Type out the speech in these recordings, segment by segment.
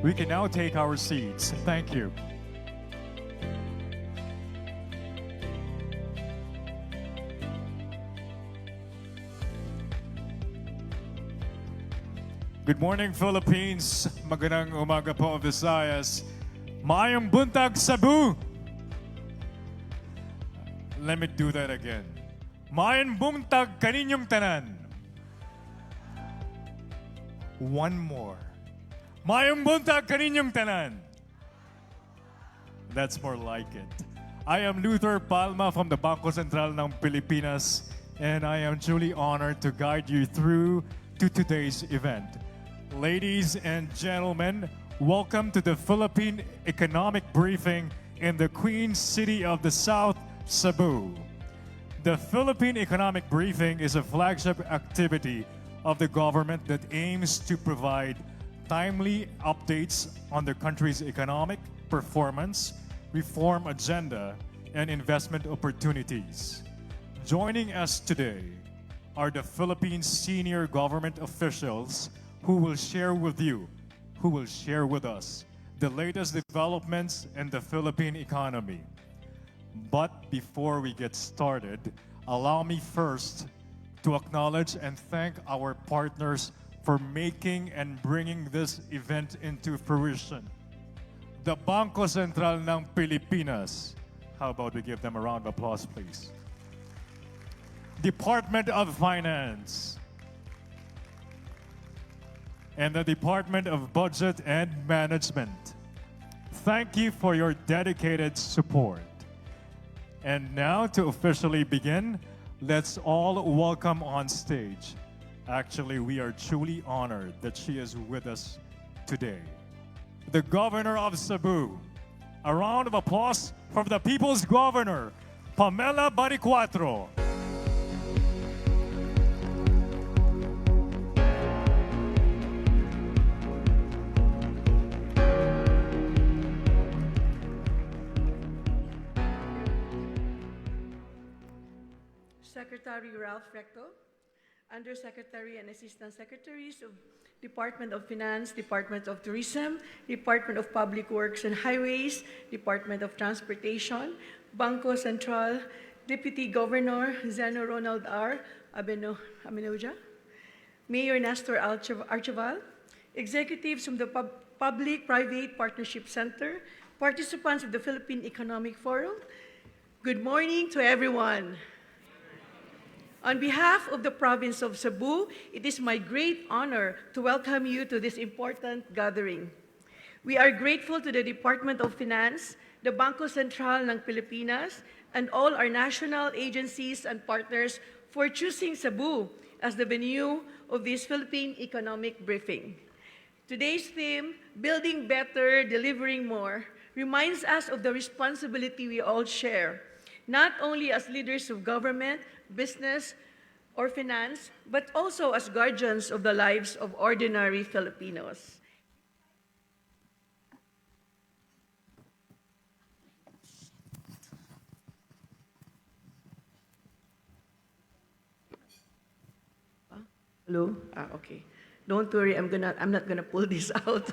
We can now take our seats. Thank you. Good morning, Philippines. Magandang umaga po, Visayas. Maayong buntag, Cebu. Let me do that again. Maayong buntag kaninyong tanan. One more. Maayong buntag kaninyong tanan. That's more like it. I am Luther Palma from the Bangko Sentral ng Pilipinas, and I am truly honored to guide you through to today's event. Ladies and gentlemen, welcome to the Philippine Economic Briefing in the Queen City of the South, Cebu. The Philippine Economic Briefing is a flagship activity of the government that aims to provide timely updates on the country's economic performance, reform agenda, and investment opportunities. Joining us today are the Philippines senior government officials who will share with us the latest developments in the Philippine economy. But before we get started, allow me first to acknowledge and thank our partners for making and bringing this event into fruition. The Bangko Sentral ng Pilipinas. How about we give them a round of applause, please? Department of Finance. And the Department of Budget and Management. Thank you for your dedicated support. And now to officially begin, let's all welcome on stage. Actually, we are truly honored that she is with us today. The Governor of Cebu. A round of applause for the People's Governor, Pamela Baricuatro. Secretary Ralph Recto, Undersecretary and Assistant Secretaries of Department of Finance, Department of Tourism, Department of Public Works and Highways, Department of Transportation, Bangko Sentral, Deputy Governor Zeno Ronald R. Abenoja, Mayor Nestor Archival, executives from the Public-Private Partnership Center, participants of the Philippine Economic Forum. Good morning to everyone. On behalf of the province of Cebu, it is my great honor to welcome you to this important gathering. We are grateful to the Department of Finance, the Bangko Sentral ng Pilipinas, and all our national agencies and partners for choosing Cebu as the venue of this Philippine Economic Briefing. Today's theme, Building Better, Delivering More, reminds us of the responsibility we all share, not only as leaders of government, business, or finance, but also as guardians of the lives of ordinary Filipinos. Hello? Okay. Don't worry, I'm not gonna pull this out.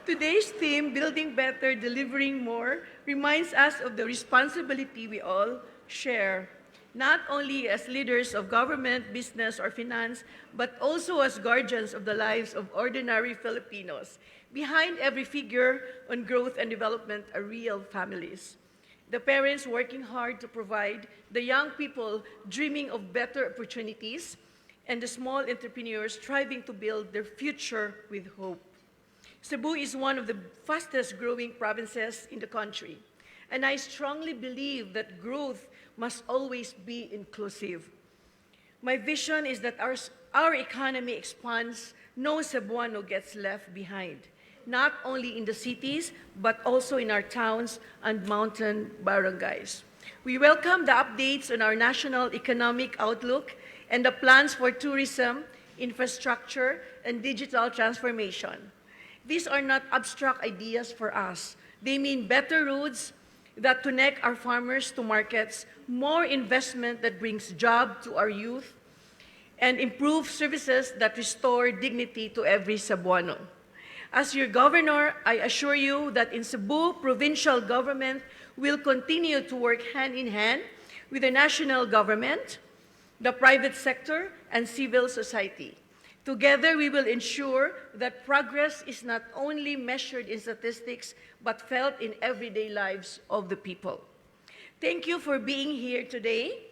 Today's theme, Building Better, Delivering More, reminds us of the responsibility we all share, not only as leaders of government, business, or finance, but also as guardians of the lives of ordinary Filipinos. Behind every figure on growth and development are real families. The parents working hard to provide, the young people dreaming of better opportunities, and the small entrepreneurs striving to build their future with hope. Cebu is one of the fastest growing provinces in the country, and I strongly believe that growth must always be inclusive. My vision is that our economy expands, no Cebuano gets left behind, not only in the cities, but also in our towns and mountain barangays. We welcome the updates on our national economic outlook and the plans for tourism, infrastructure, and digital transformation. These are not abstract ideas for us. They mean better roads, that connect our farmers to markets, more investment that brings job to our youth, and improve services that restore dignity to every Cebuano. As your governor, I assure you that in Cebu, provincial government will continue to work hand in hand with the national government, the private sector, and civil society. Together, we will ensure that progress is not only measured in statistics, but felt in everyday lives of the people. Thank you for being here today.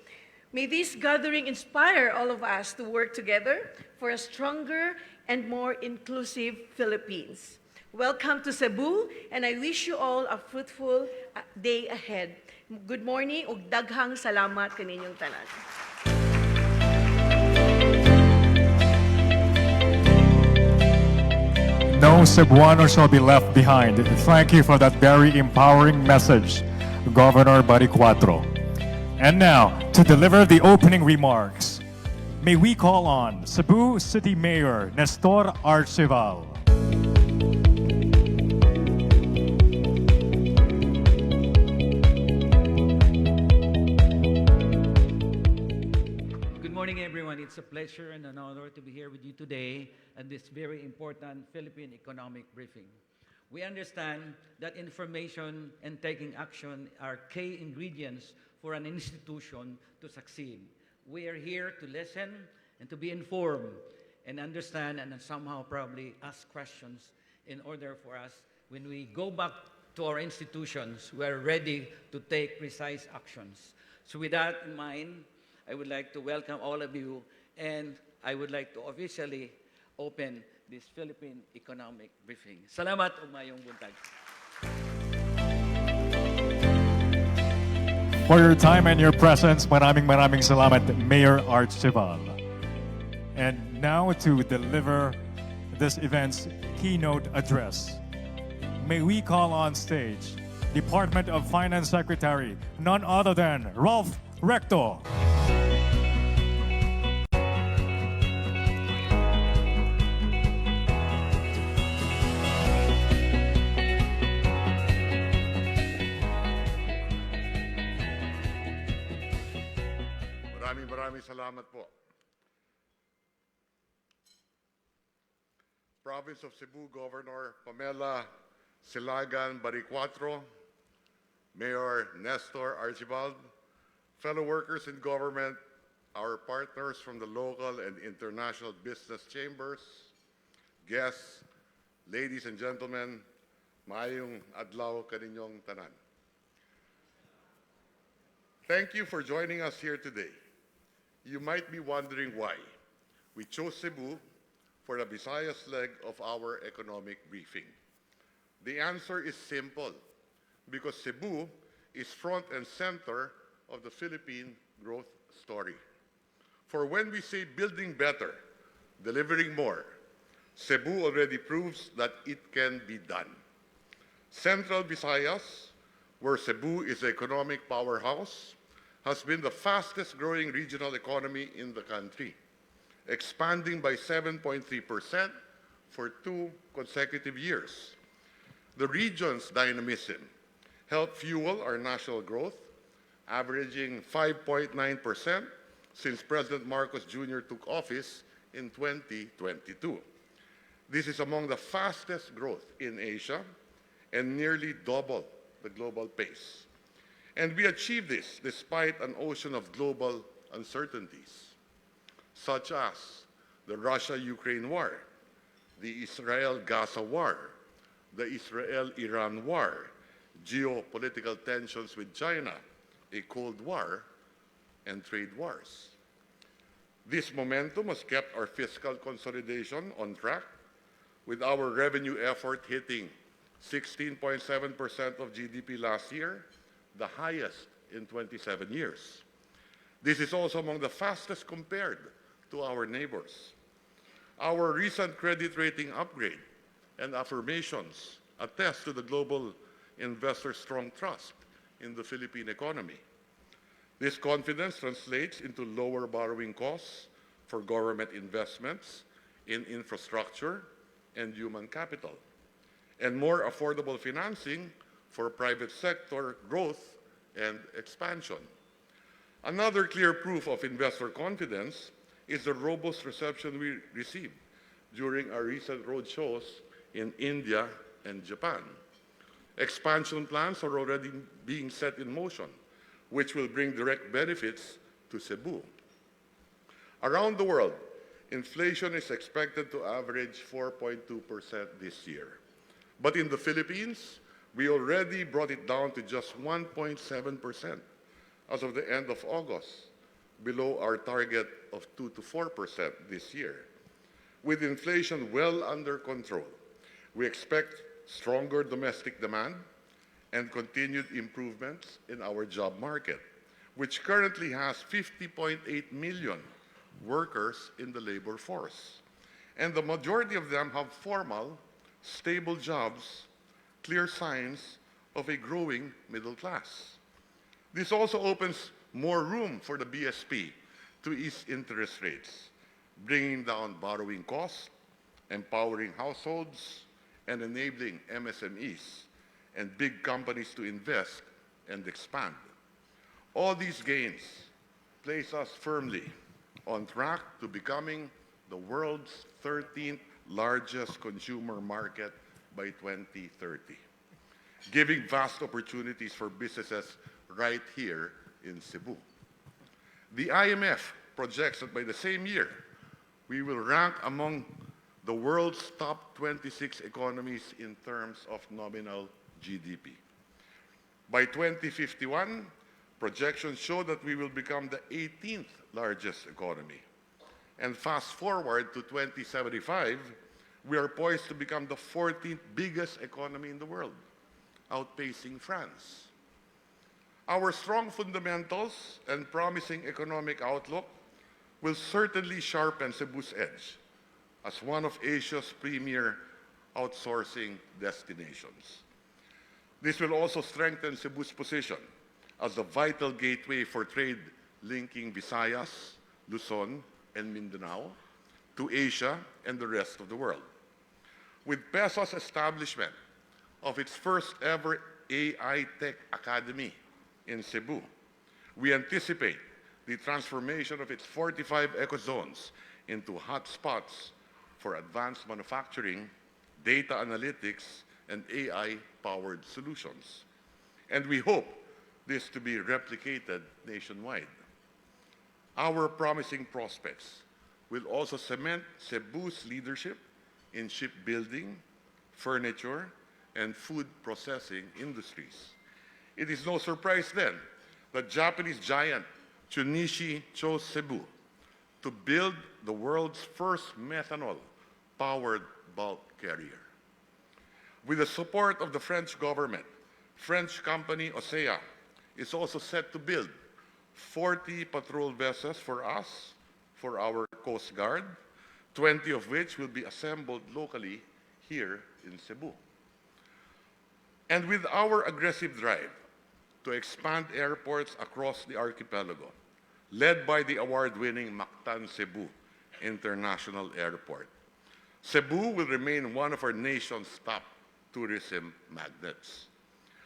May this gathering inspire all of us to work together for a stronger and more inclusive Philippines. Welcome to Cebu, and I wish you all a fruitful day ahead. Good morning ug daghang salamat kaninyong tanan. No Cebuano shall be left behind. Thank you for that very empowering message, Governor Baricuatro. And now, to deliver the opening remarks, may we call on Cebu City Mayor Nestor Archival. Good morning, everyone. It's a pleasure and an honor to be here with you today at this very important Philippine Economic Briefing. We understand that information and taking action are key ingredients for an institution to succeed. We are here to listen and to be informed and understand and somehow probably ask questions in order for us, when we go back to our institutions, we are ready to take precise actions. So with that in mind, I would like to welcome all of you, and I would like to officially open this Philippine Economic Briefing. Salamat ug mayong buntag. For your time and your presence, maraming salamat, Mayor Archival. And now to deliver this event's keynote address, may we call on stage Department of Finance Secretary, none other than Ralph Recto. Maraming salamat po. Province of Cebu Governor Pamela Silagan Baricuatro, Mayor Nestor Archibald, fellow workers in government, our partners from the local and international business chambers, guests, ladies and gentlemen, maayong adlaw kaninyong tanan. Thank you for joining us here today. You might be wondering why we chose Cebu for the Visayas leg of our economic briefing. The answer is simple, because Cebu is front and center of the Philippine growth story. For when we say building better, delivering more, Cebu already proves that it can be done. Central Visayas, where Cebu is the economic powerhouse, has been the fastest growing regional economy in the country, expanding by 7.3% for 2 consecutive years. The region's dynamism helped fuel our national growth, averaging 5.9% since President Marcos Jr. took office in 2022. This is among the fastest growth in Asia and nearly double the global pace. And we achieved this despite an ocean of global uncertainties, such as the Russia-Ukraine war, the Israel-Gaza war, the Israel-Iran war, geopolitical tensions with China, a Cold War, and trade wars. This momentum has kept our fiscal consolidation on track, with our revenue effort hitting 16.7% of GDP last year, the highest in 27 years. This is also among the fastest compared to our neighbors. Our recent credit rating upgrade and affirmations attest to the global investors' strong trust in the Philippine economy. This confidence translates into lower borrowing costs for government investments in infrastructure and human capital, and more affordable financing for private sector growth and expansion. Another clear proof of investor confidence is the robust reception we received during our recent roadshows in India and Japan. Expansion plans are already being set in motion, which will bring direct benefits to Cebu. Around the world, inflation is expected to average 4.2% this year. But in the Philippines, we already brought it down to just 1.7% as of the end of August, below our target of 2 to 4% this year. With inflation well under control, we expect stronger domestic demand and continued improvements in our job market, which currently has 50.8 million workers in the labor force. And the majority of them have formal, stable jobs, clear signs of a growing middle class. This also opens more room for the BSP to ease interest rates, bringing down borrowing costs, empowering households, and enabling MSMEs and big companies to invest and expand. All these gains place us firmly on track to becoming the world's 13th largest consumer market by 2030, giving vast opportunities for businesses right here in Cebu. The IMF projects that by the same year, we will rank among the world's top 26 economies in terms of nominal GDP. By 2051, projections show that we will become the 18th largest economy. And fast forward to 2075, we are poised to become the 14th biggest economy in the world, outpacing France. Our strong fundamentals and promising economic outlook will certainly sharpen Cebu's edge as one of Asia's premier outsourcing destinations. This will also strengthen Cebu's position as the vital gateway for trade linking Visayas, Luzon, and Mindanao to Asia and the rest of the world. With PESO's establishment of its first ever AI Tech Academy in Cebu, we anticipate the transformation of its 45 ecozones into hotspots for advanced manufacturing, data analytics, and AI-powered solutions. And we hope this to be replicated nationwide. Our promising prospects will also cement Cebu's leadership in shipbuilding, furniture, and food processing industries. It is no surprise then that Japanese giant Chunichi chose Cebu to build the world's first methanol-powered bulk carrier. With the support of the French government, French company Osea is also set to build 40 patrol vessels for us, for our Coast Guard, 20 of which will be assembled locally here in Cebu. And with our aggressive drive to expand airports across the archipelago, led by the award-winning Mactan Cebu International Airport, Cebu will remain one of our nation's top tourism magnets.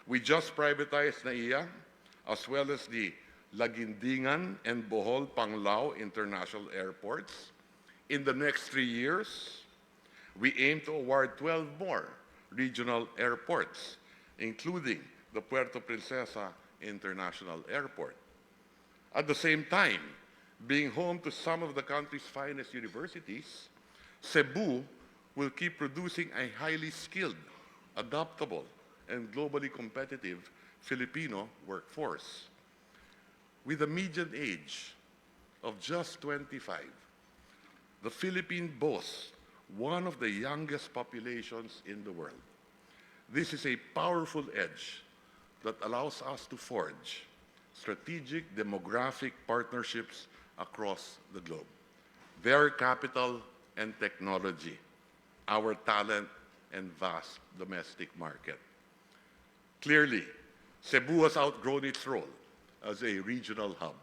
We just privatized NAIA, as well as the Laguindingan and Bohol Panglao International Airports. In the next 3 years, we aim to award 12 more regional airports, including the Puerto Princesa International Airport. At the same time, being home to some of the country's finest universities, Cebu will keep producing a highly skilled, adaptable, and globally competitive Filipino workforce. With a median age of just 25, the Philippines boasts one of the youngest populations in the world. This is a powerful edge that allows us to forge strategic demographic partnerships across the globe. Their capital and technology, our talent and vast domestic market. Clearly, Cebu has outgrown its role as a regional hub.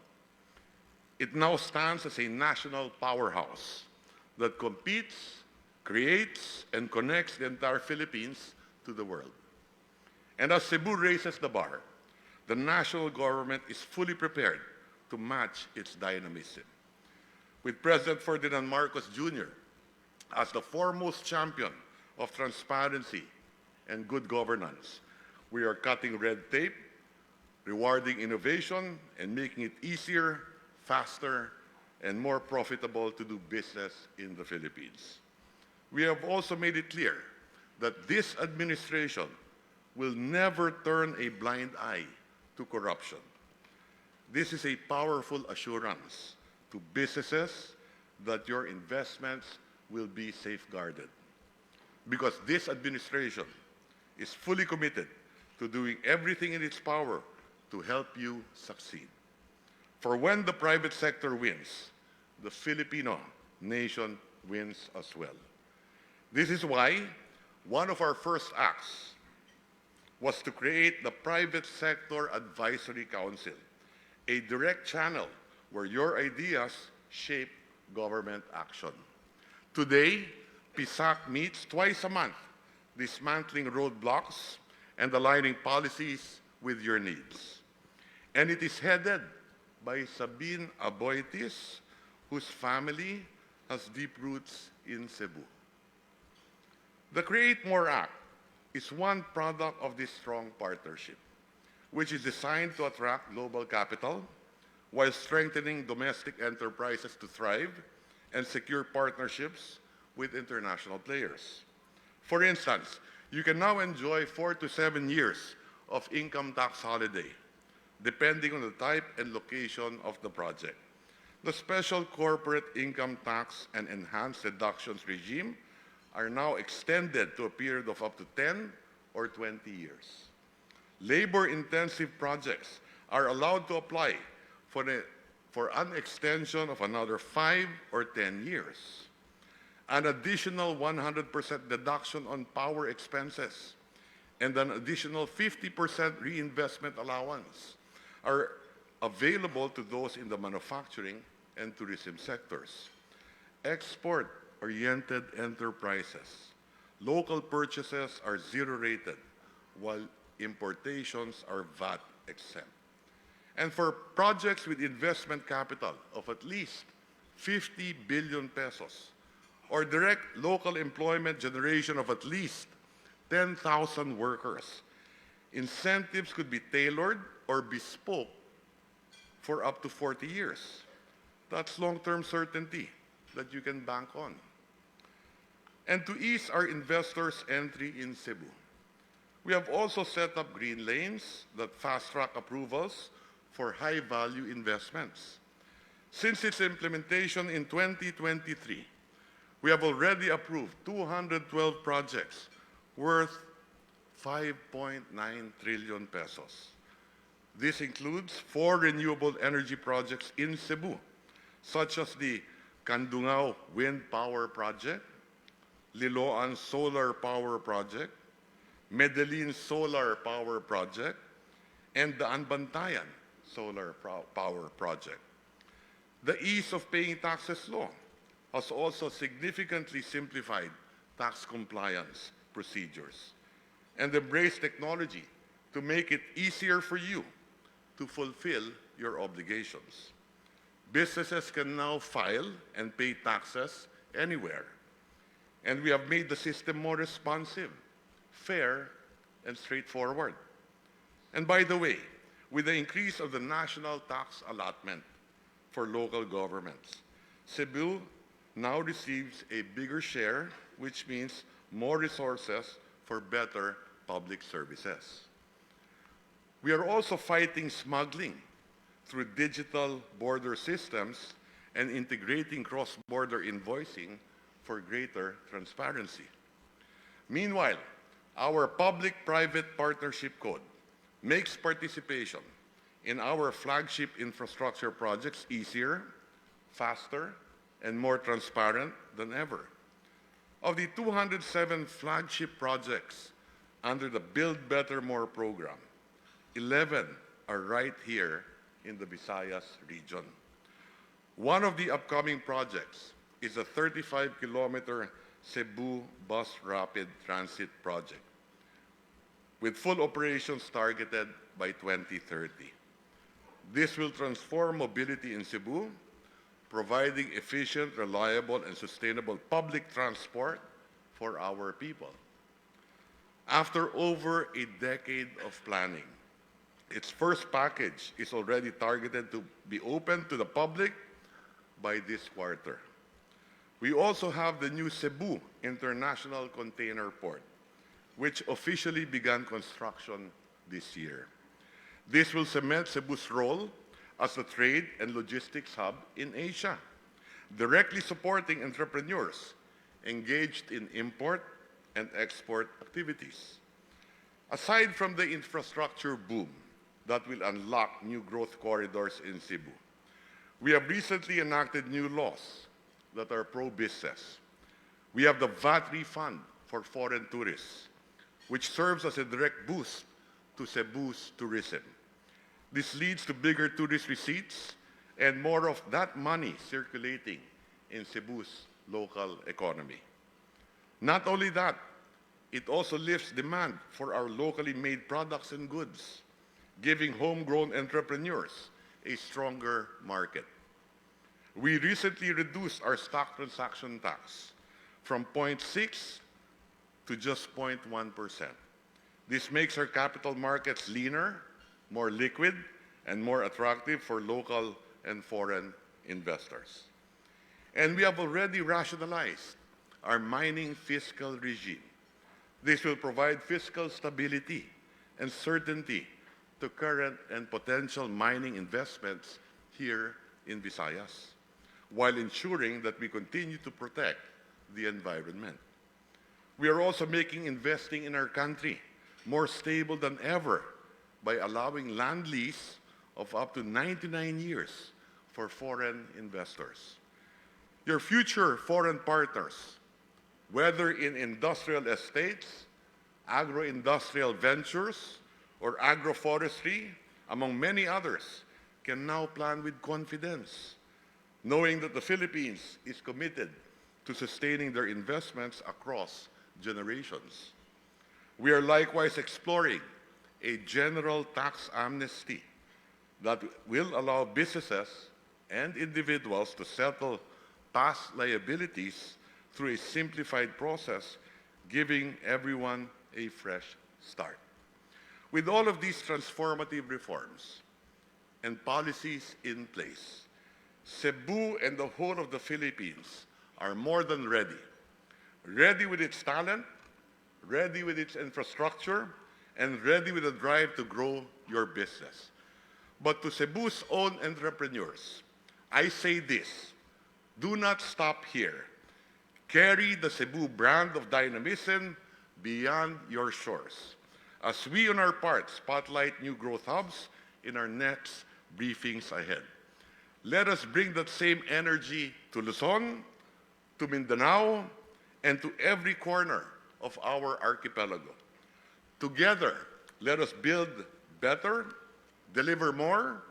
It now stands as a national powerhouse that competes, creates, and connects the entire Philippines to the world. And as Cebu raises the bar, the national government is fully prepared to match its dynamism. With President Ferdinand Marcos Jr. as the foremost champion of transparency and good governance, we are cutting red tape, rewarding innovation, and making it easier, faster, and more profitable to do business in the Philippines. We have also made it clear that this administration will never turn a blind eye to corruption. This is a powerful assurance to businesses that your investments will be safeguarded. Because this administration is fully committed to doing everything in its power to help you succeed. For when the private sector wins, the Filipino nation wins as well. This is why one of our first acts was to create the Private Sector Advisory Council, a direct channel where your ideas shape government action. Today, PSAC meets twice a month, dismantling roadblocks and aligning policies with your needs. And it is headed by Sabine Aboitis, whose family has deep roots in Cebu. The Create More Act is one product of this strong partnership, which is designed to attract global capital while strengthening domestic enterprises to thrive and secure partnerships with international players. For instance, you can now enjoy 4 to 7 years of income tax holiday, depending on the type and location of the project. The special corporate income tax and enhanced deductions regime are now extended to a period of up to 10 or 20 years. Labor-intensive projects are allowed to apply for an extension of another 5 or 10 years. An additional 100% deduction on power expenses and an additional 50% reinvestment allowance are available to those in the manufacturing and tourism sectors. Export-oriented enterprises, local purchases are zero-rated, while importations are VAT exempt. And for projects with investment capital of at least 50 billion pesos, or direct local employment generation of at least 10,000 workers, incentives could be tailored or bespoke for up to 40 years. That's long-term certainty that you can bank on. And to ease our investors' entry in Cebu, we have also set up green lanes that fast-track approvals for high-value investments. Since its implementation in 2023, we have already approved 212 projects worth 5.9 trillion pesos. This includes 4 renewable energy projects in Cebu, such as the Candungao Wind Power Project, Liloan Solar Power Project, Medellin Solar Power Project, and the Anbantayan Solar Power Project. The ease of paying taxes law has also significantly simplified tax compliance procedures and embraced technology to make it easier for you to fulfill your obligations. Businesses can now file and pay taxes anywhere. And we have made the system more responsive, fair, and straightforward. And by the way, with the increase of the national tax allotment for local governments, Cebu now receives a bigger share, which means more resources for better public services. We are also fighting smuggling through digital border systems and integrating cross-border invoicing for greater transparency. Meanwhile, our Public-Private Partnership Code makes participation in our flagship infrastructure projects easier, faster, and more transparent than ever. Of the 207 flagship projects under the Build Better More program, 11 are right here in the Visayas region. One of the upcoming projects is a 35-kilometer Cebu Bus Rapid Transit project, with full operations targeted by 2030. This will transform mobility in Cebu, providing efficient, reliable, and sustainable public transport for our people. After over a decade of planning, its first package is already targeted to be open to the public by this quarter. We also have the new Cebu International Container Port, which officially began construction this year. This will cement Cebu's role as a trade and logistics hub in Asia, directly supporting entrepreneurs engaged in import and export activities. Aside from the infrastructure boom that will unlock new growth corridors in Cebu, we have recently enacted new laws that are pro-business. We have the VAT refund for foreign tourists, which serves as a direct boost to Cebu's tourism. This leads to bigger tourist receipts and more of that money circulating in Cebu's local economy. Not only that, it also lifts demand for our locally made products and goods, giving homegrown entrepreneurs a stronger market. We recently reduced our stock transaction tax from 0.6 to just 0.1%. This makes our capital markets leaner, more liquid, and more attractive for local and foreign investors. And we have already rationalized our mining fiscal regime. This will provide fiscal stability and certainty to current and potential mining investments here in Visayas, while ensuring that we continue to protect the environment. We are also making investing in our country more stable than ever by allowing land lease of up to 99 years for foreign investors. Your future foreign partners, whether in industrial estates, agro-industrial ventures, or agroforestry, among many others, can now plan with confidence, knowing that the Philippines is committed to sustaining their investments across generations. We are likewise exploring a general tax amnesty that will allow businesses and individuals to settle past liabilities through a simplified process, giving everyone a fresh start. With all of these transformative reforms and policies in place, Cebu and the whole of the Philippines are more than ready. Ready with its talent, ready with its infrastructure, and ready with a drive to grow your business. But to Cebu's own entrepreneurs, I say this: do not stop here. Carry the Cebu brand of dynamism beyond your shores, as we on our part spotlight new growth hubs in our next briefings ahead. Let us bring that same energy to Luzon, to Mindanao, and to every corner of our archipelago. Together, let us build better, deliver more,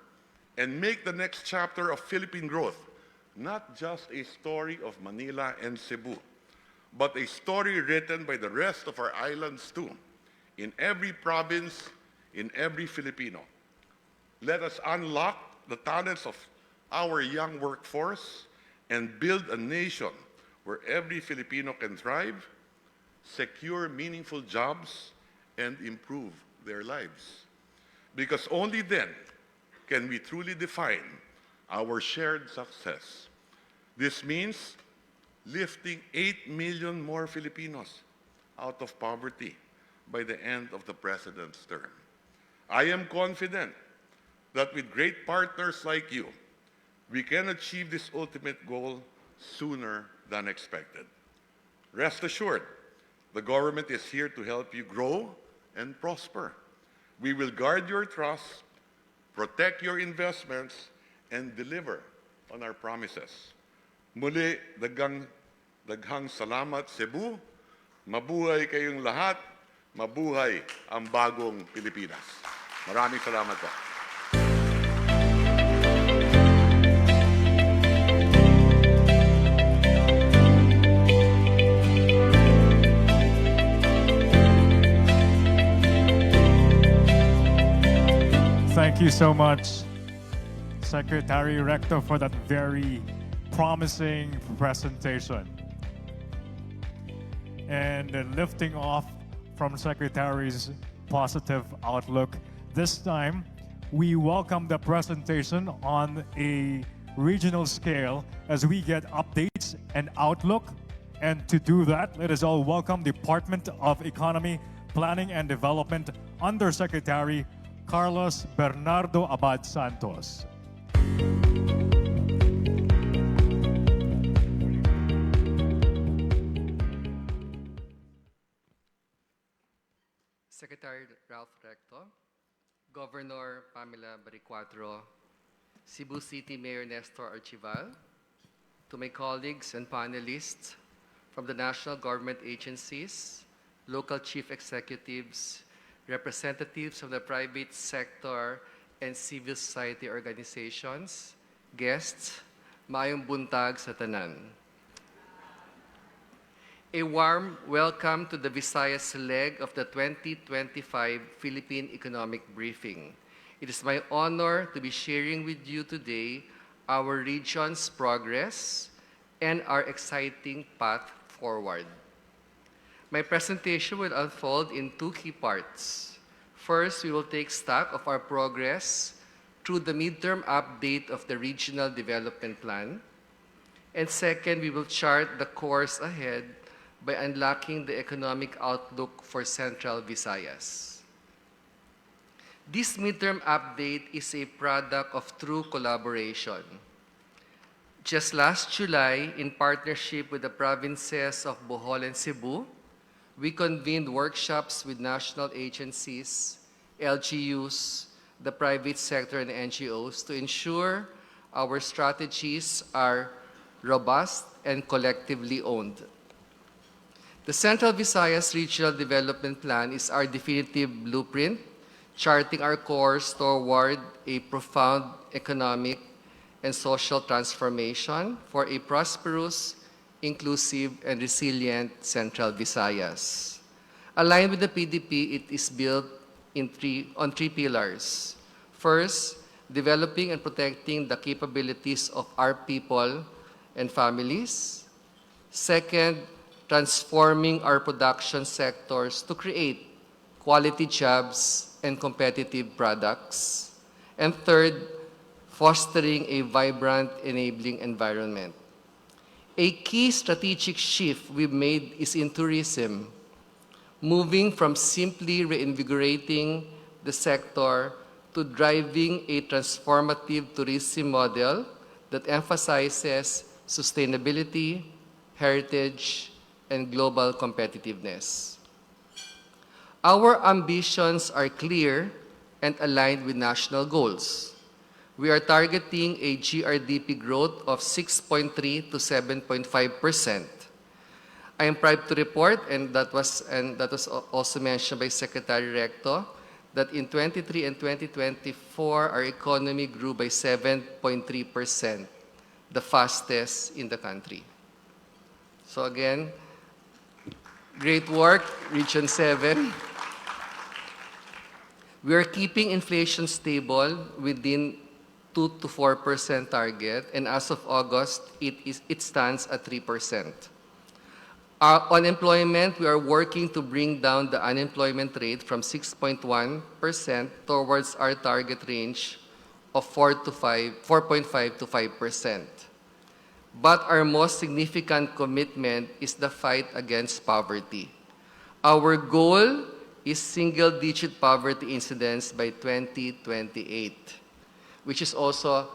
and make the next chapter of Philippine growth not just a story of Manila and Cebu, but a story written by the rest of our islands too, in every province, in every Filipino. Let us unlock the talents of our young workforce and build a nation where every Filipino can thrive, secure meaningful jobs, and improve their lives. Because only then can we truly define our shared success. This means lifting 8 million more Filipinos out of poverty by the end of the President's term. I am confident that with great partners like you, we can achieve this ultimate goal sooner than expected. Rest assured, the government is here to help you grow and prosper. We will guard your trust, protect your investments, and deliver on our promises. Muli, daghang salamat, Cebu. Mabuhay kayong lahat. Mabuhay ang bagong Pilipinas. Maraming salamat po. you so much, Secretary Recto, for that very promising presentation. And lifting off from Secretary's positive outlook, this time we welcome the presentation on a regional scale as we get updates and outlook. And to do that, let us all welcome Department of Economy, Planning and Development Undersecretary Carlos Bernardo Abad Santos. Secretary Ralph Recto, Governor Pamela Baricuatro, Cebu City Mayor Nestor Archival, to my colleagues and panelists from the national government agencies, local chief executives, representatives of the private sector and civil society organizations, guests, maayong buntag sa tanan. A warm welcome to the Visayas leg of the 2025 Philippine Economic Briefing. It is my honor to be sharing with you today our region's progress and our exciting path forward. My presentation will unfold in two key parts. First, we will take stock of our progress through the midterm update of the Regional Development Plan. And second, we will chart the course ahead by unlocking the economic outlook for Central Visayas. This midterm update is a product of true collaboration. Just last July, in partnership with the provinces of Bohol and Cebu, we convened workshops with national agencies, LGUs, the private sector, and NGOs to ensure our strategies are robust and collectively owned. The Central Visayas Regional Development Plan is our definitive blueprint, charting our course toward a profound economic and social transformation for a prosperous, inclusive, and resilient Central Visayas. Aligned with the PDP, it is built on three pillars. First, developing and protecting the capabilities of our people and families. Second, transforming our production sectors to create quality jobs and competitive products. And third, fostering a vibrant, enabling environment. A key strategic shift we've made is in tourism, moving from simply reinvigorating the sector to driving a transformative tourism model that emphasizes sustainability, heritage, and global competitiveness. Our ambitions are clear and aligned with national goals. We are targeting a GRDP growth of 6.3 to 7.5%. I am proud to report, and that was also mentioned by Secretary Recto, that in 23 and 2024, our economy grew by 7.3%, the fastest in the country. So again, great work, Region 7. We are keeping inflation stable within 2 to 4% target, and as of August, it stands at 3%. Our unemployment, we are working to bring down the unemployment rate from 6.1% towards our target range of 4.5 to 5%. But our most significant commitment is the fight against poverty. Our goal is single-digit poverty incidence by 2028, which is also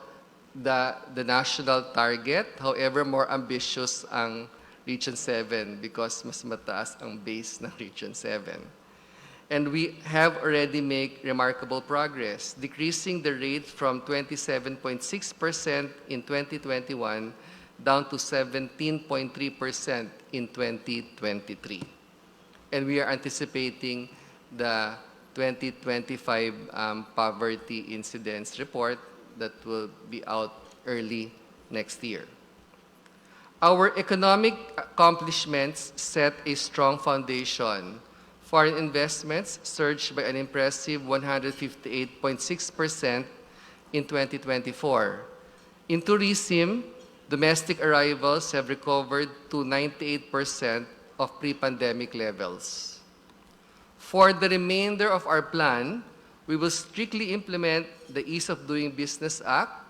the national target. However, more ambitious ang Region 7 because mas mataas ang base ng Region 7. And we have already made remarkable progress, decreasing the rate from 27.6% in 2021 down to 17.3% in 2023. And we are anticipating the 2025 poverty incidence report that will be out early next year. Our economic accomplishments set a strong foundation Foreign investments surged by an impressive 158.6% in 2024. In tourism, domestic arrivals have recovered to 98% of pre-pandemic levels. For the remainder of our plan, we will strictly implement the Ease of Doing Business Act,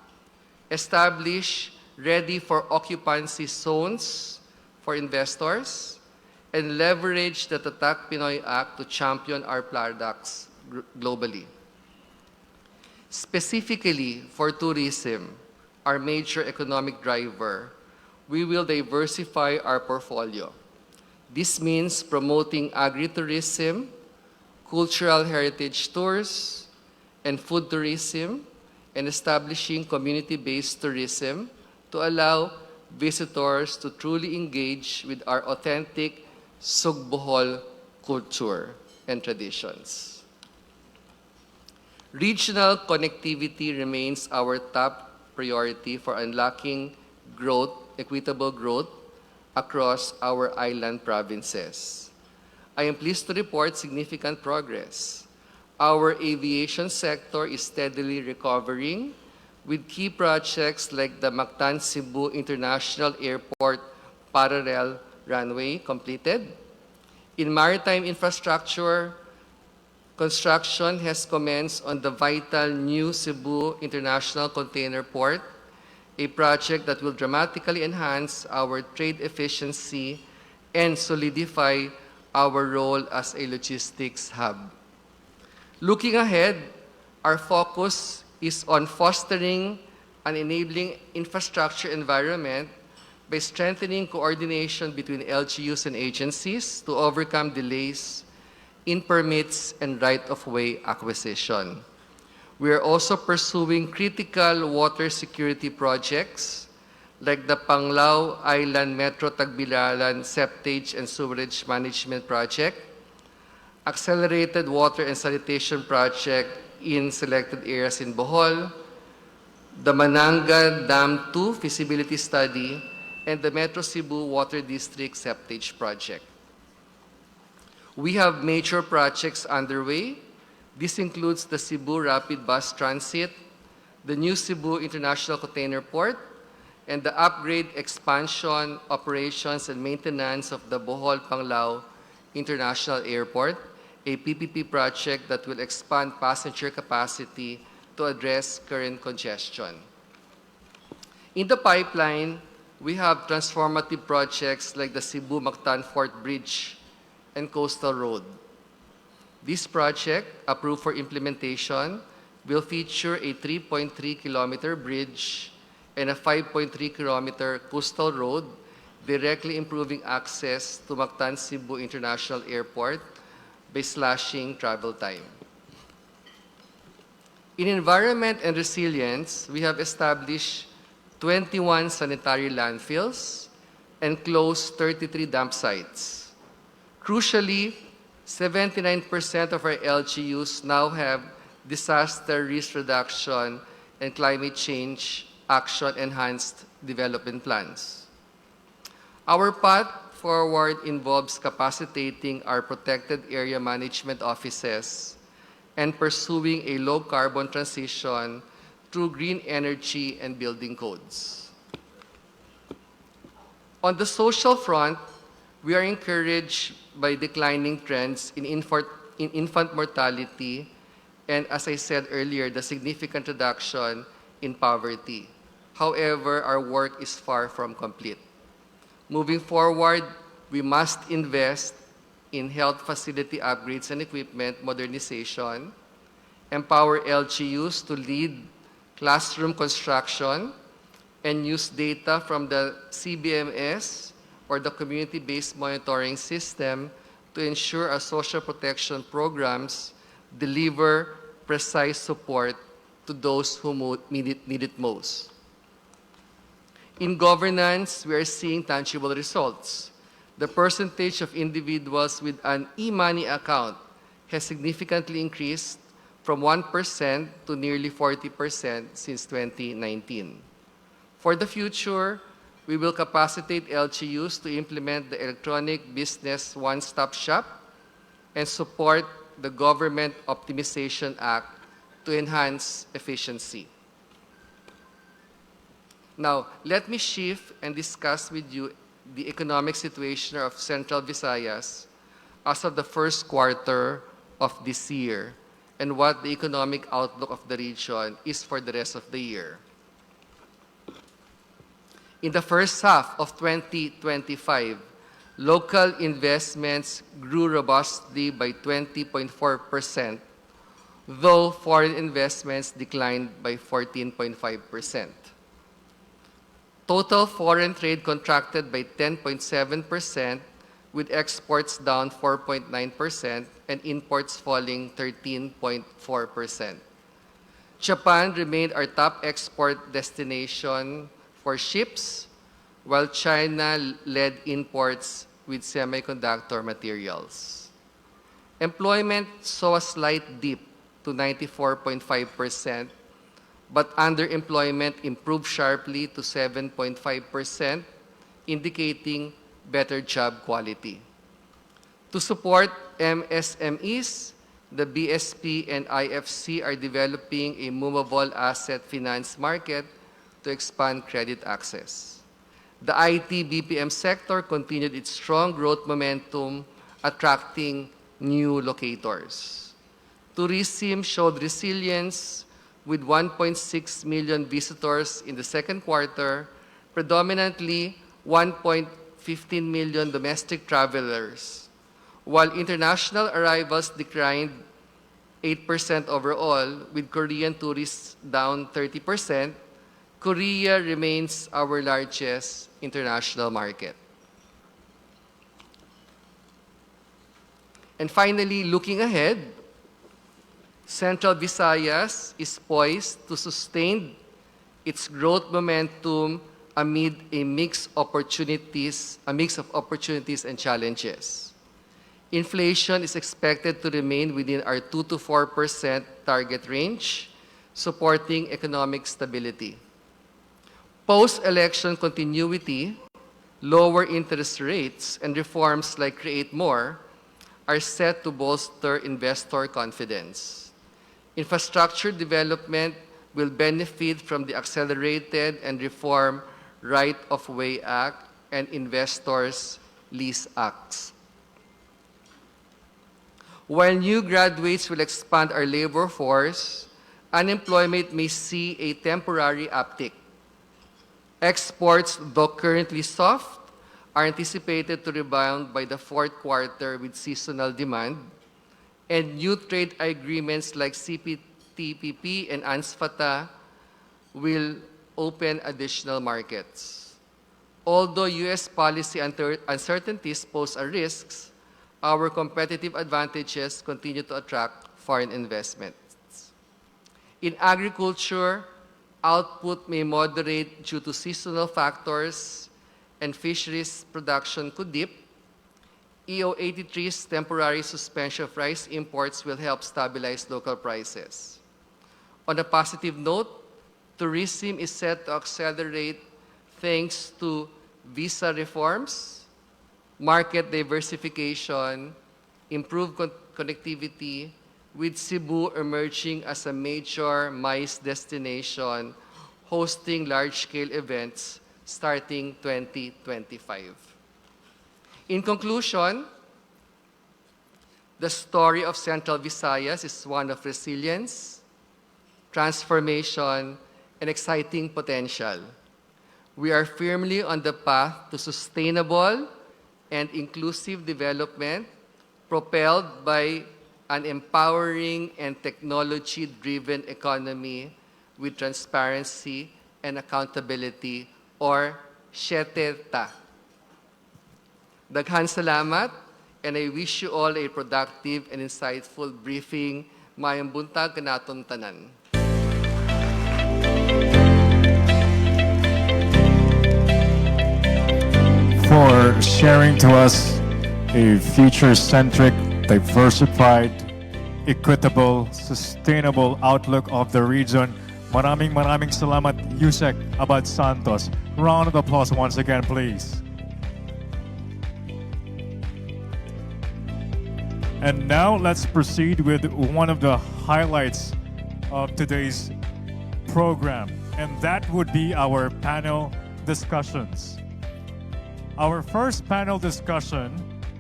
establish ready for occupancy zones for investors, and leverage the Tatak Pinoy Act to champion our products globally. Specifically for tourism, our major economic driver, we will diversify our portfolio. This means promoting agritourism, cultural heritage tours, and food tourism, and establishing community-based tourism to allow visitors to truly engage with our authentic Sugbohol culture and traditions. Regional connectivity remains our top priority for unlocking growth, equitable growth across our island provinces. I am pleased to report significant progress. Our aviation sector is steadily recovering with key projects like the Mactan-Cebu International Airport parallel runway completed. In maritime infrastructure, construction has commenced on the vital new Cebu International Container Port, a project that will dramatically enhance our trade efficiency and solidify our role as a logistics hub. Looking ahead, our focus is on fostering an enabling infrastructure environment by strengthening coordination between LGUs and agencies to overcome delays in permits and right-of-way acquisition. We are also pursuing critical water security projects like the Panglao Island Metro Tagbilaran Septage and Sewerage Management Project, accelerated water and sanitation project in selected areas in Bohol, the Mananga Dam 2 feasibility study, and the Metro Cebu Water District Septage Project. We have major projects underway. This includes the Cebu Rapid Bus Transit, the new Cebu International Container Port, and the upgrade, expansion, operations, and maintenance of the Bohol Panglao International Airport, a PPP project that will expand passenger capacity to address current congestion. In the pipeline, we have transformative projects like the Cebu-Mactan Fort Bridge and Coastal Road. This project, approved for implementation, will feature a 3.3-kilometer bridge and a 5.3-kilometer coastal road, directly improving access to Mactan Cebu International Airport by slashing travel time. In environment and resilience, we have established 21 sanitary landfills and closed 33 dump sites. Crucially, 79% of our LGUs now have disaster risk reduction and climate change action enhanced development plans. Our path forward involves capacitating our protected area management offices and pursuing a low-carbon transition through green energy and building codes. On the social front, we are encouraged by declining trends in infant mortality and, as I said earlier, the significant reduction in poverty. However, our work is far from complete. Moving forward, we must invest in health facility upgrades and equipment modernization, empower LGUs to lead classroom construction, and use data from the CBMS or the Community-Based Monitoring System to ensure our social protection programs deliver precise support to those who need it most. In governance, we are seeing tangible results. The percentage of individuals with an e-money account has significantly increased from 1% to nearly 40% since 2019. For the future, we will capacitate LGUs to implement the electronic business one-stop shop, and support the Government Optimization Act to enhance efficiency. Now, let me shift and discuss with you the economic situation of Central Visayas as of the first quarter of this year and what the economic outlook of the region is for the rest of the year. In the first half of 2025, local investments grew robustly by 20.4%, though foreign investments declined by 14.5%. Total foreign trade contracted by 10.7%, with exports down 4.9% and imports falling 13.4%. Japan remained our top export destination for ships, while China led imports with semiconductor materials. Employment saw a slight dip to 94.5%, but underemployment improved sharply to 7.5%, indicating better job quality. To support MSMEs, the BSP and IFC are developing a movable asset finance market to expand credit access. The IT BPM sector continued its strong growth momentum, attracting new locators. Tourism showed resilience with 1.6 million visitors in the second quarter, predominantly 1.15 million domestic travelers. While international arrivals declined 8% overall, with Korean tourists down 30%, Korea remains our largest international market. And finally, looking ahead, Central Visayas is poised to sustain its growth momentum amid a mix of opportunities and challenges. Inflation is expected to remain within our 2 to 4% target range, supporting economic stability. Post-election continuity, lower interest rates, and reforms like Create More are set to bolster investor confidence. Infrastructure development will benefit from the Accelerated and Reform Right-of-Way Act and Investors' Lease Acts. While new graduates will expand our labor force, unemployment may see a temporary uptick. Exports, though currently soft, are anticipated to rebound by the fourth quarter with seasonal demand, and new trade agreements like CPTPP and ANSFATA will open additional markets. Although U.S. policy uncertainties pose a risk, our competitive advantages continue to attract foreign investments. In agriculture, output may moderate due to seasonal factors and fisheries production could dip. EO83's temporary suspension of rice imports will help stabilize local prices. On a positive note, tourism is set to accelerate thanks to visa reforms, market diversification, improved connectivity, with Cebu emerging as a major MICE destination, hosting large-scale events starting 2025. In conclusion, the story of Central Visayas is one of resilience, transformation, and exciting potential. We are firmly on the path to sustainable and inclusive development, propelled by an empowering and technology-driven economy with transparency and accountability, or SHETETA. Daghang salamat, and I wish you all a productive and insightful briefing. Mayong buntag kanaton tanan. For sharing to us a future-centric, diversified, equitable, sustainable outlook of the region. Maraming salamat, Yusek Abad Santos. Round of applause once again, please. And now let's proceed with one of the highlights of today's program, and that would be our panel discussions. Our first panel discussion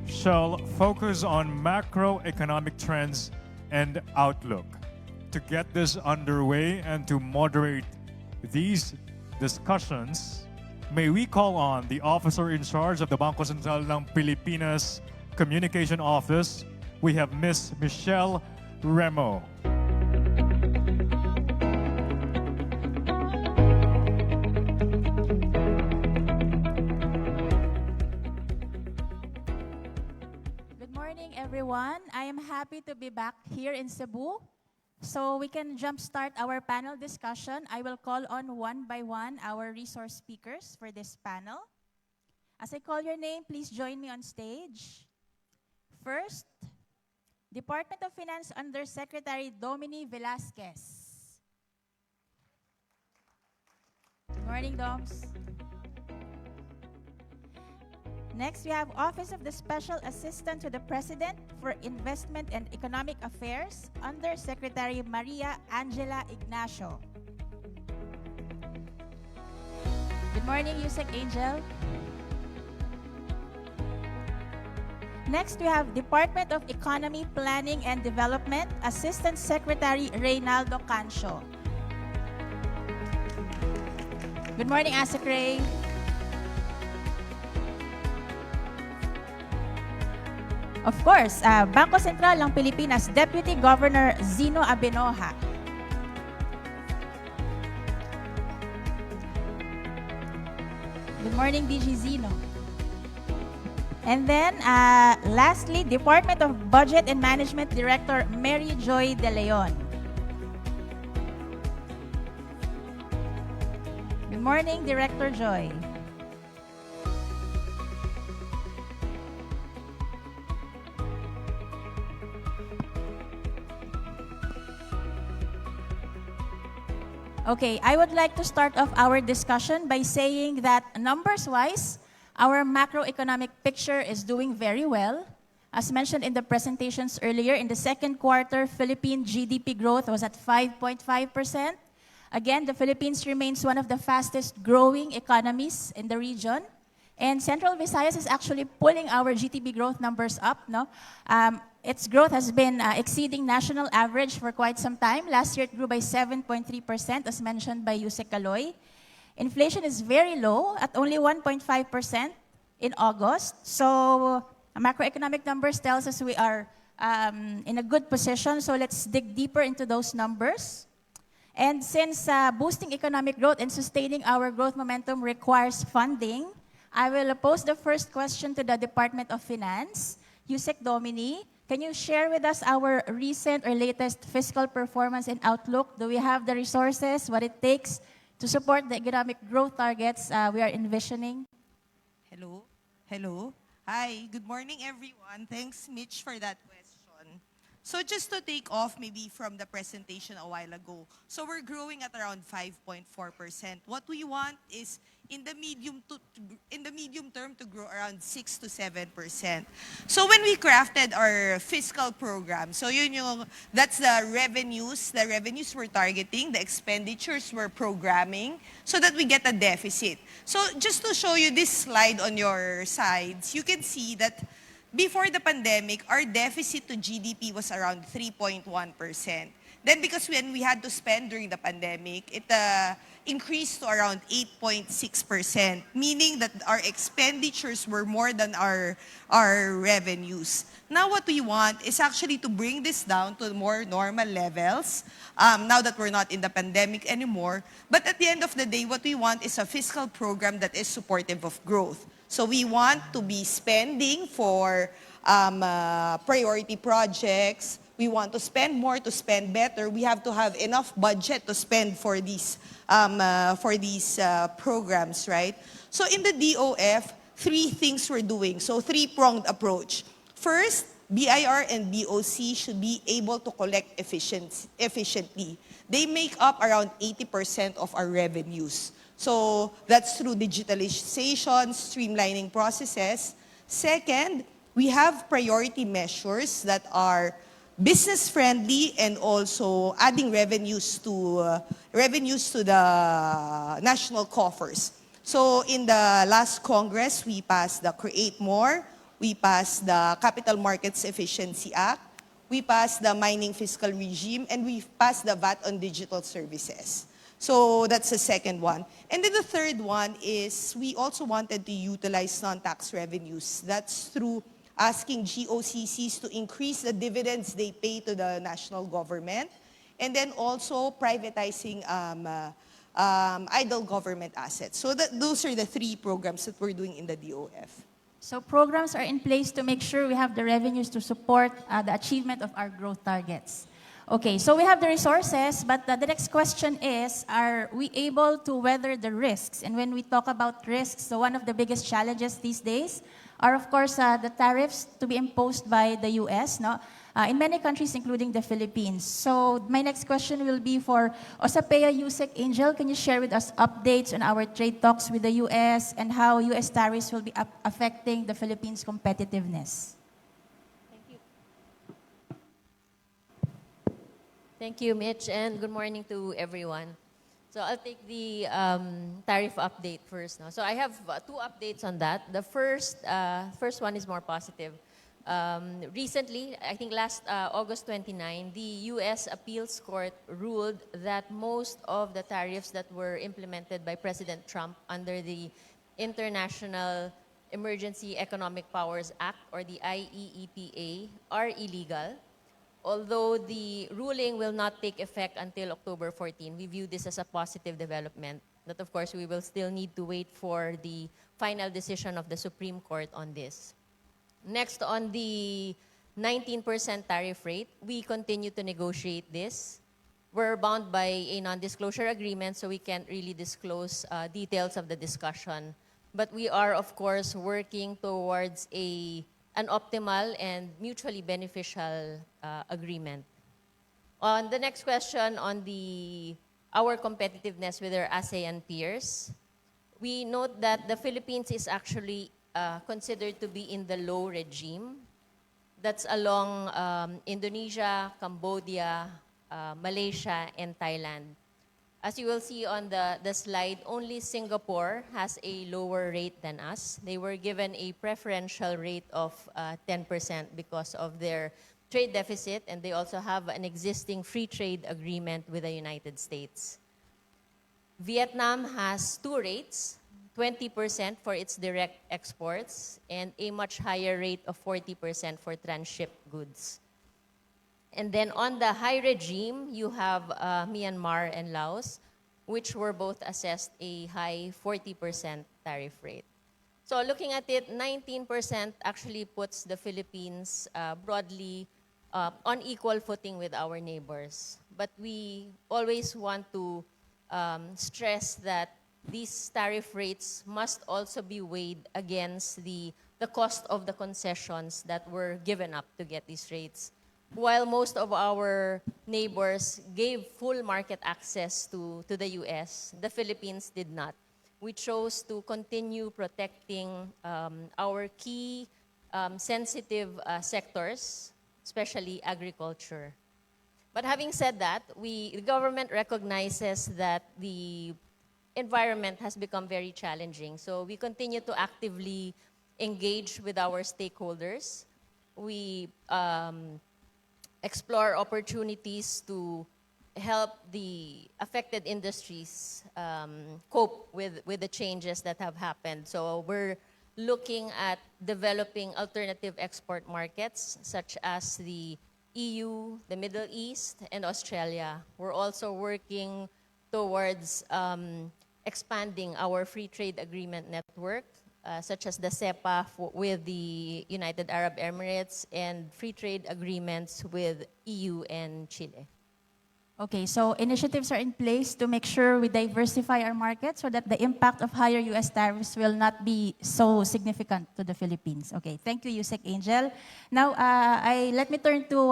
shall focus on macroeconomic trends and outlook. To get this underway and to moderate these discussions, may we call on the officer in charge of the Bangko Sentral ng Pilipinas Communication Office. We have Miss Michelle Remo. Good morning, everyone. I am happy to be back here in Cebu. So we can jumpstart our panel discussion. I will call on one by one our resource speakers for this panel. As I call your name, please join me on stage. First, Department of Finance Undersecretary Domini Velasquez. Good morning, Doms. Next, we have Office of the Special Assistant to the President for Investment and Economic Affairs, Undersecretary Maria Angela Ignacio. Good morning, Yusek Angel. Next, we have Department of Economy, Planning and Development, Assistant Secretary Reynaldo Cancio. Good morning, Asek Ray. Of course, Bangko Sentral ng Pilipinas, Deputy Governor Zino Abenoja. Good morning, DG Zino. And then, lastly, Department of Budget and Management Director Mary Joy De Leon. Good morning, Director Joy. Okay, I would like to start off our discussion by saying that numbers-wise, our macroeconomic picture is doing very well. As mentioned in the presentations earlier, in the second quarter, Philippine GDP growth was at 5.5%. Again, the Philippines remains one of the fastest growing economies in the region. And Central Visayas is actually pulling our GDP growth numbers up. No? Its growth has been exceeding national average for quite some time. Last year, it grew by 7.3%, as mentioned by Yusek Kaloy. Inflation is very low, at only 1.5% in August. So, macroeconomic numbers tells us we are in a good position. So, let's dig deeper into those numbers. And since boosting economic growth and sustaining our growth momentum requires funding, I will pose the first question to the Department of Finance. Yusek Domini, can you share with us our recent or latest fiscal performance and outlook? Do we have the resources, what it takes to support the economic growth targets we are envisioning? Hello. Hello. Hi. Good morning, everyone. Thanks, Mitch, for that question. So just to take off maybe from the presentation a while ago. So we're growing at around 5.4%. What we want is in the medium term to grow around 6 to 7%. So when we crafted our fiscal program, so that's the revenues we're targeting, the expenditures we're programming, so that we get a deficit. So just to show you this slide on your sides, you can see that before the pandemic, our deficit to GDP was around 3.1%. Then because when we had to spend during the pandemic, it increased to around 8.6%, meaning that our expenditures were more than our revenues. Now what we want is actually to bring this down to more normal levels, now that we're not in the pandemic anymore. But at the end of the day, what we want is a fiscal program that is supportive of growth. So we want to be spending for priority projects. We want to spend more to spend better. We have to have enough budget to spend for these programs, right? So in the DOF, 3 things we're doing. So 3-pronged approach. First, BIR and BOC should be able to collect efficiently. They make up around 80% of our revenues. So that's through digitalization, streamlining processes. Second, we have priority measures that are business-friendly and also adding revenues to the national coffers. So in the last Congress, we passed the Create More, we passed the Capital Markets Efficiency Act, we passed the mining fiscal regime, and we passed the VAT on digital services. So that's the second one. And then the third one is we also wanted to utilize non-tax revenues. That's through asking GOCCs to increase the dividends they pay to the national government, and then also privatizing idle government assets. So those are the three programs that we're doing in the DOF. So programs are in place to make sure we have the revenues to support the achievement of our growth targets. Okay, so we have the resources, but the next question is, are we able to weather the risks? And when we talk about risks, so one of the biggest challenges these days are, of course, the tariffs to be imposed by the US, no? In many countries, including the Philippines. So my next question will be for Osapea Yusek Angel. Can you share with us updates on our trade talks with the US and how US tariffs will be affecting the Philippines' competitiveness? Thank you, Mitch, and good morning to everyone. So I'll take the tariff update first. Now. So I have two updates on that. The first one is more positive. Recently, I think last August 29, the U.S. Appeals Court ruled that most of the tariffs that were implemented by President Trump under the International Emergency Economic Powers Act, or the IEEPA, are illegal. Although the ruling will not take effect until October 14, we view this as a positive development. But of course, we will still need to wait for the final decision of the Supreme Court on this. Next, on the 19% tariff rate, we continue to negotiate this. We're bound by a non-disclosure agreement, so we can't really disclose details of the discussion. But we are, of course, working towards an optimal and mutually beneficial agreement. On the next question on our competitiveness with our ASEAN peers, we note that the Philippines is actually considered to be in the low regime. That's along Indonesia, Cambodia, Malaysia, and Thailand. As you will see on the slide, only Singapore has a lower rate than us. They were given a preferential rate of 10% because of their trade deficit, and they also have an existing free trade agreement with the United States. Vietnam has two rates, 20% for its direct exports and a much higher rate of 40% for transshipped goods. And then on the high regime, you have Myanmar and Laos, which were both assessed a high 40% tariff rate. So looking at it, 19% actually puts the Philippines broadly on equal footing with our neighbors. But we always want to stress that these tariff rates must also be weighed against the cost of the concessions that were given up to get these rates. While most of our neighbors gave full market access to the US, the Philippines did not. We chose to continue protecting our key sensitive sectors, especially agriculture. But having said that, the government recognizes that the environment has become very challenging. So we continue to actively engage with our stakeholders. We explore opportunities to help the affected industries cope with the changes that have happened. So we're looking at developing alternative export markets such as the EU, the Middle East, and Australia. We're also working towards expanding our free trade agreement network, such as the CEPA with the United Arab Emirates and free trade agreements with EU and Chile. Okay, so initiatives are in place to make sure we diversify our market so that the impact of higher US tariffs will not be so significant to the Philippines. Okay, thank you, Yusek Angel. Now, let me turn to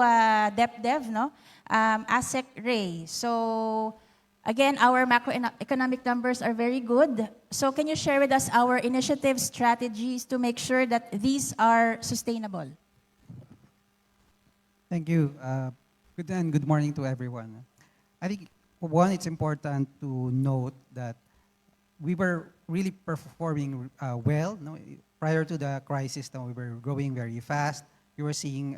DepDev, no? ASEC Ray. So, Again, our macroeconomic numbers are very good. So can you share with us our initiative strategies to make sure that these are sustainable? Thank you. Good morning to everyone. I think, one, it's important to note that we were really performing well. No? Prior to the crisis, no, we were growing very fast. We were seeing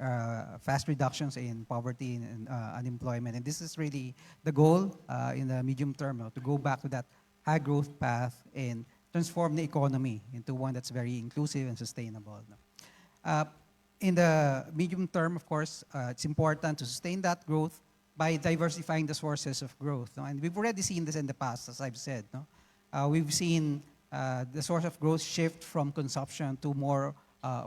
fast reductions in poverty and unemployment. And this is really the goal in the medium term, no, to go back to that high growth path and transform the economy into one that's very inclusive and sustainable. No? In the medium term, of course, it's important to sustain that growth by diversifying the sources of growth. No? And we've already seen this in the past, as I've said. No? We've seen the source of growth shift from consumption to more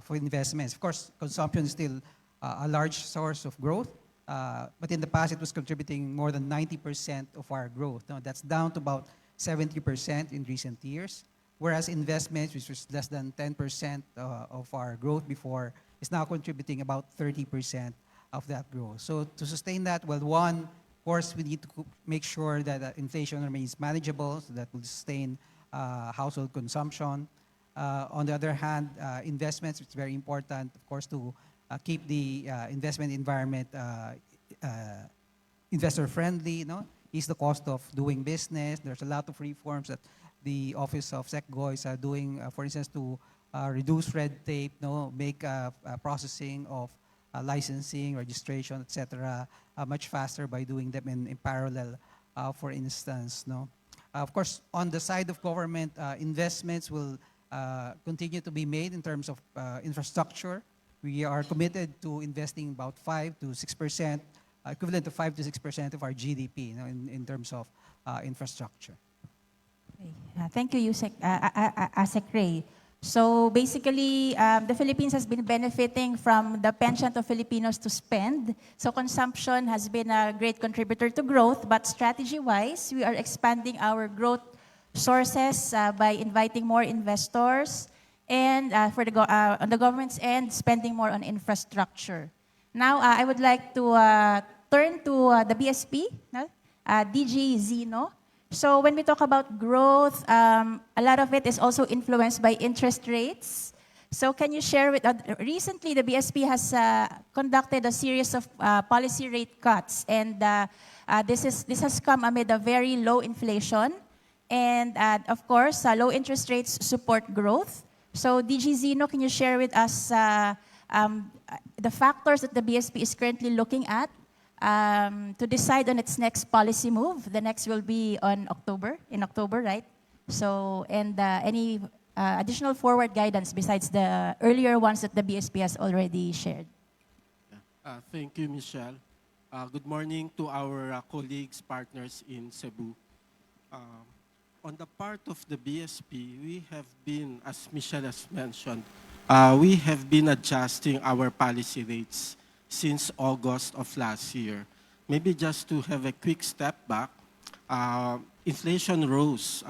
for investments. Of course, consumption is still a large source of growth, but in the past it was contributing more than 90% of our growth. No? That's down to about 70% in recent years, whereas investments, which was less than 10% of our growth before, is now contributing about 30% of that growth. So to sustain that, well, one, of course, we need to make sure that inflation remains manageable, so that will sustain household consumption. On the other hand, investments, it's very important, of course, to keep the investment environment investor-friendly, no? Ease the cost of doing business. There's a lot of reforms that the Office of SecGo is doing, for instance, to reduce red tape, no? Make processing of licensing, registration, etc., much faster by doing them in parallel, for instance. No? Of course, on the side of government, investments will continue to be made in terms of infrastructure. We are committed to investing about 5 to 6%, equivalent to 5 to 6% of our GDP, you know, in terms of infrastructure. Okay. Thank you, Asek Ray. So basically, the Philippines has been benefiting from the penchant of Filipinos to spend. So consumption has been a great contributor to growth, but strategy-wise, we are expanding our growth sources by inviting more investors and on the government's end, spending more on infrastructure. Now, I would like to turn to the BSP, DG Zeno. So when we talk about growth, a lot of it is also influenced by interest rates. So can you share with recently the BSP has conducted a series of policy rate cuts, and this has come amid a very low inflation, and of course, low interest rates support growth. So DG Zeno, can you share with us the factors that the BSP is currently looking at to decide on its next policy move? The next will be in October, right? So, and any additional forward guidance besides the earlier ones that the BSP has already shared? Thank you, Michelle. Good morning to our colleagues, partners in Cebu. On the part of the BSP, we have been, as Michelle has mentioned, we have been adjusting our policy rates since August of last year. Maybe just to have a quick step back, inflation rose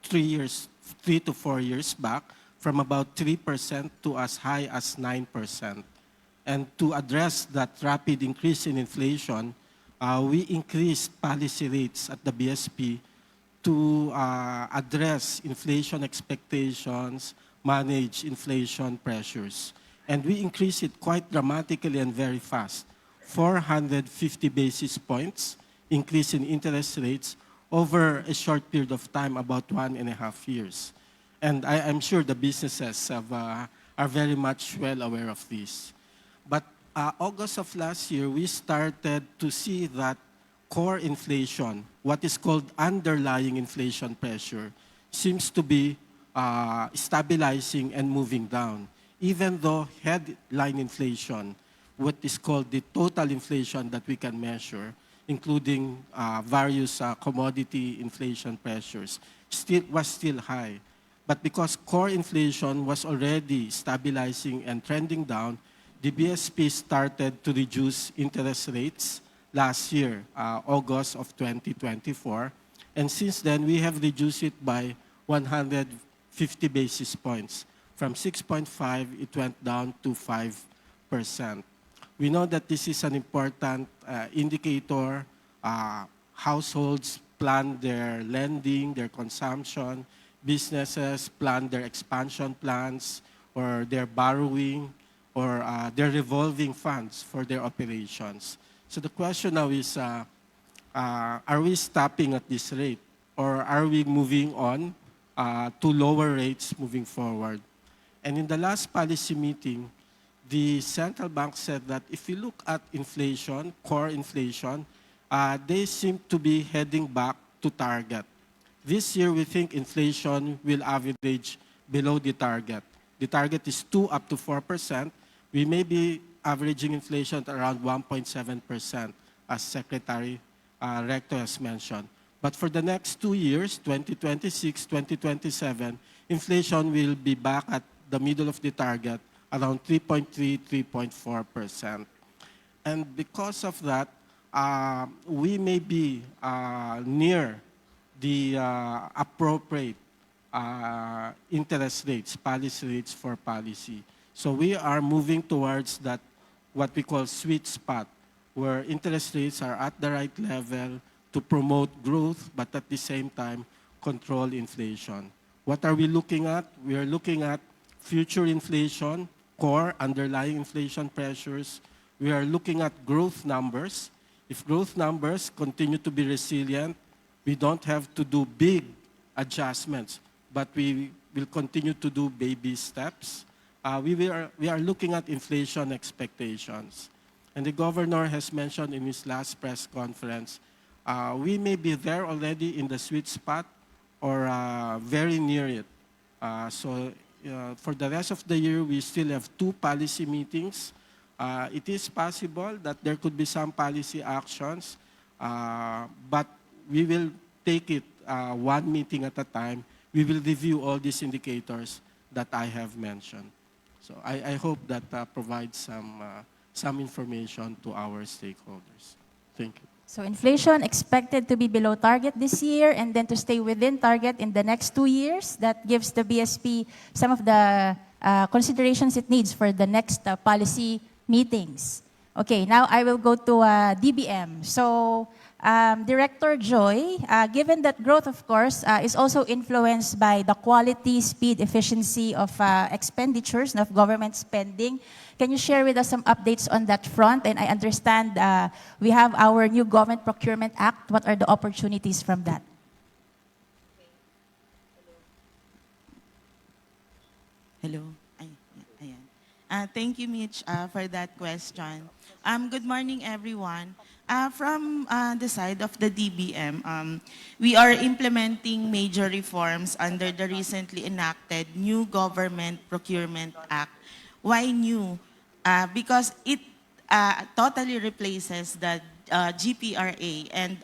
3 to 4 years back from about 3% to as high as 9%. And to address that rapid increase in inflation, we increased policy rates at the BSP to address inflation expectations, manage inflation pressures. And we increased it quite dramatically and very fast. 450 basis points increase in interest rates over a short period of time, about 1.5 years. And I'm sure the businesses are very much well aware of this. But August of last year, we started to see that core inflation, what is called underlying inflation pressure, seems to be stabilizing and moving down. Even though headline inflation, what is called the total inflation that we can measure, including various commodity inflation pressures, was still high. But because core inflation was already stabilizing and trending down, the BSP started to reduce interest rates last year, August of 2024. And since then, we have reduced it by 150 basis points. From 6.5, it went down to 5%. We know that this is an important indicator. Households plan their lending, their consumption. Businesses plan their expansion plans or their borrowing or their revolving funds for their operations. So the question now is, are we stopping at this rate or are we moving on to lower rates moving forward? And in the last policy meeting, the central bank said that if you look at inflation, core inflation, they seem to be heading back to target. This year, we think inflation will average below the target. The target is 2 up to 4%. We may be averaging inflation at around 1.7%, as Secretary Rector has mentioned. But for the next 2 years, 2026, 2027, inflation will be back at the middle of the target, around 3.3, 3.4%. And because of that, we may be near the appropriate interest rates, policy rates for policy. So we are moving towards that, what we call sweet spot, where interest rates are at the right level to promote growth, but at the same time, control inflation. What are we looking at? We are looking at future inflation, core underlying inflation pressures. We are looking at growth numbers. If growth numbers continue to be resilient, we don't have to do big adjustments, but we will continue to do baby steps. We are looking at inflation expectations. And the governor has mentioned in his last press conference, we may be there already in the sweet spot or very near it. So for the rest of the year, we still have 2 policy meetings. It is possible that there could be some policy actions, but we will take it 1 meeting at a time. We will review all these indicators that I have mentioned. So I hope that provides some information to our stakeholders. Thank you. So inflation expected to be below target this year and then to stay within target in the next 2 years. That gives the BSP some of the considerations it needs for the next policy meetings. Okay, now I will go to DBM. So Director Joy, given that growth, of course, is also influenced by the quality, speed, efficiency of expenditures and of government spending, can you share with us some updates on that front? And I understand we have our new Government Procurement Act. What are the opportunities from that? Hello. Thank you, Mitch, for that question. Good morning, everyone. From the side of the DBM, we are implementing major reforms under the recently enacted new Government Procurement Act. Why new? Because it totally replaces the GPRA. And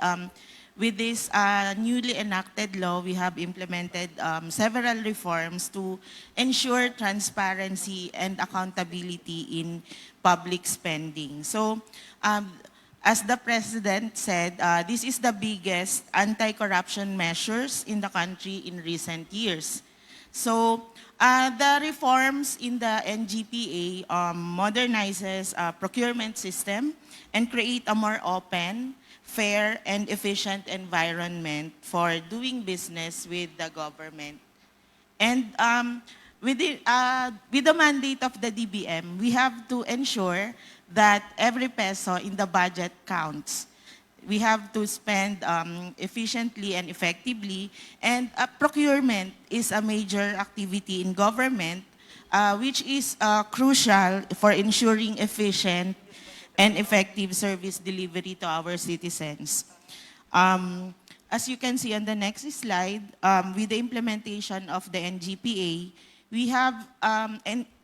with this newly enacted law, we have implemented several reforms to ensure transparency and accountability in public spending. So, as the President said, this is the biggest anti-corruption measures in the country in recent years. So, the reforms in the NGPA modernizes procurement system and create a more open, fair, and efficient environment for doing business with the government. And with the mandate of the DBM, we have to ensure that every peso in the budget counts. We have to spend efficiently and effectively, and procurement is a major activity in government, which is crucial for ensuring efficient and effective service delivery to our citizens. As you can see on the next slide, with the implementation of the NGPA, we have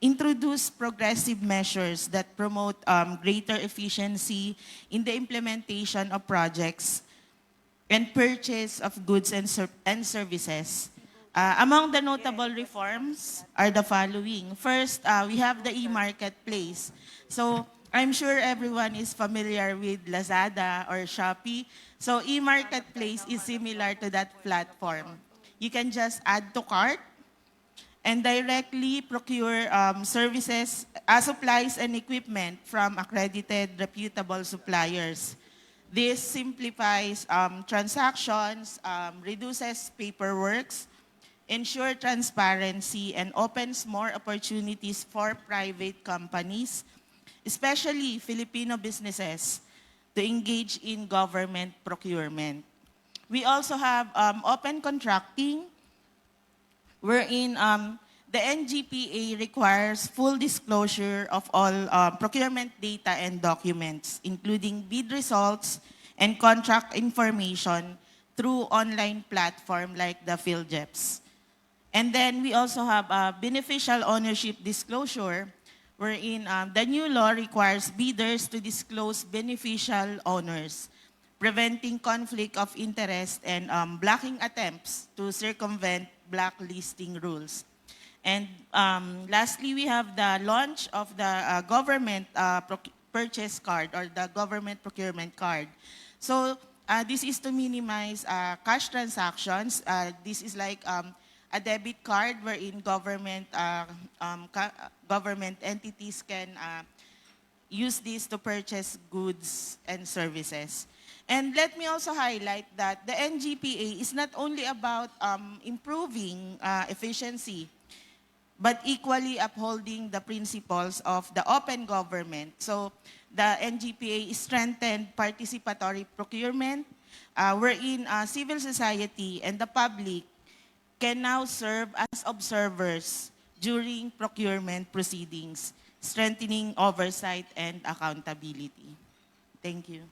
introduced progressive measures that promote greater efficiency in the implementation of projects and purchase of goods and services. Among the notable reforms are the following. First, we have the e-marketplace. So I'm sure everyone is familiar with Lazada or Shopee. So e-marketplace is similar to that platform. You can just add to cart and directly procure services, supplies and equipment from accredited, reputable suppliers. This simplifies transactions, reduces paperwork, ensure transparency, and opens more opportunities for private companies, especially Filipino businesses, to engage in government procurement. We also have open contracting, wherein the NGPA requires full disclosure of all procurement data and documents, including bid results and contract information through online platform like the PhilJeps. And then we also have a beneficial ownership disclosure, wherein the new law requires bidders to disclose beneficial owners, preventing conflict of interest and blocking attempts to circumvent blacklisting rules. And lastly, we have the launch of the government purchase card or the government procurement card. So this is to minimize cash transactions. This is like a debit card wherein government entities can use this to purchase goods and services. And let me also highlight that the NGPA is not only about improving efficiency, but equally upholding the principles of the open government. So the NGPA strengthened participatory procurement, wherein civil society and the public can now serve as observers during procurement proceedings, strengthening oversight and accountability. Thank you.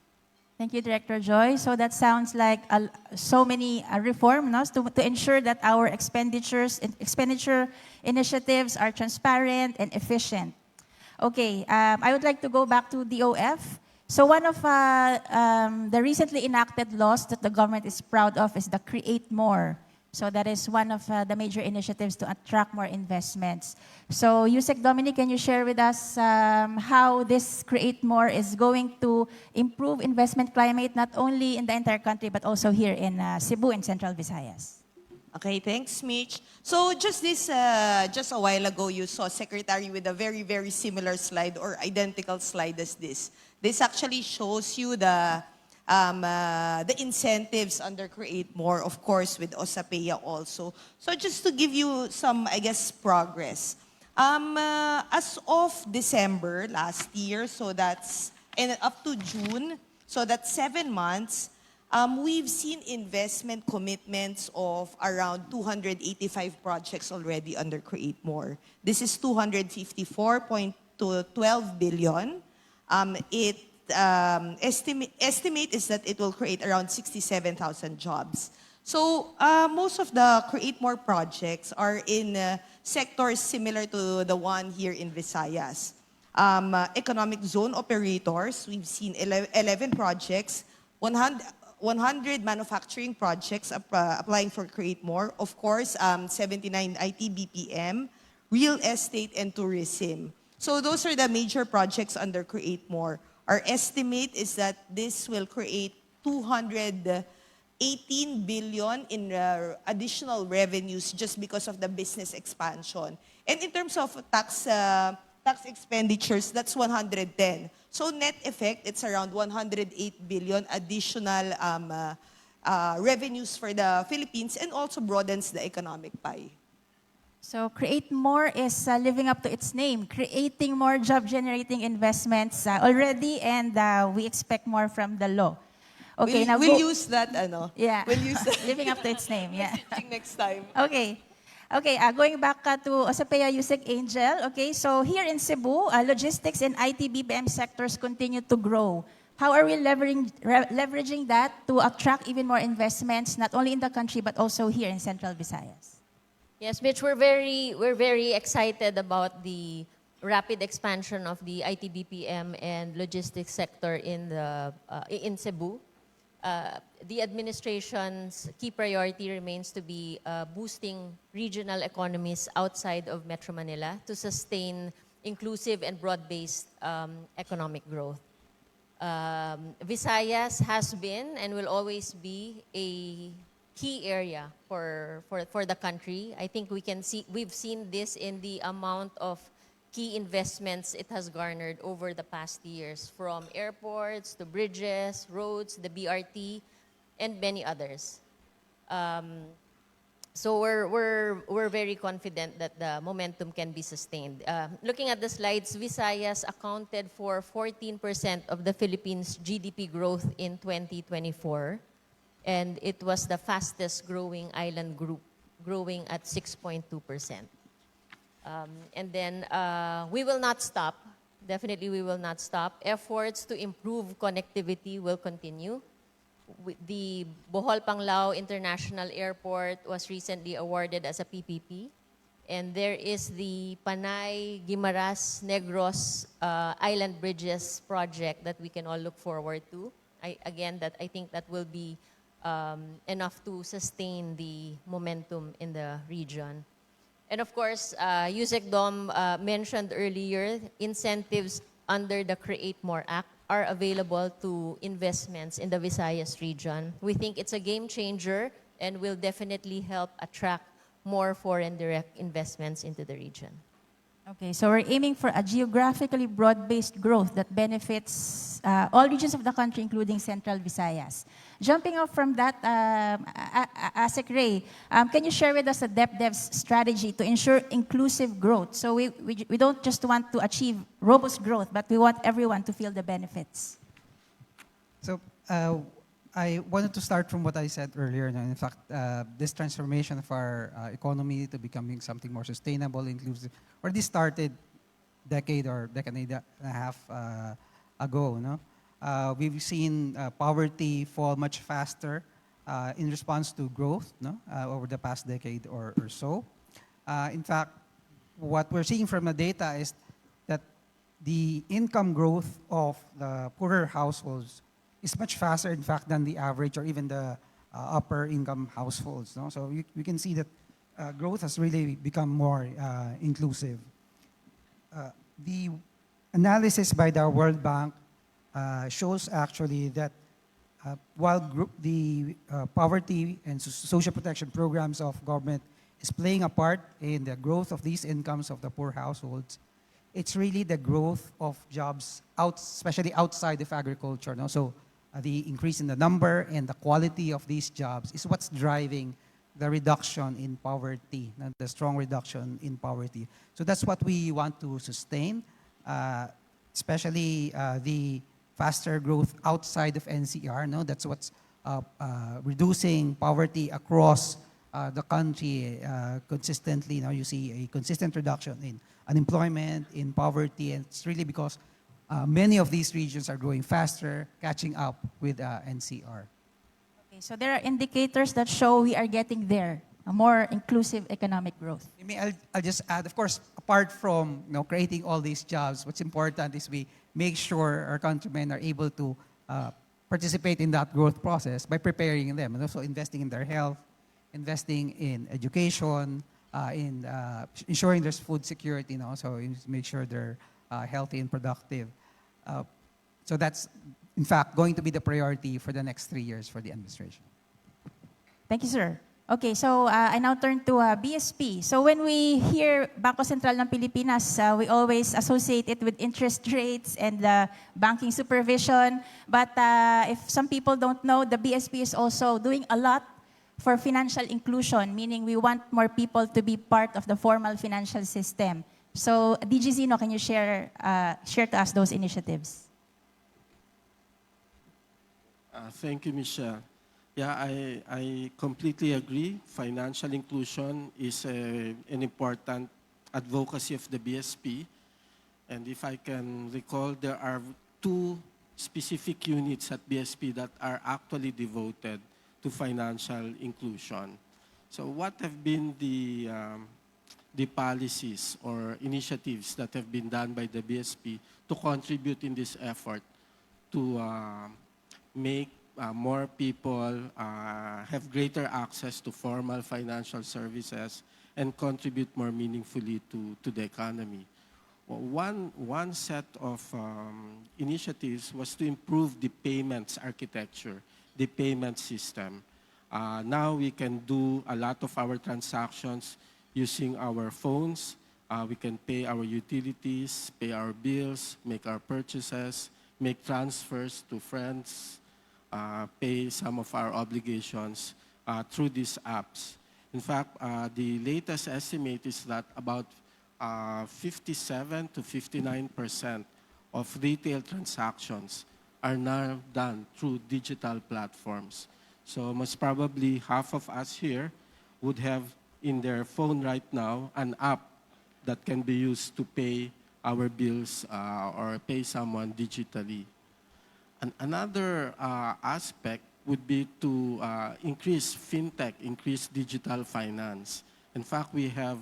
Thank you, Director Joy. So that sounds like so many reform no? to ensure that our expenditure initiatives are transparent and efficient. Okay, I would like to go back to DOF. So one of the recently enacted laws that the government is proud of is the Create More. So that is one of the major initiatives to attract more investments. So Yusek Dominic, can you share with us how this Create More is going to improve investment climate, not only in the entire country, but also here in Cebu and Central Visayas? Okay, thanks, Mitch. So just a while ago, you saw Secretary with a very, very similar slide or identical slide as this. This actually shows you the incentives under Create More, of course, with OSAPEA also. So just to give you some, I guess, progress. As of December last year, so that's, and up to June, so that's 7 months, we've seen investment commitments of around 285 projects already under Create More. This is 254.12 billion. Estimate is that it will create around 67,000 jobs. So most of the Create More projects are in sectors similar to the one here in Visayas. Economic zone operators, we've seen 11 projects, 100 manufacturing projects applying for Create More. Of course, 79 IT BPM, real estate, and tourism. So those are the major projects under Create More. Our estimate is that this will create 218 billion in additional revenues just because of the business expansion. And in terms of tax expenditures, that's 110. So net effect, it's around 108 billion additional revenues for the Philippines and also broadens the economic pie. So Create More is living up to its name, creating more job-generating investments already, and we expect more from the law. Okay, we'll use that, Yeah, we'll use that. living up to its name, yeah. Next time. Okay. Okay, going back to OSAPEA Yusek Angel. Okay, so here in Cebu, logistics and IT BPM sectors continue to grow. How are we leveraging that to attract even more investments, not only in the country, but also here in Central Visayas? Yes, Mitch, we're very excited about the rapid expansion of the IT BPM and logistics sector in Cebu. The administration's key priority remains to be boosting regional economies outside of Metro Manila to sustain inclusive and broad-based economic growth. Visayas has been and will always be a key area for the country. I think we've seen this in the amount of key investments it has garnered over the past years, from airports to bridges, roads, the BRT, and many others. So we're very confident that the momentum can be sustained. Looking at the slides, Visayas accounted for 14% of the Philippines' GDP growth in 2024, and it was the fastest growing island group, growing at 6.2%. And then we will not stop. Definitely we will not stop. Efforts to improve connectivity will continue. The Bohol Panglao International Airport was recently awarded as a PPP. And there is the Panay, Guimaras, Negros Island Bridges project that we can all look forward to. I think that will be enough to sustain the momentum in the region. And of course, Yusek Dom mentioned earlier, incentives under the Create More Act are available to investments in the Visayas region. We think it's a game changer and will definitely help attract more foreign direct investments into the region. Okay, so we're aiming for a geographically broad-based growth that benefits all regions of the country, including Central Visayas. Jumping off from that, Asek Ray, can you share with us the DepDev's strategy to ensure inclusive growth? So we don't just want to achieve robust growth, but we want everyone to feel the benefits. So I wanted to start from what I said earlier. In fact, this transformation of our economy to becoming something more sustainable, inclusive, already started decade and a half ago. No? We've seen poverty fall much faster in response to growth, no? Over the past decade or so. In fact, what we're seeing from the data is that the income growth of the poorer households is much faster, in fact, than the average or even the upper income households. No? So we can see that growth has really become more inclusive. The analysis by the World Bank shows actually that while the poverty and social protection programs of government is playing a part in the growth of these incomes of the poor households, it's really the growth of jobs, especially outside of agriculture. No? So the increase in the number and the quality of these jobs is what's driving the reduction in poverty, the strong reduction in poverty. So that's what we want to sustain, especially the faster growth outside of NCR. No? That's what's reducing poverty across the country consistently. Now you see a consistent reduction in unemployment, in poverty, and it's really because many of these regions are growing faster, catching up with NCR. Okay, so there are indicators that show we are getting there, a more inclusive economic growth. I'll just add, of course, apart from creating all these jobs, what's important is we make sure our countrymen are able to participate in that growth process by preparing them and also investing in their health, investing in education, in ensuring there's food security, so make sure they're healthy and productive. So that's, in fact, going to be the priority for the next 3 years for the administration. Thank you, sir. Okay, so I now turn to BSP. So when we hear Bangko Sentral ng Pilipinas, we always associate it with interest rates and banking supervision. But if some people don't know, the BSP is also doing a lot for financial inclusion, meaning we want more people to be part of the formal financial system. So, DG Zino, can you share to us those initiatives? Thank you, Michelle. Yeah, I completely agree. Financial inclusion is an important advocacy of the BSP. And if I can recall, there are 2 specific units at BSP that are actually devoted to financial inclusion. So what have been the policies or initiatives that have been done by the BSP to contribute in this effort to make more people have greater access to formal financial services and contribute more meaningfully to the economy? Well, one set of initiatives was to improve the payments architecture, the payment system. Now we can do a lot of our transactions using our phones, We can pay our utilities, pay our bills, make our purchases, make transfers to friends, pay some of our obligations through these apps. In fact, the latest estimate is that about 57 to 59% of retail transactions are now done through digital platforms. So most probably half of us here would have in their phone right now an app that can be used to pay our bills or pay someone digitally. And another aspect would be to increase fintech, increase digital finance. In fact, we have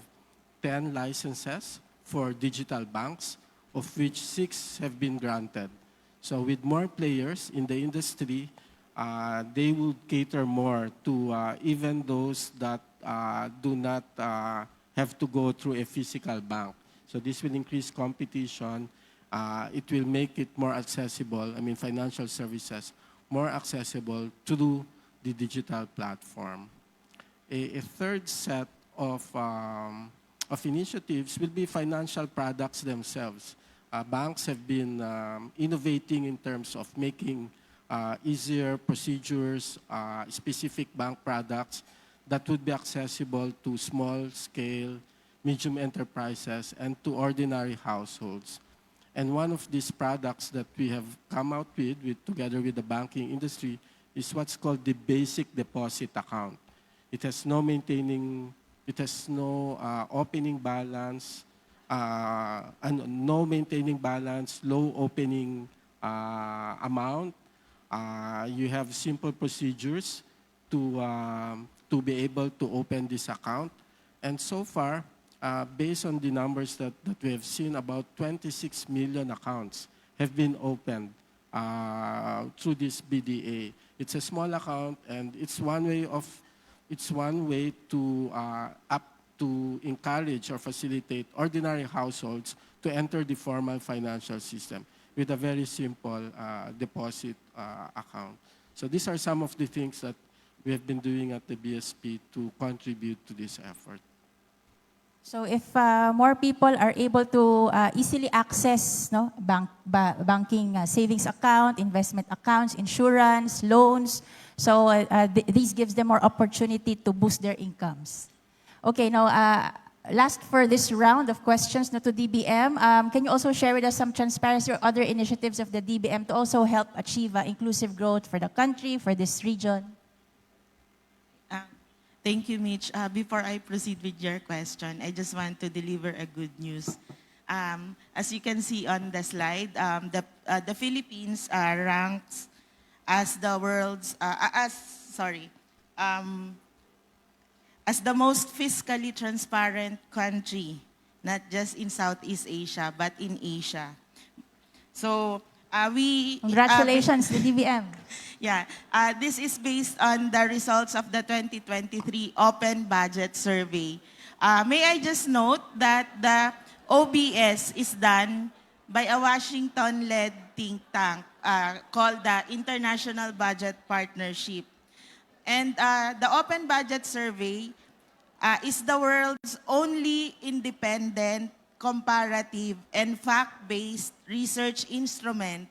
10 licenses for digital banks, of which 6 have been granted. So with more players in the industry, they will cater more to even those that do not have to go through a physical bank. So this will increase competition. It will make it more accessible, financial services, more accessible through the digital platform. A third set of initiatives will be financial products themselves. Banks have been innovating in terms of making easier procedures, specific bank products that would be accessible to small-scale, medium enterprises, and to ordinary households. And one of these products that we have come out with together with the banking industry is what's called the basic deposit account. It has no opening balance, and no maintaining balance, low opening amount. You have simple procedures to be able to open this account. And so far, based on the numbers that we have seen, about 26 million accounts have been opened through this BDA. It's a small account, and it's one way to encourage or facilitate ordinary households to enter the formal financial system with a very simple deposit account. So these are some of the things that we have been doing at the BSP to contribute to this effort. So if more people are able to easily access banking savings account, investment accounts, insurance, loans, so these gives them more opportunity to boost their incomes. Okay, now last for this round of questions to DBM, can you also share with us some transparency or other initiatives of the DBM to also help achieve inclusive growth for the country, for this region? Thank you, Mitch. Before I proceed with your question, I just want to deliver a good news. As you can see on the slide, the Philippines ranks as the world's, as the most fiscally transparent country, not just in Southeast Asia, but in Asia. So Congratulations to DBM. Yeah, this is based on the results of the 2023 Open Budget Survey. May I just note that the OBS is done by a Washington-led think tank called the International Budget Partnership. And the Open Budget Survey is the world's only independent, comparative, and fact-based research instrument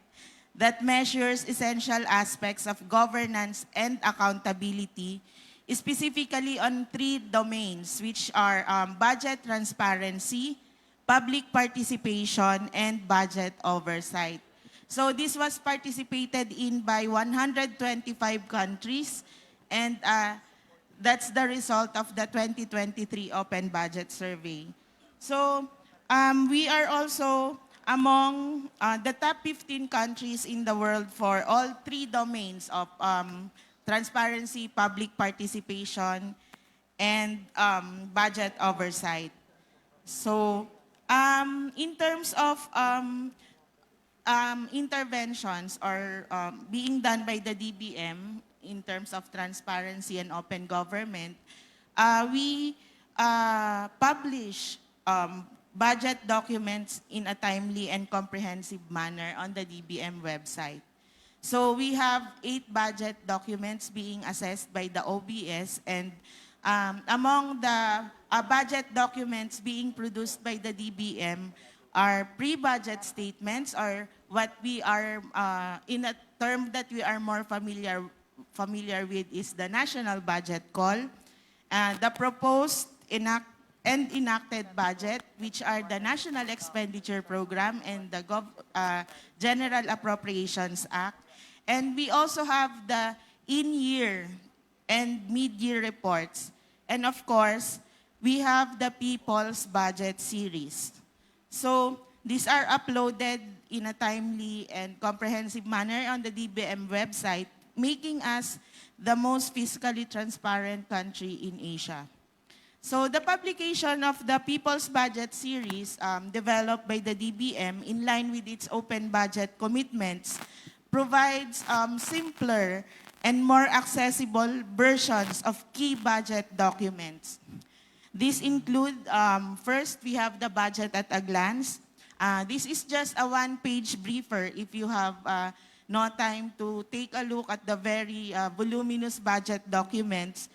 that measures essential aspects of governance and accountability, specifically on 3 domains, which are budget transparency, public participation, and budget oversight. So this was participated in by 125 countries, and that's the result of the 2023 Open Budget Survey. So we are also among the top 15 countries in the world for all 3 domains of transparency, public participation, and budget oversight. So in terms of interventions or being done by the DBM in terms of transparency and open government, we publish budget documents in a timely and comprehensive manner on the DBM website. So we have 8 budget documents being assessed by the OBS, and among the budget documents being produced by the DBM are pre-budget statements, or what we are, in a term that we are more familiar with is the national budget call, the proposed and enacted budget, which are the National Expenditure Program and the General Appropriations Act. And we also have the in-year and mid-year reports. And of course, we have the People's Budget Series. So these are uploaded in a timely and comprehensive manner on the DBM website, making us the most fiscally transparent country in Asia. So the publication of the People's Budget Series, developed by the DBM in line with its open budget commitments, provides simpler and more accessible versions of key budget documents. These include, first, we have the budget at a glance. This is just a one-page briefer if you have no time to take a look at the very voluminous budget documents,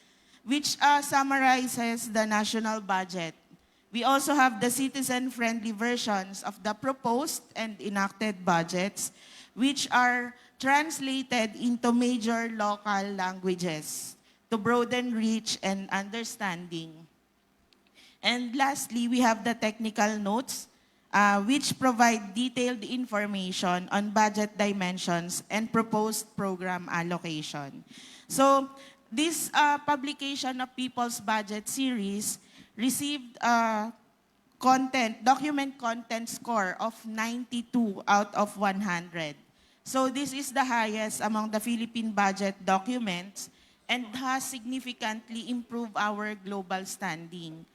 which summarizes the national budget. We also have the citizen-friendly versions of the proposed and enacted budgets, which are translated into major local languages to broaden reach and understanding. And lastly, we have the technical notes, which provide detailed information on budget dimensions and proposed program allocation. So this publication of People's Budget Series received a document content score of 92 out of 100. So this is the highest among the Philippine budget documents and has significantly improved our global standing.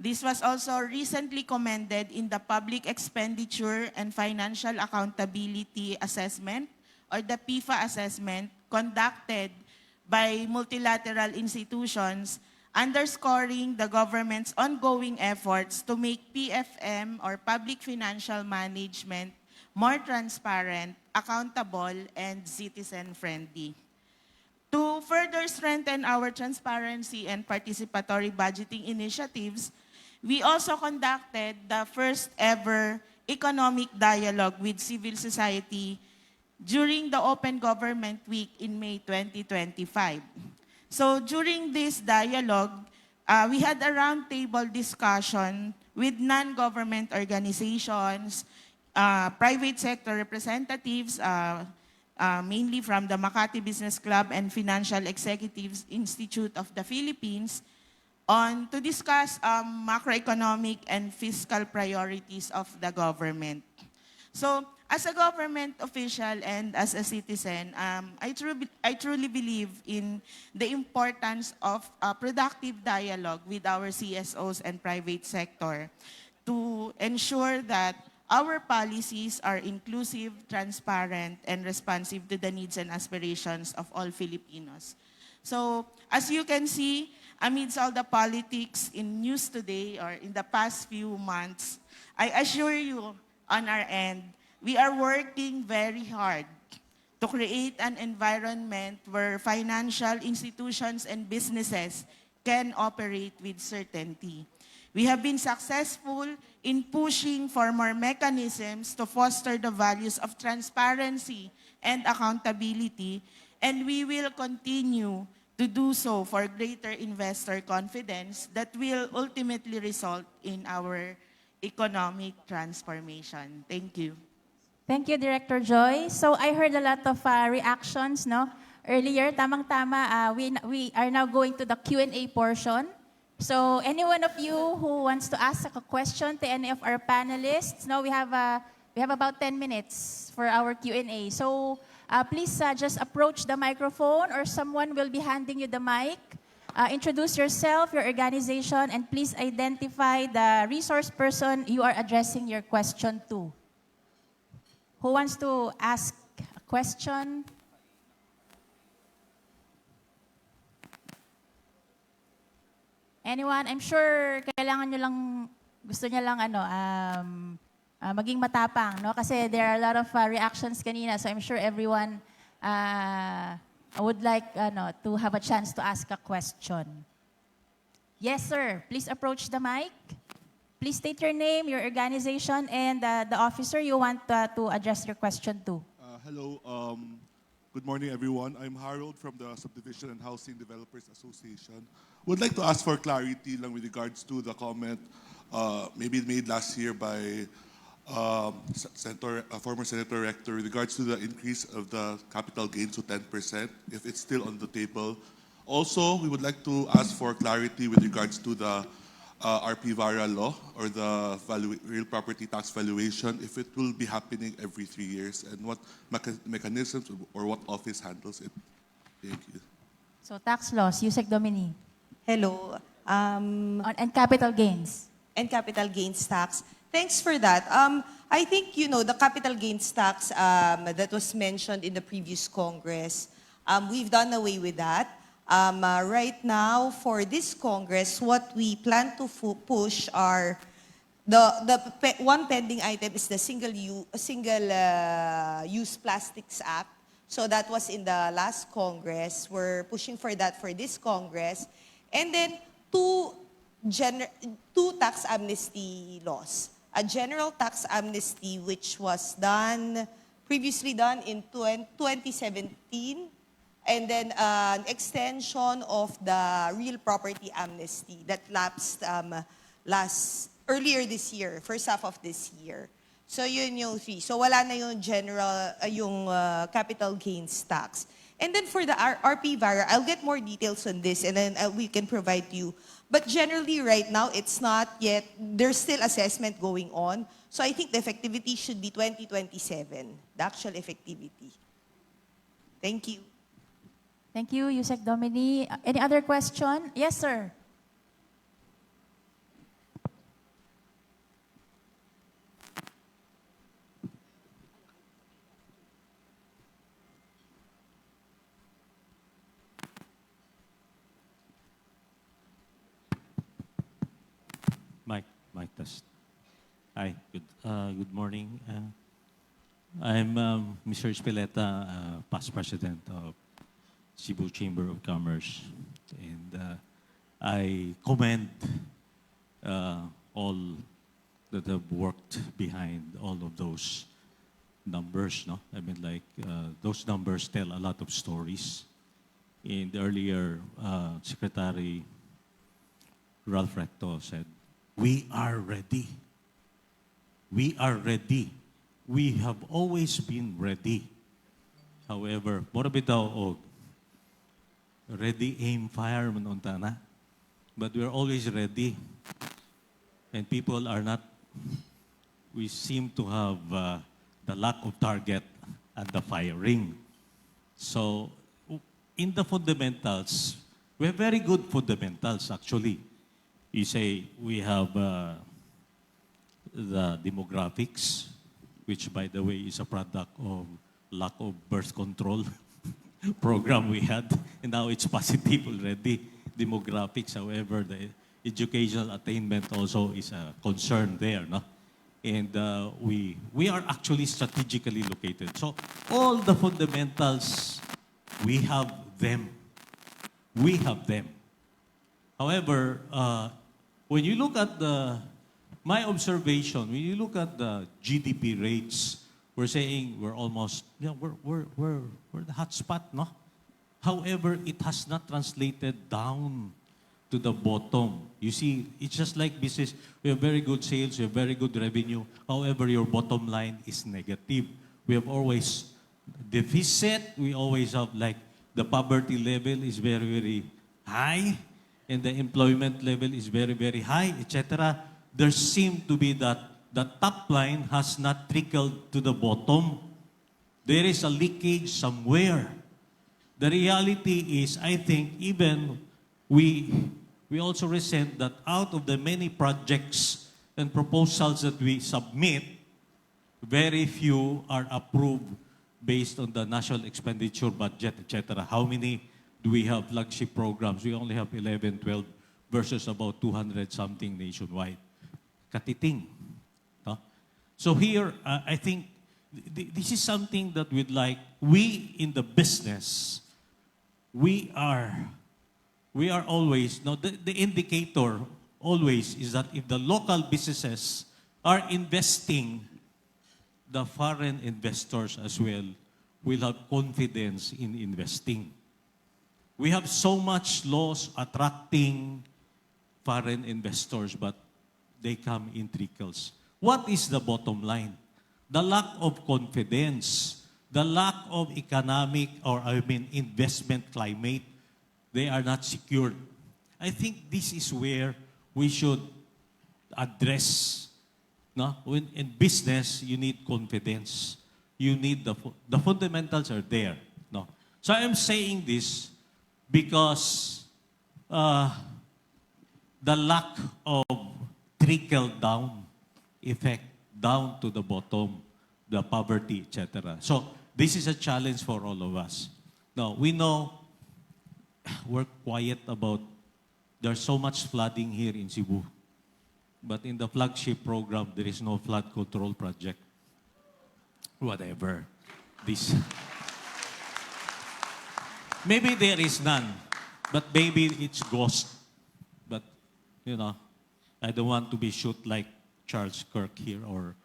This was also recently commended in the Public Expenditure and Financial Accountability Assessment, or the PIFA assessment, conducted by multilateral institutions, underscoring the government's ongoing efforts to make PFM, or public financial management, more transparent, accountable, and citizen-friendly. To further strengthen our transparency and participatory budgeting initiatives, we also conducted the first ever economic dialogue with civil society during the Open Government Week in May 2025. So during this dialogue, we had a roundtable discussion with non-government organizations, private sector representatives, mainly from the Makati Business Club and Financial Executives Institute of the Philippines, to discuss macroeconomic and fiscal priorities of the government. So, as a government official and as a citizen, I truly believe in the importance of productive dialogue with our CSOs and private sector to ensure that our policies are inclusive, transparent, and responsive to the needs and aspirations of all Filipinos. So, as you can see, amidst all the politics in news today or in the past few months, I assure you on our end, we are working very hard to create an environment where financial institutions and businesses can operate with certainty. We have been successful in pushing for more mechanisms to foster the values of transparency and accountability, and we will continue to do so for greater investor confidence that will ultimately result in our economic transformation. Thank you. Thank you, Director Joy. So I heard a lot of reactions, no? Earlier, tamang-tama, we are now going to the Q&A portion. So any one of you who wants to ask a question to any of our panelists, no, we have about 10 minutes for our Q&A. So please just approach the microphone, or someone will be handing you the mic. Introduce yourself, your organization, and please identify the resource person you are addressing your question to. Who wants to ask a question? Anyone? I'm sure kailangan nyo lang, gusto nyo lang maging matapang, no? Kasi there are a lot of reactions kanina, so I'm sure everyone would like to have a chance to ask a question. Yes, sir. Please approach the mic. Please state your name, your organization, and the officer you want to address your question to. Hello. Good morning, everyone. I'm Harold from the Subdivision and Housing Developers Association. Would like to ask for clarity lang with regards to the comment maybe made last year by former Senator Rector with regards to the increase of the capital gains to 10%, if it's still on the table. Also, we would like to ask for clarity with regards to the RP Vara law or the real property tax valuation, if it will be happening every 3 years and what mechanisms or what office handles it. Thank you. So tax laws, Yusek Domini. Hello. And capital gains. And capital gains tax. Thanks for that. I think, the capital gains tax that was mentioned in the previous Congress, we've done away with that. Right now, for this Congress, what we plan to push are one pending item is the Single-Use Plastics Act. So that was in the last Congress. We're pushing for that for this Congress. And then two tax amnesty laws. A general tax amnesty, which was previously done in 2017, and then an extension of the real property amnesty that lapsed earlier this year, first half of this year. So yun yung three. So wala na yung capital gains tax. And then for the RP Vara, I'll get more details on this and then we can provide you. But generally right now, it's not yet, there's still assessment going on. So I think the effectivity should be 2027, the actual effectivity. Thank you. Thank you, Yusek Domini. Any other question? Yes, sir. Mic test. Hi, good morning. I'm Mr. Espeleta, past president of Cebu Chamber of Commerce, and I commend all that have worked behind all of those numbers. No, I mean, like those numbers tell a lot of stories. And earlier, Secretary Ralph Recto said, "We are ready. We are ready. We have always been ready." However, more bitaw og ready, aim, fire man unta na. But we're always ready. And people are not, we seem to have the lack of target and the firing. So, in the fundamentals, we have very good fundamentals actually. You say we have the demographics, which by the way is a product of lack of birth control program we had, and now it's positive already, demographics. However, the educational attainment also is a concern there, no? And we are actually strategically located. So all the fundamentals, we have them. We have them. However, when you look at my observation, when you look at the GDP rates, we're saying we're almost, we're the hot spot, no? However, it has not translated down to the bottom. You see, it's just like business. We have very good sales, we have very good revenue. However, your bottom line is negative. We have always deficit. We always have like the poverty level is very, very high, and the employment level is very, very high, etc. There seems to be that the top line has not trickled to the bottom. There is a leakage somewhere. The reality is, I think, even we also resent that out of the many projects and proposals that we submit, very few are approved based on the national expenditure budget, etc. How many do we have flagship programs? We only have 11, 12 versus about 200 something nationwide. Katiting. No? So here, I think this is something that we'd like, we in the business, we are we are always, no, the indicator always is that if the local businesses are investing, the foreign investors as well will have confidence in investing. We have so much laws attracting foreign investors, but they come in trickles. What is the bottom line? The lack of confidence, the lack of economic investment climate, they are not secured. I think this is where we should address. No? When in business, you need confidence. You need the fundamentals are there. No? So I'm saying this because the lack of trickle-down effect down to the bottom, the poverty, etc. So this is a challenge for all of us. Now, we know we're quiet about there's so much flooding here in Cebu. But in the flagship program, there is no flood control project. Whatever. This. Maybe there is none, but maybe it's ghost. But, you know, I don't want to be shoot like Charles Kirk here or...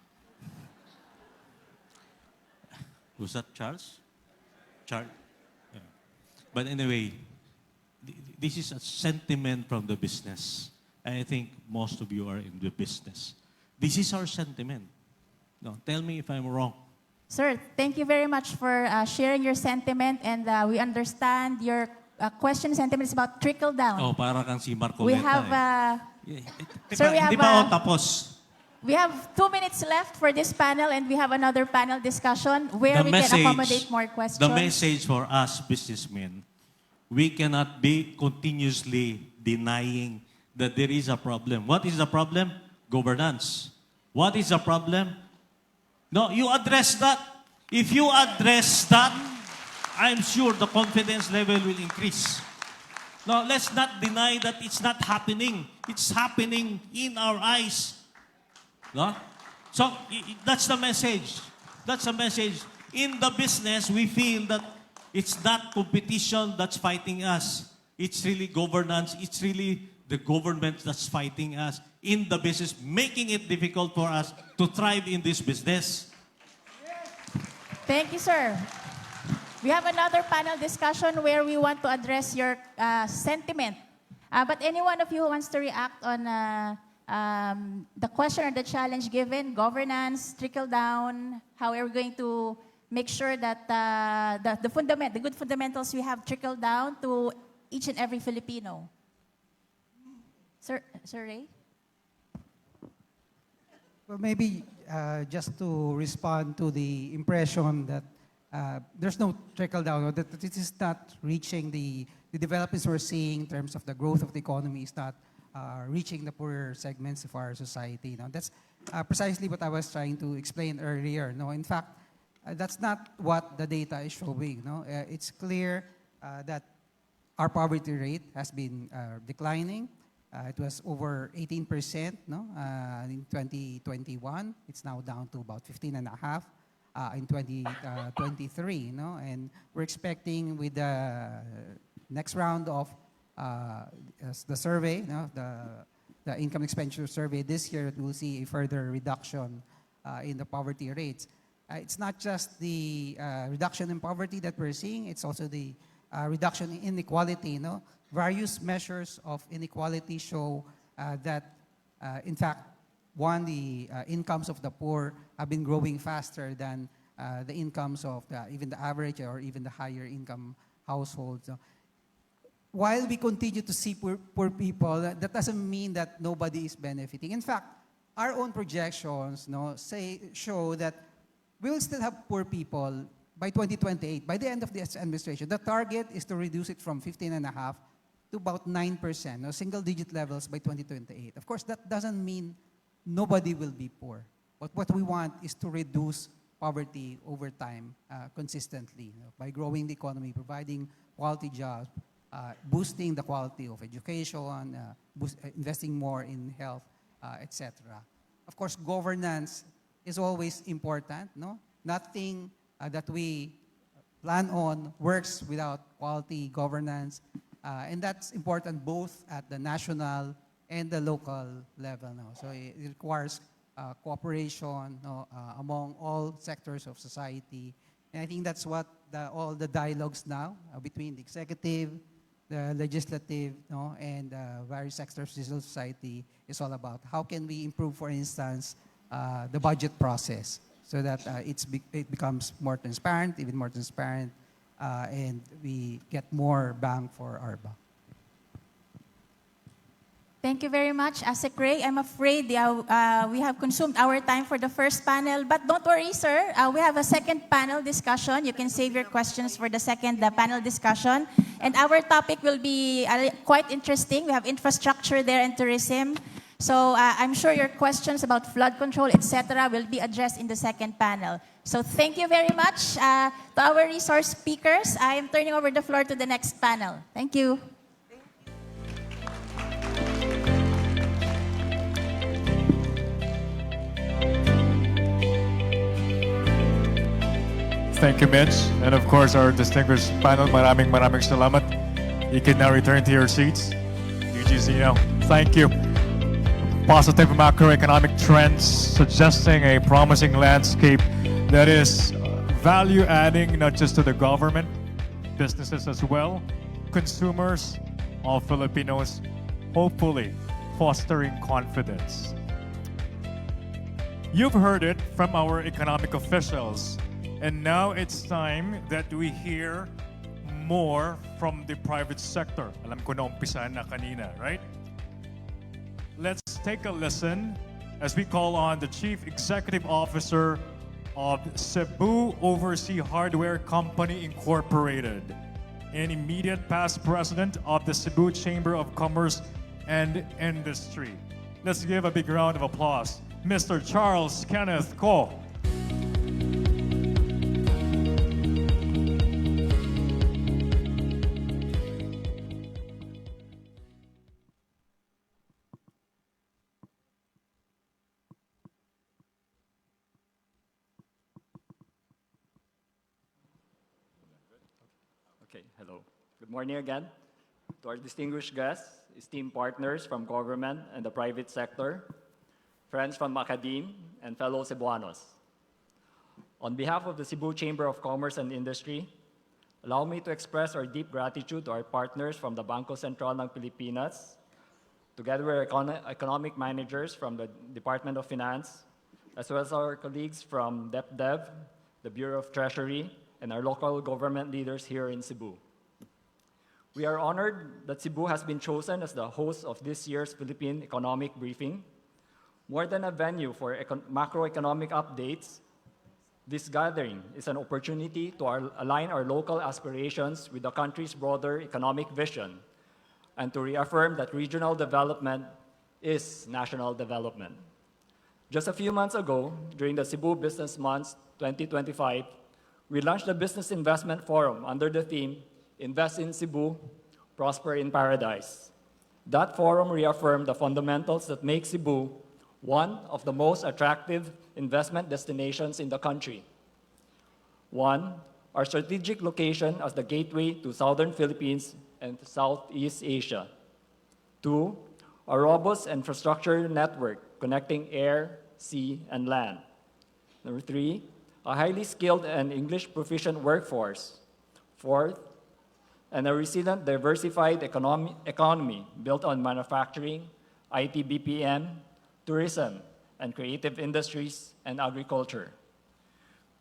Was that Charles? Charles? Yeah. But anyway, this is a sentiment from the business. I think most of you are in the business. This is our sentiment. No, tell me if I'm wrong. Sir, thank you very much for sharing your sentiment, and we understand your question sentiment is about trickle down. Oh, para kang si Marcoleta. We have, sir, we have, hindi pa ako tapos. We have 2 minutes left for this panel, and we have another panel discussion where we can accommodate more questions. The message for us businessmen, we cannot be continuously denying that there is a problem. What is the problem? Governance. What is the problem? No, you address that. If you address that, I'm sure the confidence level will increase. No, let's not deny that it's not happening. It's happening in our eyes. No? So, that's the message. That's the message. In the business, we feel that it's not competition that's fighting us. It's really governance. It's really the government that's fighting us in the business, making it difficult for us to thrive in this business. Thank you, sir. We have another panel discussion where we want to address your sentiment. But any one of you who wants to react on the question or the challenge given, governance, trickle down, how are we going to make sure that the good fundamentals we have trickle down to each and every Filipino? Sir Ray? Well, maybe just to respond to the impression that there's no trickle down, or that it is not reaching the developments we're seeing in terms of the growth of the economy is not reaching the poorer segments of our society. Now, that's precisely what I was trying to explain earlier. No, in fact, that's not what the data is showing. No, it's clear that our poverty rate has been declining. It was over 18% in 2021. It's now down to about 15.5% in 2023. And we're expecting with the next round of the survey, the income expenditure survey this year, we'll see a further reduction in the poverty rates. It's not just the reduction in poverty that we're seeing, it's also the reduction in inequality. Various measures of inequality show that, in fact, the incomes of the poor have been growing faster than the incomes of even the average or even the higher income households. While we continue to see poor people, that doesn't mean that nobody is benefiting. In fact, our own projections show that we will still have poor people by 2028, by the end of this administration. The target is to reduce it from 15.5% to about 9%, single-digit levels by 2028. Of course, that doesn't mean nobody will be poor. But what we want is to reduce poverty over time consistently by growing the economy, providing quality jobs, boosting the quality of education, investing more in health, etc. Of course, governance is always important. Nothing that we plan on works without quality governance. And that's important both at the national and the local level now. So it requires cooperation among all sectors of society. And I think that's what all the dialogues now between the executive, the legislative, and various sectors of civil society is all about. How can we improve, for instance, the budget process so that it becomes more transparent, even more transparent, and we get more bang for our buck. Thank you very much, Asek Ray. I'm afraid we have consumed our time for the first panel, but don't worry, sir. We have a second panel discussion. You can save your questions for the second panel discussion. And our topic will be quite interesting. We have infrastructure there and tourism. So I'm sure your questions about flood control, etc., will be addressed in the second panel. So thank you very much to our resource speakers. I am turning over the floor to the next panel. Thank you. Thank you, Mitch. And of course, our distinguished panel, maraming salamat. You can now return to your seats. UGC now. Thank you. Positive macroeconomic trends suggesting a promising landscape that is value-adding not just to the government, businesses as well, consumers, all Filipinos, hopefully fostering confidence. You've heard it from our economic officials, and now it's time that we hear more from the private sector. Alam ko na umpisahan na kanina, right? Let's take a listen as we call on the Chief Executive Officer of Cebu Overseas Hardware Company Incorporated and immediate past president of the Cebu Chamber of Commerce and Industry. Let's give a big round of applause. Mr. Charles Kenneth Ko. Okay, hello. Good morning again to our distinguished guests, esteemed partners from government and the private sector, friends from Macadam, and fellow Cebuanos. On behalf of the Cebu Chamber of Commerce and Industry, allow me to express our deep gratitude to our partners from the Bangko Sentral ng Pilipinas, together with our economic managers from the Department of Finance, as well as our colleagues from DepDev, the Bureau of Treasury, and our local government leaders here in Cebu. We are honored that Cebu has been chosen as the host of this year's Philippine Economic Briefing. More than a venue for macroeconomic updates, this gathering is an opportunity to align our local aspirations with the country's broader economic vision and to reaffirm that regional development is national development. Just a few months ago, during the Cebu Business Month 2025, we launched the Business Investment Forum under the theme, Invest in Cebu, Prosper in Paradise. That forum reaffirmed the fundamentals that make Cebu one of the most attractive investment destinations in the country. One, our strategic location as the gateway to Southern Philippines and Southeast Asia. Two, a robust infrastructure network connecting air, sea, and land. Number three, a highly skilled and English proficient workforce. Fourth, and a resilient, diversified economy built on manufacturing, IT BPM, tourism, and creative industries and agriculture.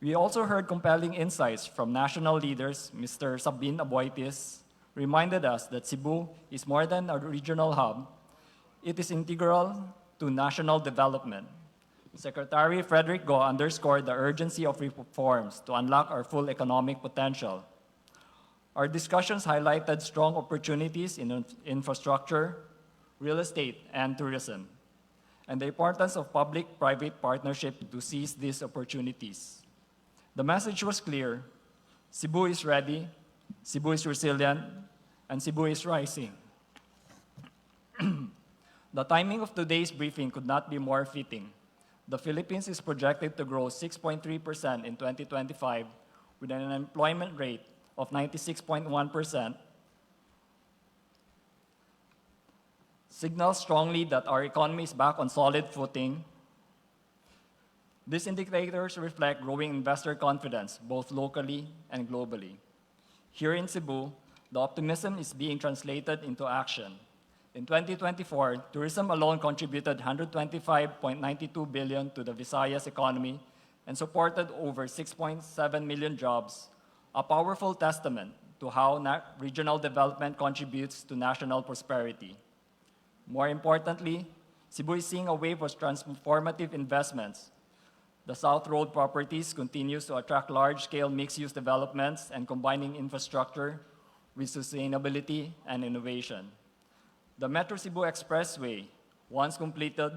We also heard compelling insights from national leaders. Mr. Sabin Aboitis reminded us that Cebu is more than a regional hub. It is integral to national development. Secretary Frederick Go underscored the urgency of reforms to unlock our full economic potential. Our discussions highlighted strong opportunities in infrastructure, real estate, and tourism, and the importance of public-private partnership to seize these opportunities. The message was clear: Cebu is ready, Cebu is resilient, and Cebu is rising. The timing of today's briefing could not be more fitting. The Philippines is projected to grow 6.3% in 2025 with an unemployment rate of 96.1%, signals strongly that our economy is back on solid footing. These indicators reflect growing investor confidence, both locally and globally. Here in Cebu, the optimism is being translated into action. In 2024, tourism alone contributed 125.92 billion to the Visayas economy and supported over 6.7 million jobs, a powerful testament to how regional development contributes to national prosperity. More importantly, Cebu is seeing a wave of transformative investments. The South Road properties continues to attract large-scale mixed-use developments and combining infrastructure with sustainability and innovation. The Metro Cebu Expressway, once completed,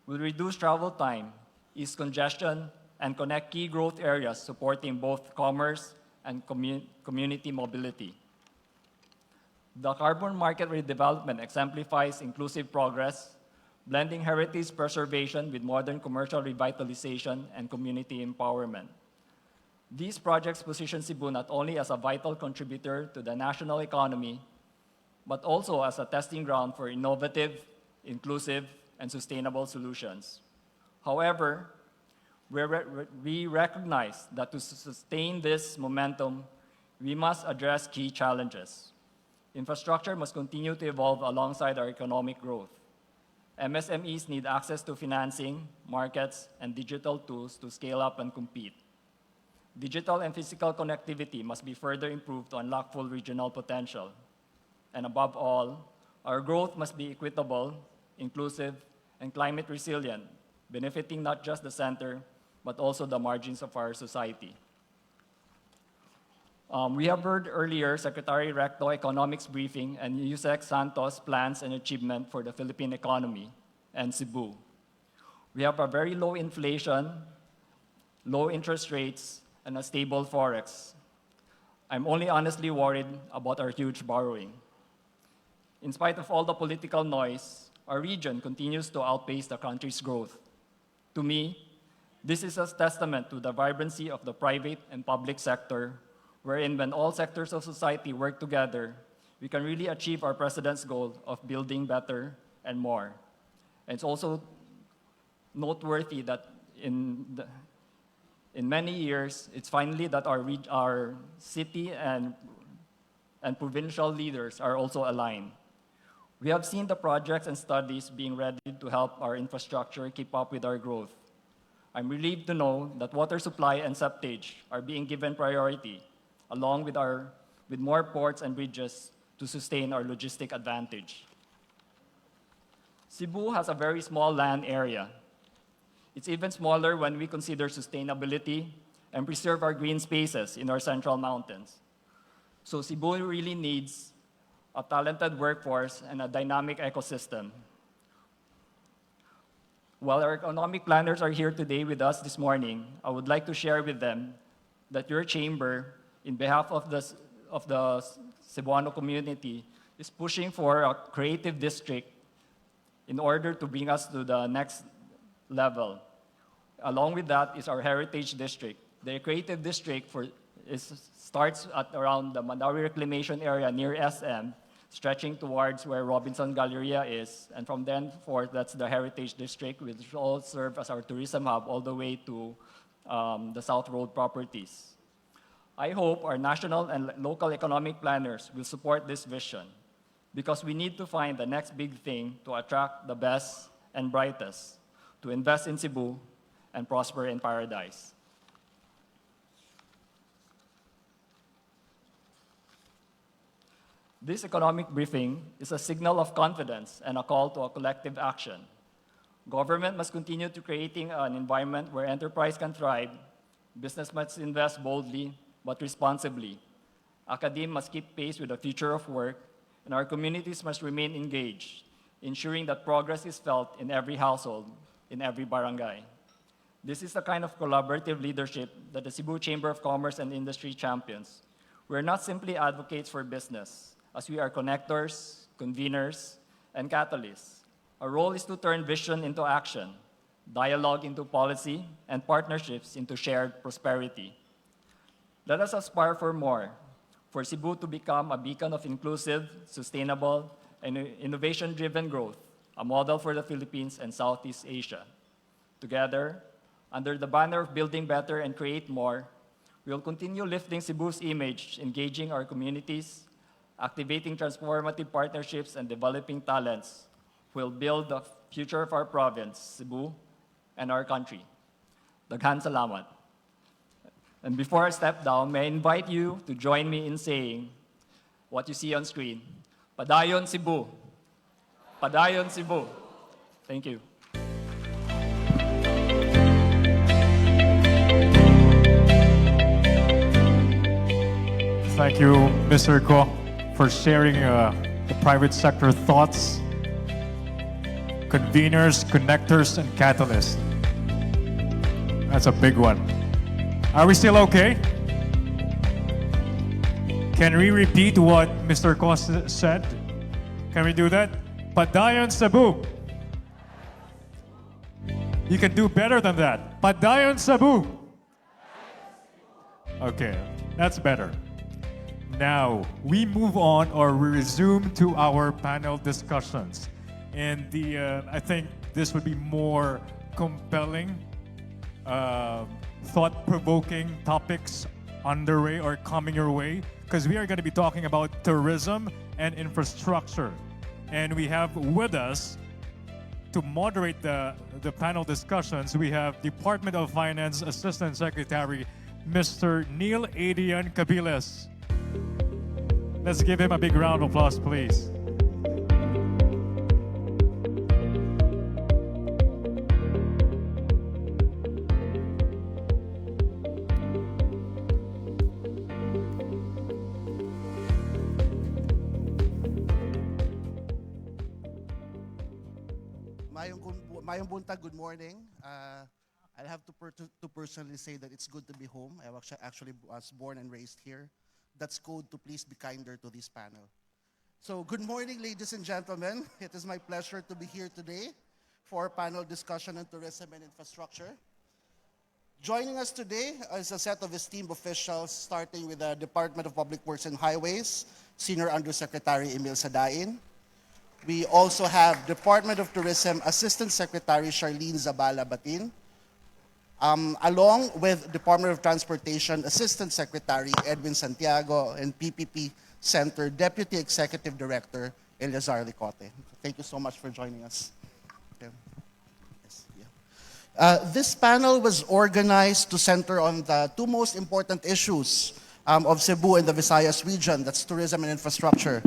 will reduce travel time, ease congestion, and connect key growth areas supporting both commerce and community mobility. The carbon market redevelopment exemplifies inclusive progress, blending heritage preservation with modern commercial revitalization and community empowerment. These projects position Cebu not only as a vital contributor to the national economy, but also as a testing ground for innovative, inclusive, and sustainable solutions. However, we recognize that to sustain this momentum, we must address key challenges. Infrastructure must continue to evolve alongside our economic growth. MSMEs need access to financing, markets, and digital tools to scale up and compete. Digital and physical connectivity must be further improved to unlock full regional potential. And above all, our growth must be equitable, inclusive, and climate resilient, benefiting not just the center, but also the margins of our society. We have heard earlier Secretary Recto Economics Briefing and Yusek Santos plans and achievement for the Philippine economy and Cebu. We have a very low inflation, low interest rates, and a stable forex. I'm only honestly worried about our huge borrowing. In spite of all the political noise, our region continues to outpace the country's growth. To me, this is a testament to the vibrancy of the private and public sector, wherein when all sectors of society work together, we can really achieve our President's goal of building better and more. And it's also noteworthy that in many years, it's finally that our city and provincial leaders are also aligned. We have seen the projects and studies being ready to help our infrastructure keep up with our growth. I'm relieved to know that water supply and septage are being given priority, along with more ports and bridges to sustain our logistic advantage. Cebu has a very small land area. It's even smaller when we consider sustainability and preserve our green spaces in our central mountains. So Cebu really needs a talented workforce and a dynamic ecosystem. While our economic planners are here today with us this morning, I would like to share with them that your chamber, in behalf of the Cebuano community, is pushing for a creative district in order to bring us to the next level. Along with that is our heritage district. The creative district starts at around the Mandawi Reclamation area near SM, stretching towards where Robinson Galleria is, and from then forth, that's the heritage district, which will serve as our tourism hub all the way to the South Road properties. I hope our national and local economic planners will support this vision, because we need to find the next big thing to attract the best and brightest, to invest in Cebu and prosper in paradise. This economic briefing is a signal of confidence and a call to a collective action. Government must continue to creating an environment where enterprise can thrive, business must invest boldly but responsibly, academia must keep pace with the future of work, and our communities must remain engaged, ensuring that progress is felt in every household, in every barangay. This is the kind of collaborative leadership that the Cebu Chamber of Commerce and Industry champions. We're not simply advocates for business, as we are connectors, conveners, and catalysts. Our role is to turn vision into action, dialogue into policy, and partnerships into shared prosperity. Let us aspire for more, for Cebu to become a beacon of inclusive, sustainable, and innovation-driven growth, a model for the Philippines and Southeast Asia. Together, under the banner of Building Better and Create More, we will continue lifting Cebu's image, engaging our communities, activating transformative partnerships, and developing talents who will build the future of our province, Cebu, and our country. Daghan salamat. And before I step down, may I invite you to join me in saying what you see on screen. Padayon Cebu. Padayon Cebu. Thank you. Thank you, Mr. Ko, for sharing the private sector thoughts, conveners, connectors, and catalysts. That's a big one. Are we still okay? Can we repeat what Mr. Ko said? Can we do that? Padayon Cebu. You can do better than that. Padayon Cebu. Okay, that's better. Now, we move on or we resume to our panel discussions. And I think this would be more compelling, thought-provoking topics underway or coming your way, because we are going to be talking about tourism and infrastructure. And we have with us, to moderate the panel discussions, we have Department of Finance Assistant Secretary, Mr. Neil Adrian Cabiles. Let's give him a big round of applause, please. Mayong buntag, good morning. I have to personally say that it's good to be home. I actually was born and raised here. That's code to please be kinder to this panel. So good morning, ladies and gentlemen. It is my pleasure to be here today for a panel discussion on tourism and infrastructure. Joining us today is a set of esteemed officials, starting with the Department of Public Works and Highways, Senior Undersecretary Emil Sadain. We also have Department of Tourism Assistant Secretary Charlene Zabala Batin, along with Department of Transportation Assistant Secretary Edwin Santiago and PPP Center Deputy Executive Director Eleazar Licote. Thank you so much for joining us. Okay. Yes, yeah. This panel was organized to center on the two most important issues of Cebu and the Visayas region, that's tourism and infrastructure.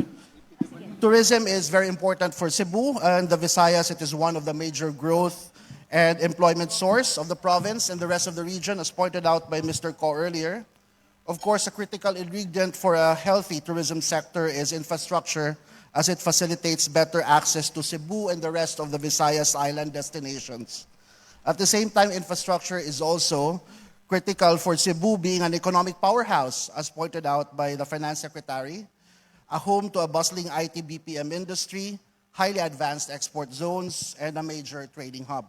Tourism is very important for Cebu and the Visayas. It is one of the major growth and employment source of the province and the rest of the region, as pointed out by Mr. Ko earlier. Of course, a critical ingredient for a healthy tourism sector is infrastructure, as it facilitates better access to Cebu and the rest of the Visayas island destinations. At the same time, infrastructure is also critical for Cebu being an economic powerhouse, as pointed out by the Finance Secretary, a home to a bustling IT BPM industry, highly advanced export zones, and a major trading hub.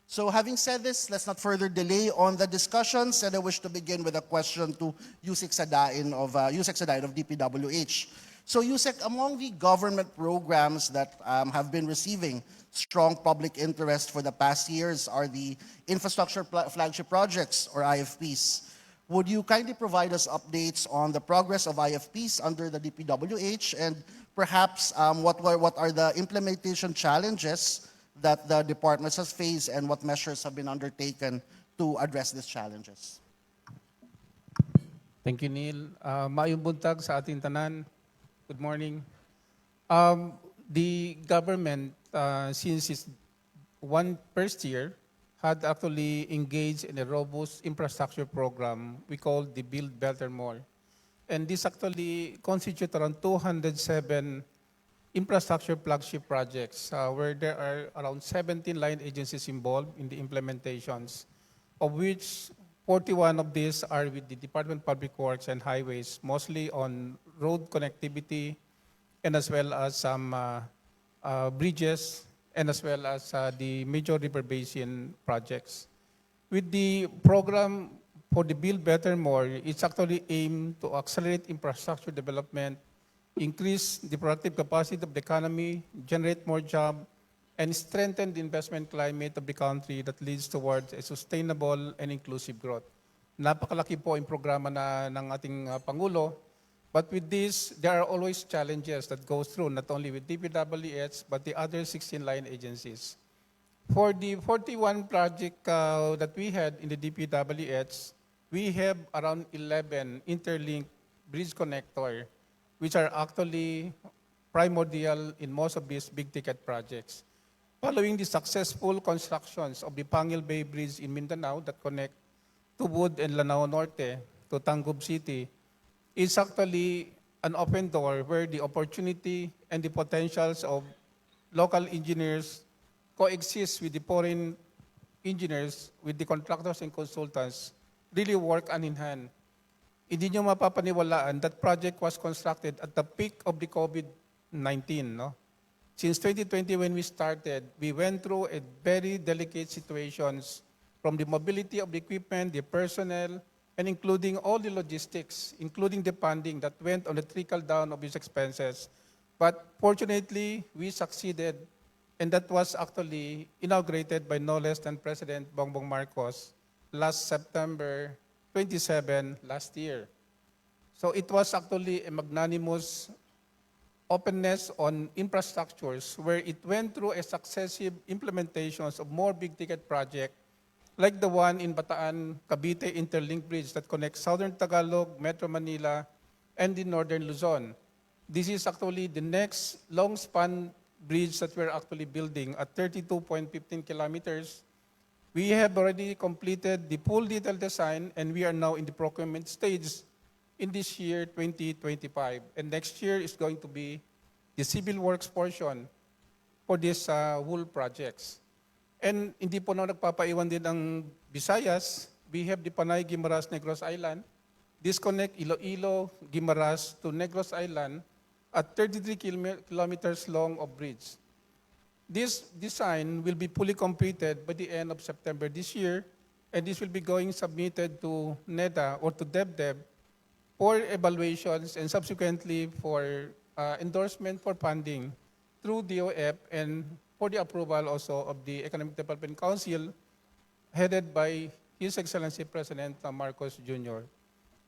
So having said this, let's not further delay on the discussions, and I wish to begin with a question to Yusek Sadain of DPWH. So Yusek, among the government programs that have been receiving strong public interest for the past years are the infrastructure flagship projects, or IFPs. Would you kindly provide us updates on the progress of IFPs under the DPWH, and perhaps what are the implementation challenges that the departments has faced, and what measures have been undertaken to address these challenges? Thank you, Neil. Maayong buntag sa ating tanan. Good morning. The government, since its first year, had actually engaged in a robust infrastructure program we call the Build Better More. And this actually constitutes around 207 infrastructure flagship projects where there are around 17 line agencies involved in the implementations, of which 41 of these are with the Department of Public Works and Highways, mostly on road connectivity and as well as some bridges, and as well as the major river basin projects. With the program for the Build Better More, it's actually aimed to accelerate infrastructure development increase the productive capacity of the economy, generate more jobs, and strengthen the investment climate of the country that leads towards a sustainable and inclusive growth. Napakalaki po yung programa ng ating Pangulo. But with this, there are always challenges that goes through, not only with DPWH, but the other 16 line agencies. For the 41 project that we had in the DPWH, we have around 11 interlinked bridge connector, which are actually primordial in most of these big-ticket projects. Following the successful constructions of the Pangil Bay Bridge in Mindanao that connect Tubod and Lanao Norte to Tangub City, is actually an open door where the opportunity and the potentials of local engineers coexist with the foreign engineers, with the contractors and consultants, really work hand in hand. Hindi nyo mapapaniwalaan that project was constructed at the peak of the COVID-19. No? Since 2020 when we started, we went through a very delicate situations from the mobility of the equipment, the personnel, and including all the logistics, including the funding that went on the trickle down of these expenses. But fortunately, we succeeded, and that was actually inaugurated by no less than President Bongbong Marcos last September 27 last year. So it was actually a magnanimous openness on infrastructures where it went through a successive implementations of more big-ticket projects like the one in Bataan, Cavite Interlink Bridge that connects Southern Tagalog, Metro Manila, and the Northern Luzon. This is actually the next long-span bridge that we're actually building at 32.15 kilometers. We have already completed the full detailed design, and we are now in the procurement stage in this year, 2025. And next year is going to be the civil works portion for these whole projects. And hindi po na nagpapaiwan din ang Visayas. We have the Panay, Guimaras, Negros Island. This connect Iloilo, Guimaras to Negros Island at 33 kilometers long of bridge. This design will be fully completed by the end of September this year, and this will be going submitted to NEDA or to DepDep for evaluations and subsequently for endorsement for funding through DOF and for the approval also of the Economic Development Council headed by His Excellency President Marcos Jr.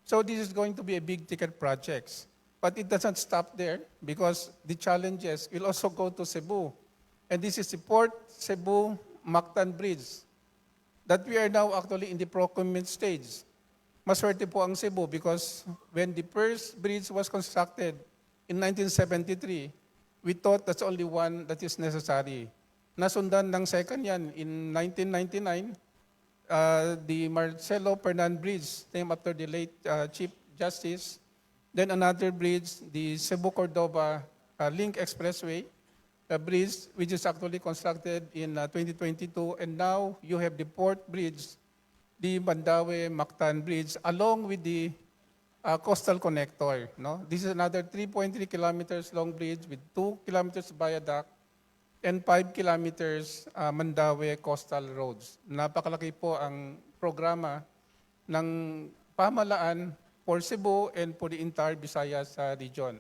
So this is going to be a big ticket project. But it doesn't stop there because the challenges will also go to Cebu. And this is the Port Cebu Mactan Bridge that we are now actually in the procurement stage. Maswerte po ang Cebu because when the first bridge was constructed in 1973, we thought that's only one that is necessary. Nasundan ng second yan in 1999, the Marcelo Fernan Bridge, named after the late Chief Justice. Then another bridge, the Cebu-Cordova Link Expressway, a bridge which is actually constructed in 2022. And now you have the Port Bridge, the Mandaue-Mactan Bridge, along with the coastal connector. No? This is another 3.3 kilometers long bridge with 2 kilometers viaduct and 5 kilometers Mandaue coastal roads. Napakalaki po ang programa ng pamahalaan for Cebu and for the entire Visayas region.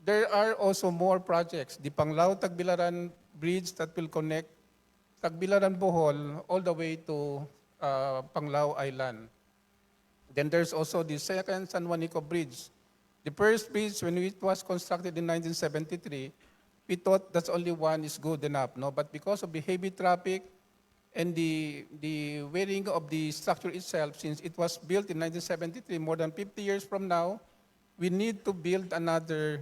There are also more projects. The Panglao-Tagbilaran Bridge that will connect Tagbilaran-Bohol all the way to Panglao Island. Then there's also the second San Juanico Bridge. The first bridge, when it was constructed in 1973, we thought that's only one is good enough. No? But because of the heavy traffic and the wearing of the structure itself, since it was built in 1973, more than 50 years from now, we need to build another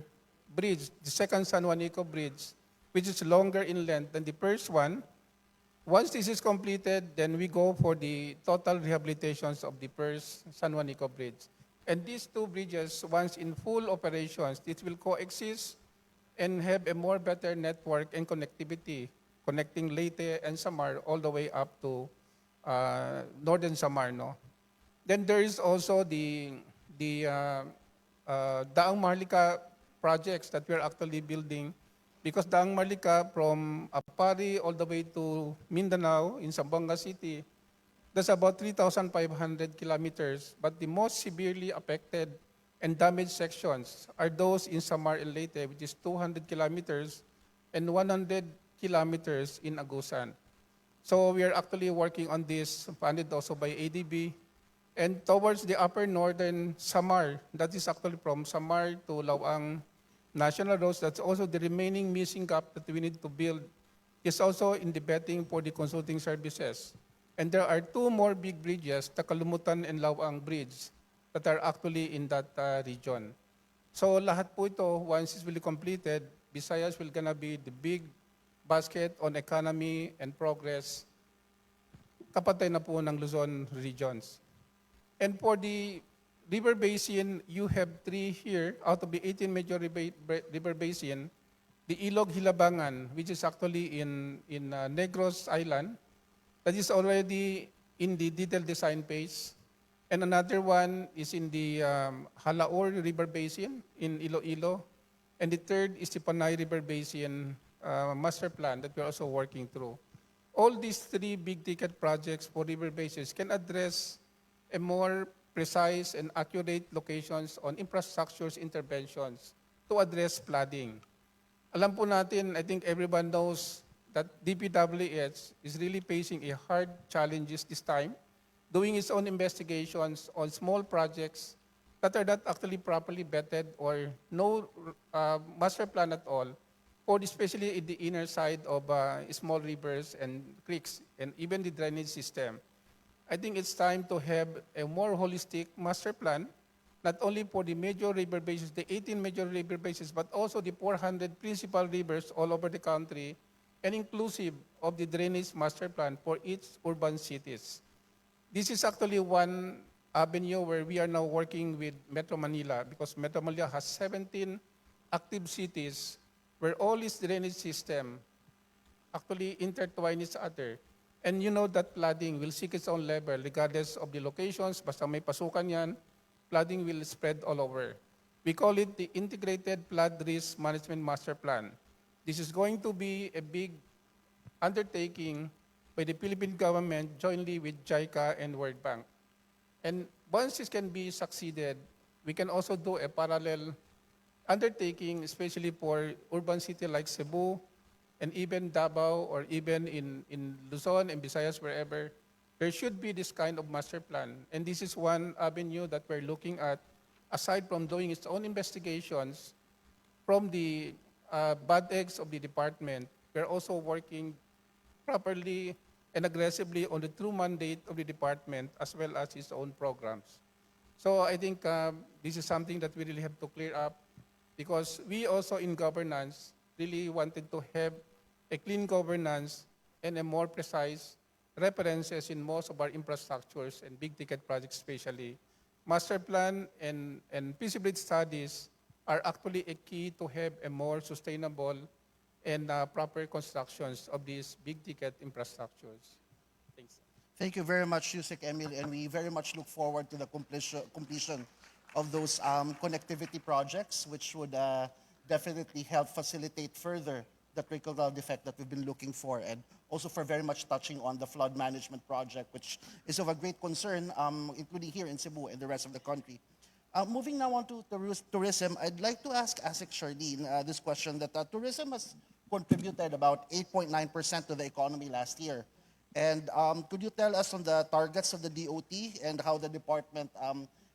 bridge, the second San Juanico Bridge, which is longer in length than the first one. Once this is completed, then we go for the total rehabilitations of the first San Juanico Bridge. And these two bridges, once in full operations, it will coexist and have a more better network and connectivity, connecting Leyte and Samar all the way up to northern Samar. No? Then there is also the Daang Marlica projects that we're actually building, because Daang Marlica from Apari all the way to Mindanao in Zamboanga City, that's about 3,500 kilometers. But the most severely affected and damaged sections are those in Samar and Leyte, which is 200 kilometers, and 100 kilometers in Agusan. So we are actually working on this, funded also by ADB. And towards the upper northern Samar, that is actually from Samar to Lawang National Roads, that's also the remaining missing gap that we need to build, is also in the betting for the consulting services. And there are two more big bridges, the Kalumutan and Lawang Bridge, that are actually in that region. So lahat po ito, once it's really completed, Visayas will gonna be the big basket on economy and progress, kapatay na po ng Luzon regions. And for the river basin, you have 3 here out of the 18 major river basin. The Ilog Hilabangan, which is actually in Negros Island, that is already in the detailed design phase. And another one is in the Halaor River Basin in Iloilo. And the third is the Panay River Basin master plan that we're also working through. All these 3 big ticket projects for river basins can address a more precise and accurate locations on infrastructure's interventions to address flooding. Alam po natin, I think everyone knows that DPWH is really facing a hard challenges this time, doing its own investigations on small projects that are not actually properly vetted or no master plan at all, for especially in the inner side of small rivers and creeks and even the drainage system. I think it's time to have a more holistic master plan, not only for the major river basins, the 18 major river basins, but also the 400 principal rivers all over the country, and inclusive of the drainage master plan for each urban cities. This is actually one avenue where we are now working with Metro Manila, because Metro Manila has 17 active cities where all its drainage system actually intertwine each other. And you know that flooding will seek its own level regardless of the locations. Basta may pasukan yan, flooding will spread all over. We call it the Integrated Flood Risk Management Master Plan. This is going to be a big undertaking by the Philippine government jointly with JICA and World Bank. And once this can be succeeded, we can also do a parallel undertaking, especially for urban city like Cebu, and even Davao, or even in Luzon and Visayas, wherever, there should be this kind of master plan. And this is one avenue that we're looking at, aside from doing its own investigations from the bad eggs of the department. We're also working properly and aggressively on the true mandate of the department, as well as its own programs. So I think this is something that we really have to clear up, because we also in governance really wanted to have a clean governance and a more precise references in most of our infrastructures and big ticket projects especially. Master plan and feasibility studies are actually a key to have a more sustainable and proper constructions of these big ticket infrastructures. Thanks. Thank you very much, Yusek Emil, and we very much look forward to the completion of those connectivity projects, which would definitely help facilitate further the trickle-down effect that we've been looking for, and also for very much touching on the flood management project, which is of a great concern, including here in Cebu and the rest of the country. Moving now on to tourism, I'd like to ask ASIC Charlene this question, that tourism has contributed about 8.9% to the economy last year. And could you tell us on the targets of the DOT and how the department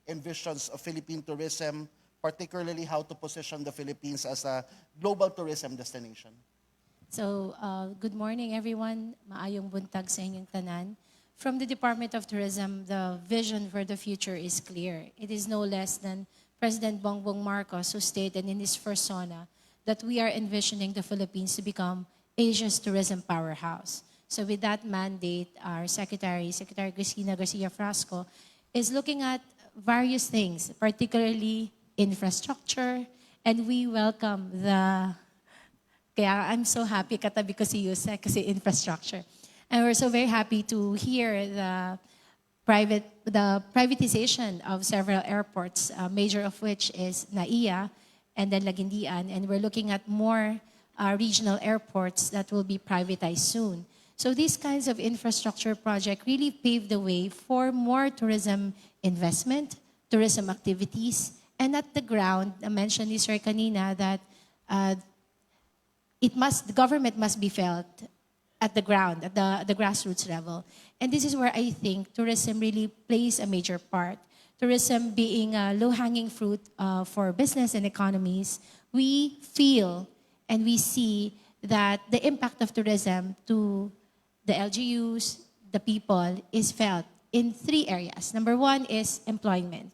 envisions of Philippine tourism, particularly how to position the Philippines as a global tourism destination? So, good morning everyone. Maayong buntag sa inyong tanan. From the Department of Tourism, the vision for the future is clear. It is no less than President Bongbong Marcos, who stated in his persona that we are envisioning the Philippines to become Asia's tourism powerhouse. So with that mandate, our Secretary Cristina Garcia Frasco, is looking at various things, particularly infrastructure, and we welcome kaya I'm so happy katabi ko si Yusek kasi infrastructure. And we're so very happy to hear the privatization of several airports, major of which is NAIA and then Laguindian, and we're looking at more regional airports that will be privatized soon. So these kinds of infrastructure projects really pave the way for more tourism investment, tourism activities, And at the ground, I mentioned ni Sir kanina that the government must be felt at the ground, at the grassroots level. And this is where I think tourism really plays a major part. Tourism being a low-hanging fruit for business and economies, we feel and we see that the impact of tourism to the LGUs, the people, is felt in 3 areas. Number 1 is employment.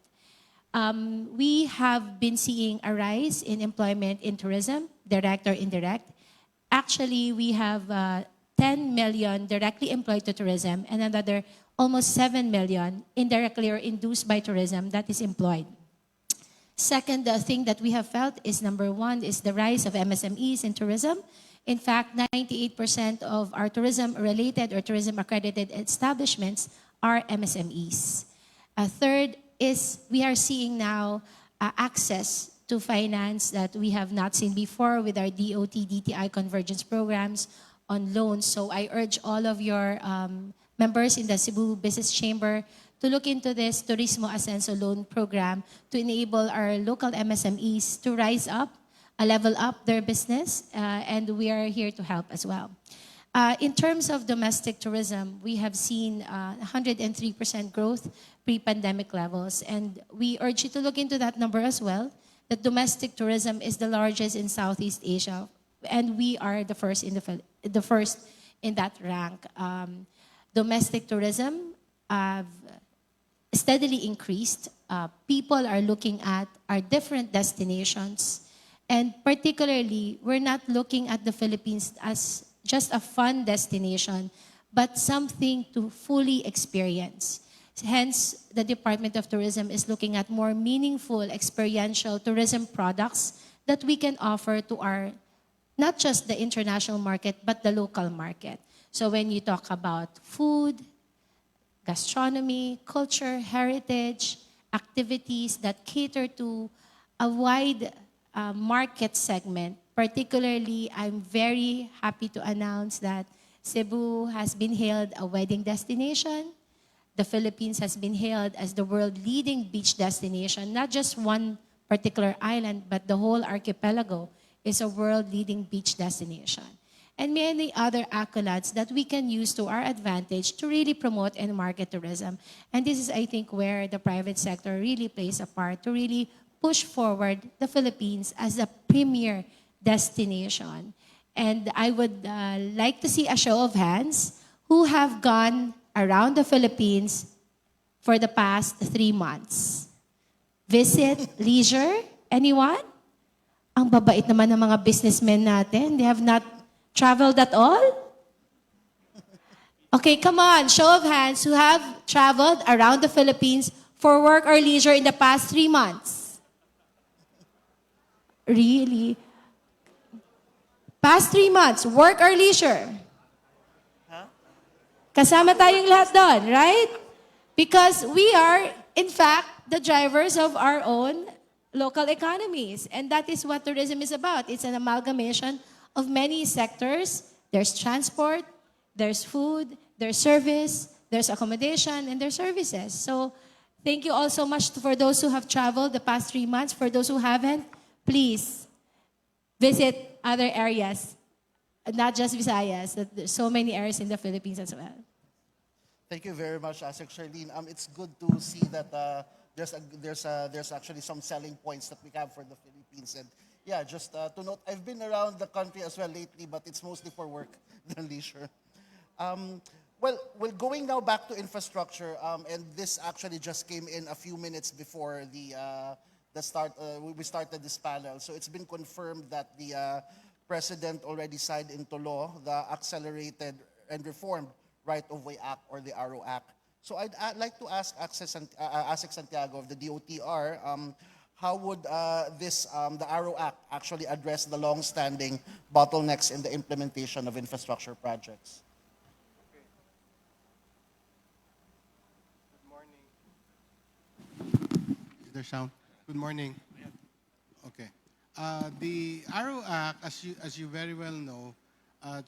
We have been seeing a rise in employment in tourism, direct or indirect. Actually, we have 10 million directly employed to tourism and another almost 7 million indirectly or induced by tourism that is employed. Second, the thing that we have felt is number 1 is the rise of MSMEs in tourism. In fact, 98% of our tourism-related or tourism-accredited establishments are MSMEs. Third is we are seeing now access to finance that we have not seen before with our DOT, DTI convergence programs on loans. So I urge all of your members in the Cebu Business Chamber to look into this Turismo Ascenso loan program to enable our local MSMEs to rise up, level up their business, and we are here to help as well. In terms of domestic tourism, we have seen 103% growth pre-pandemic levels, and we urge you to look into that number as well, that domestic tourism is the largest in Southeast Asia, and we are the first in that rank. Domestic tourism have steadily increased. People are looking at our different destinations, and particularly, we're not looking at the Philippines as just a fun destination, but something to fully experience. Hence, the Department of Tourism is looking at more meaningful experiential tourism products that we can offer to our, not just the international market, but the local market. So when you talk about food, gastronomy, culture, heritage, activities that cater to a wide market segment. Particularly, I'm very happy to announce that Cebu has been hailed a wedding destination. The Philippines has been hailed as the world-leading beach destination. Not just one particular island, but the whole archipelago is a world-leading beach destination. And many other accolades that we can use to our advantage to really promote and market tourism. And this is, I think, where the private sector really plays a part to really push forward the Philippines as a premier destination. And I would like to see a show of hands who have gone around the Philippines for the past 3 months. Visit, leisure, anyone? Ang babait naman ng mga businessmen natin. They have not traveled at all? Okay, come on, show of hands who have traveled around the Philippines for work or leisure in the past 3 months. Really? Past 3 months, work or leisure? Kasama tayong lahat doon, right? Because we are, in fact, the drivers of our own local economies. And that is what tourism is about. It's an amalgamation of many sectors. There's transport, there's food, there's service, there's accommodation, and there's services. So thank you all so much for those who have traveled the past 3 months. For those who haven't, please visit other areas, not just Visayas. There's so many areas in the Philippines as well. Thank you very much, Asek Charlene. It's good to see that there's actually some selling points that we have for the Philippines. And yeah, just to note, I've been around the country as well lately, but it's mostly for work than leisure. Well, going now back to infrastructure, and this actually just came in a few minutes before we started this panel. So it's been confirmed that the President already signed into law the Accelerated and Reformed Right-of-Way Act, or the ARO Act. So I'd like to ask Asek Santiago of the DOTR, how would the ARO Act actually address the long-standing bottlenecks in the implementation of infrastructure projects? Is there sound? Good morning. Okay. The ARO Act, as you very well know,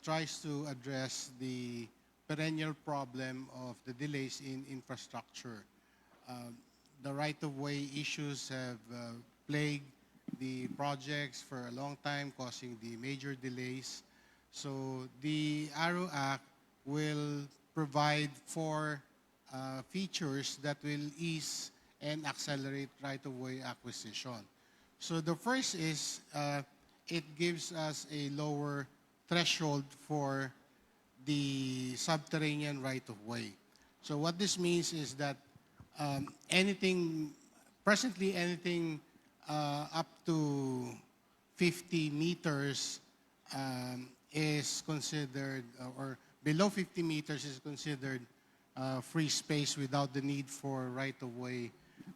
tries to address the perennial problem of the delays in infrastructure. the right-of-way issues have plagued the projects for a long time, causing the major delays. So the ARO Act will provide four features that will ease and accelerate right-of-way acquisition. So the first is it gives us a lower threshold for the subterranean right-of-way. So what this means is that presently anything up to 50 meters is considered, or below 50 meters is considered free space without the need for right-of-way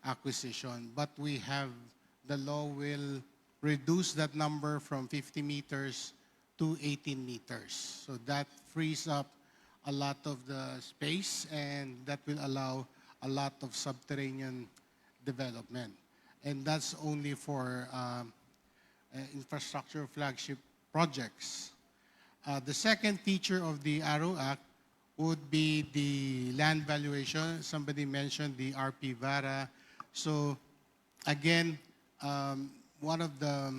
acquisition. But the law will reduce that number from 50 meters to 18 meters. So that frees up a lot of the space, and that will allow a lot of subterranean development. And that's only for infrastructure flagship projects. The second feature of the ARO Act would be the land valuation. Somebody mentioned the RP Vara. So again, one of the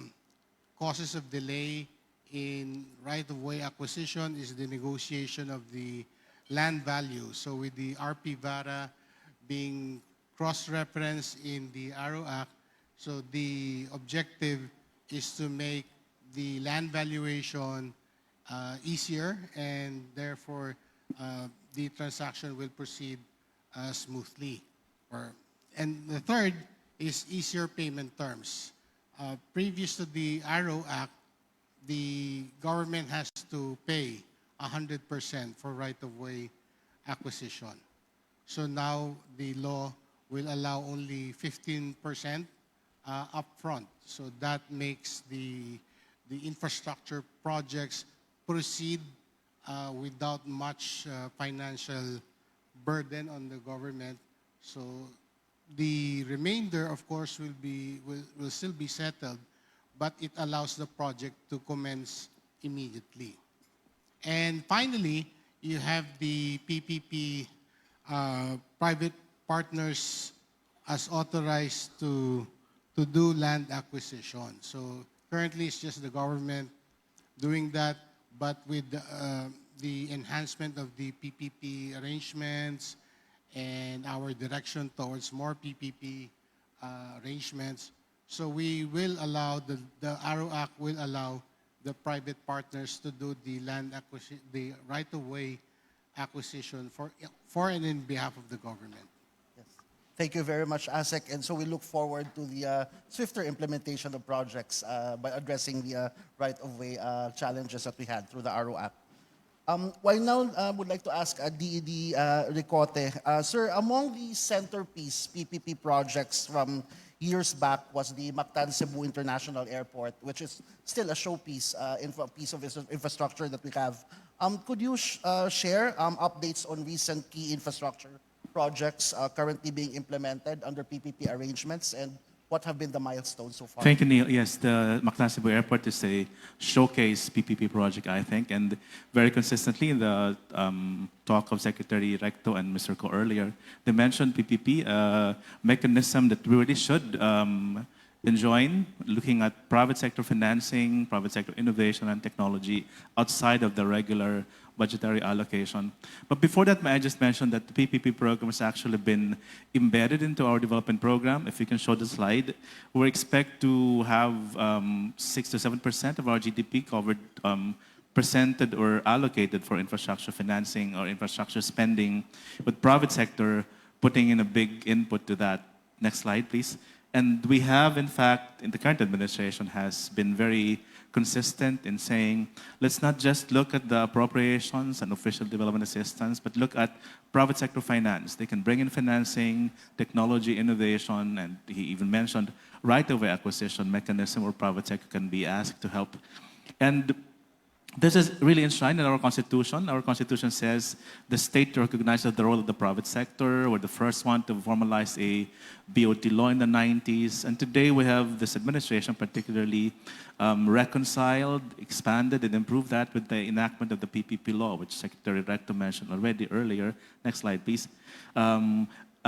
causes of delay in right-of-way acquisition is the negotiation of the land value. So with the RP Vara being cross-referenced in the ARO Act, so the objective is to make the land valuation easier, and therefore the transaction will proceed smoothly. And the third is easier payment terms. Previous to the ARO Act, the government has to pay 100% for right-of-way acquisition. So now the law will allow only 15% upfront. So that makes the infrastructure projects proceed without much financial burden on the government. So the remainder, of course, will still be settled, but it allows the project to commence immediately. And finally, you have the PPP private partners as authorized to do land acquisition. So currently, it's just the government doing that, but with the enhancement of the PPP arrangements and our direction towards more PPP arrangements, so we will allow, the ARO Act will allow the private partners to do the land acquisition, the right-of-way acquisition for and in behalf of the government. Yes. Thank you very much, ASEC. And so we look forward to the swifter implementation of projects by addressing the right-of-way challenges that we had through the ARO Act. Well, now would like to ask DED Ricote. Sir, among the centerpiece PPP projects from years back was the Cebu International Airport, which is still a showpiece, piece of infrastructure that we have. Could you share updates on recent key infrastructure projects currently being implemented under PPP arrangements, and what have been the milestones so far? Thank you, Neil. Yes, the Cebu Airport is a showcase PPP project, I think, and very consistently in the talk of Secretary Recto and Mr. Ko earlier, they mentioned PPP, a mechanism that we really should enjoin, looking at private sector financing, private sector innovation and technology outside of the regular budgetary allocation. But before that, may I just mention that the PPP program has actually been embedded into our development program. If you can show the slide, we expect to have 6 to 7% of our GDP covered, presented or allocated for infrastructure financing or infrastructure spending, with private sector putting in a big input to that. Next slide, please. And we have, in fact, in the current administration, has been very consistent in saying, let's not just look at the appropriations and official development assistance, but look at private sector finance. They can bring in financing, technology, innovation, and he even mentioned right-of-way acquisition mechanism where private sector can be asked to help. And this is really enshrined in our Constitution. Our Constitution says the state recognizes the role of the private sector. We're the first one to formalize a BOT law in the 90s. And today we have this administration particularly reconciled, expanded, and improved that with the enactment of the PPP law, which Secretary Recto mentioned already earlier. Next slide, please.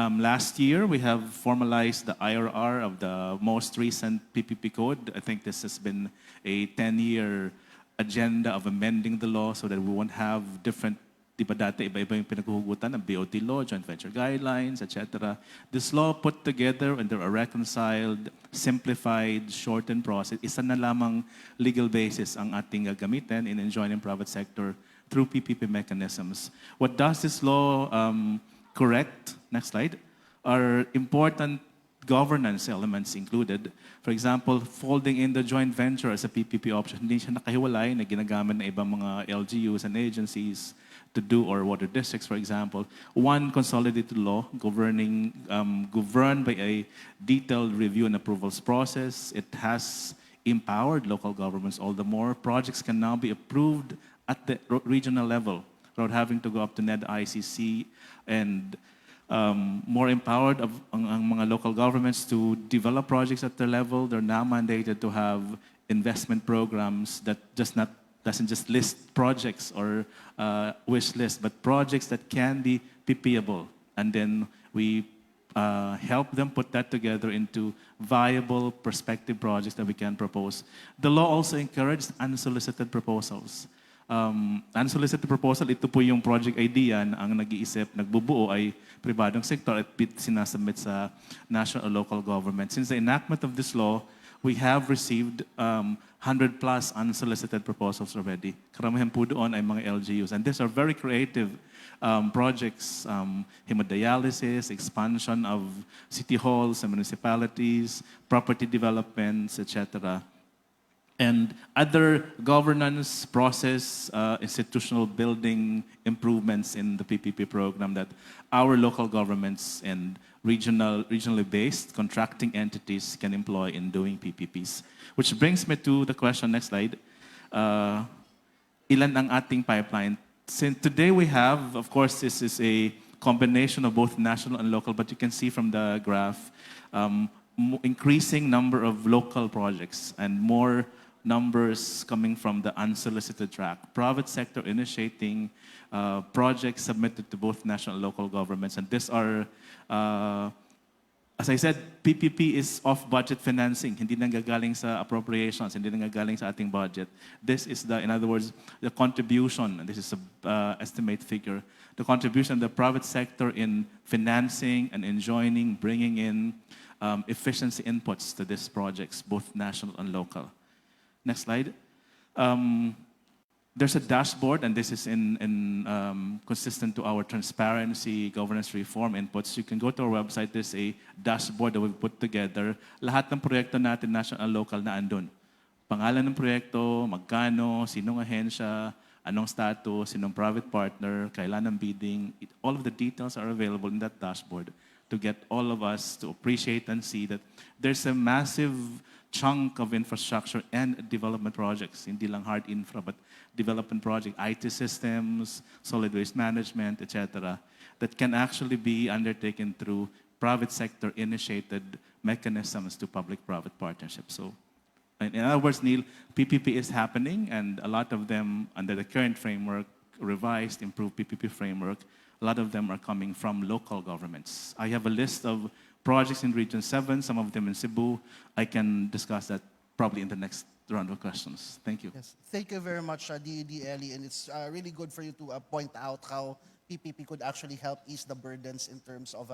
Last year, we have formalized the IRR of the most recent PPP code. I think this has been a 10-year agenda of amending the law so that we won't have different, di ba dati iba-iba yung pinaghuhugutan ng BOT law, joint venture guidelines, etc. This law put together under a reconciled, simplified, shortened process, isa na lamang legal basis ang ating gagamitin in enjoining private sector through PPP mechanisms. What does this law correct, next slide, are important governance elements included. For example, folding in the joint venture as a PPP option, hindi siya nakahiwalay na ginagamit ng ibang mga LGUs and agencies to do, or water districts, for example. One consolidated law governed by a detailed review and approvals process. It has empowered local governments all the more. Projects can now be approved at the regional level without having to go up to NED ICC, and more empowered ang mga local governments to develop projects at their level. They're now mandated to have investment programs that doesn't just list projects or wish list, but projects that can be PPable. And then we help them put that together into viable prospective projects that we can propose. The law also encourages unsolicited proposals. Unsolicited proposal, ito po yung project idea na ang nag-iisip, nagbubuo ay pribadong sektor at sinasubmit sa national or local government. Since the enactment of this law, we have received 100 plus unsolicited proposals already. Karamihan po doon ay mga LGUs. And these are very creative projects, hemodialysis, expansion of city halls and municipalities, property developments, etc. And other governance process, institutional building improvements in the PPP program that our local governments and regionally based contracting entities can employ in doing PPPs. Which brings me to the question, next slide. Ilan ang ating pipeline? Since today we have, of course, this is a combination of both national and local, but you can see from the graph, increasing number of local projects and more numbers coming from the unsolicited track. Private sector initiating projects submitted to both national and local governments. And these are, as I said, PPP is off-budget financing. Hindi nanggagaling sa appropriations, hindi nanggagaling sa ating budget. This is in other words, the contribution, and this is an estimate figure, the contribution of the private sector in financing and enjoining, bringing in efficiency inputs to these projects, both national and local. Next slide. There's a dashboard, and this is consistent to our transparency, governance reform inputs. You can go to our website. There's a dashboard that we've put together. Lahat ng proyekto natin, national and local, na andun. Pangalan ng proyekto, magkano, sinong ahensya, anong status, sinong private partner, kailan ang bidding. All of the details are available in that dashboard to get all of us to appreciate and see that there's a massive chunk of infrastructure and development projects, hindi lang hard infra, but development project, IT systems, solid waste management, etc., that can actually be undertaken through private sector initiated mechanisms to public-private partnerships. So, in other words, Neil, PPP is happening, and a lot of them under the current framework, revised, improved PPP framework, a lot of them are coming from local governments. I have a list of projects in Region 7, some of them in Cebu. I can discuss that probably in the next round of questions. Thank you. Yes. Thank you very much, DED Ellie, and it's really good for you to point out how PPP could actually help ease the burdens in terms of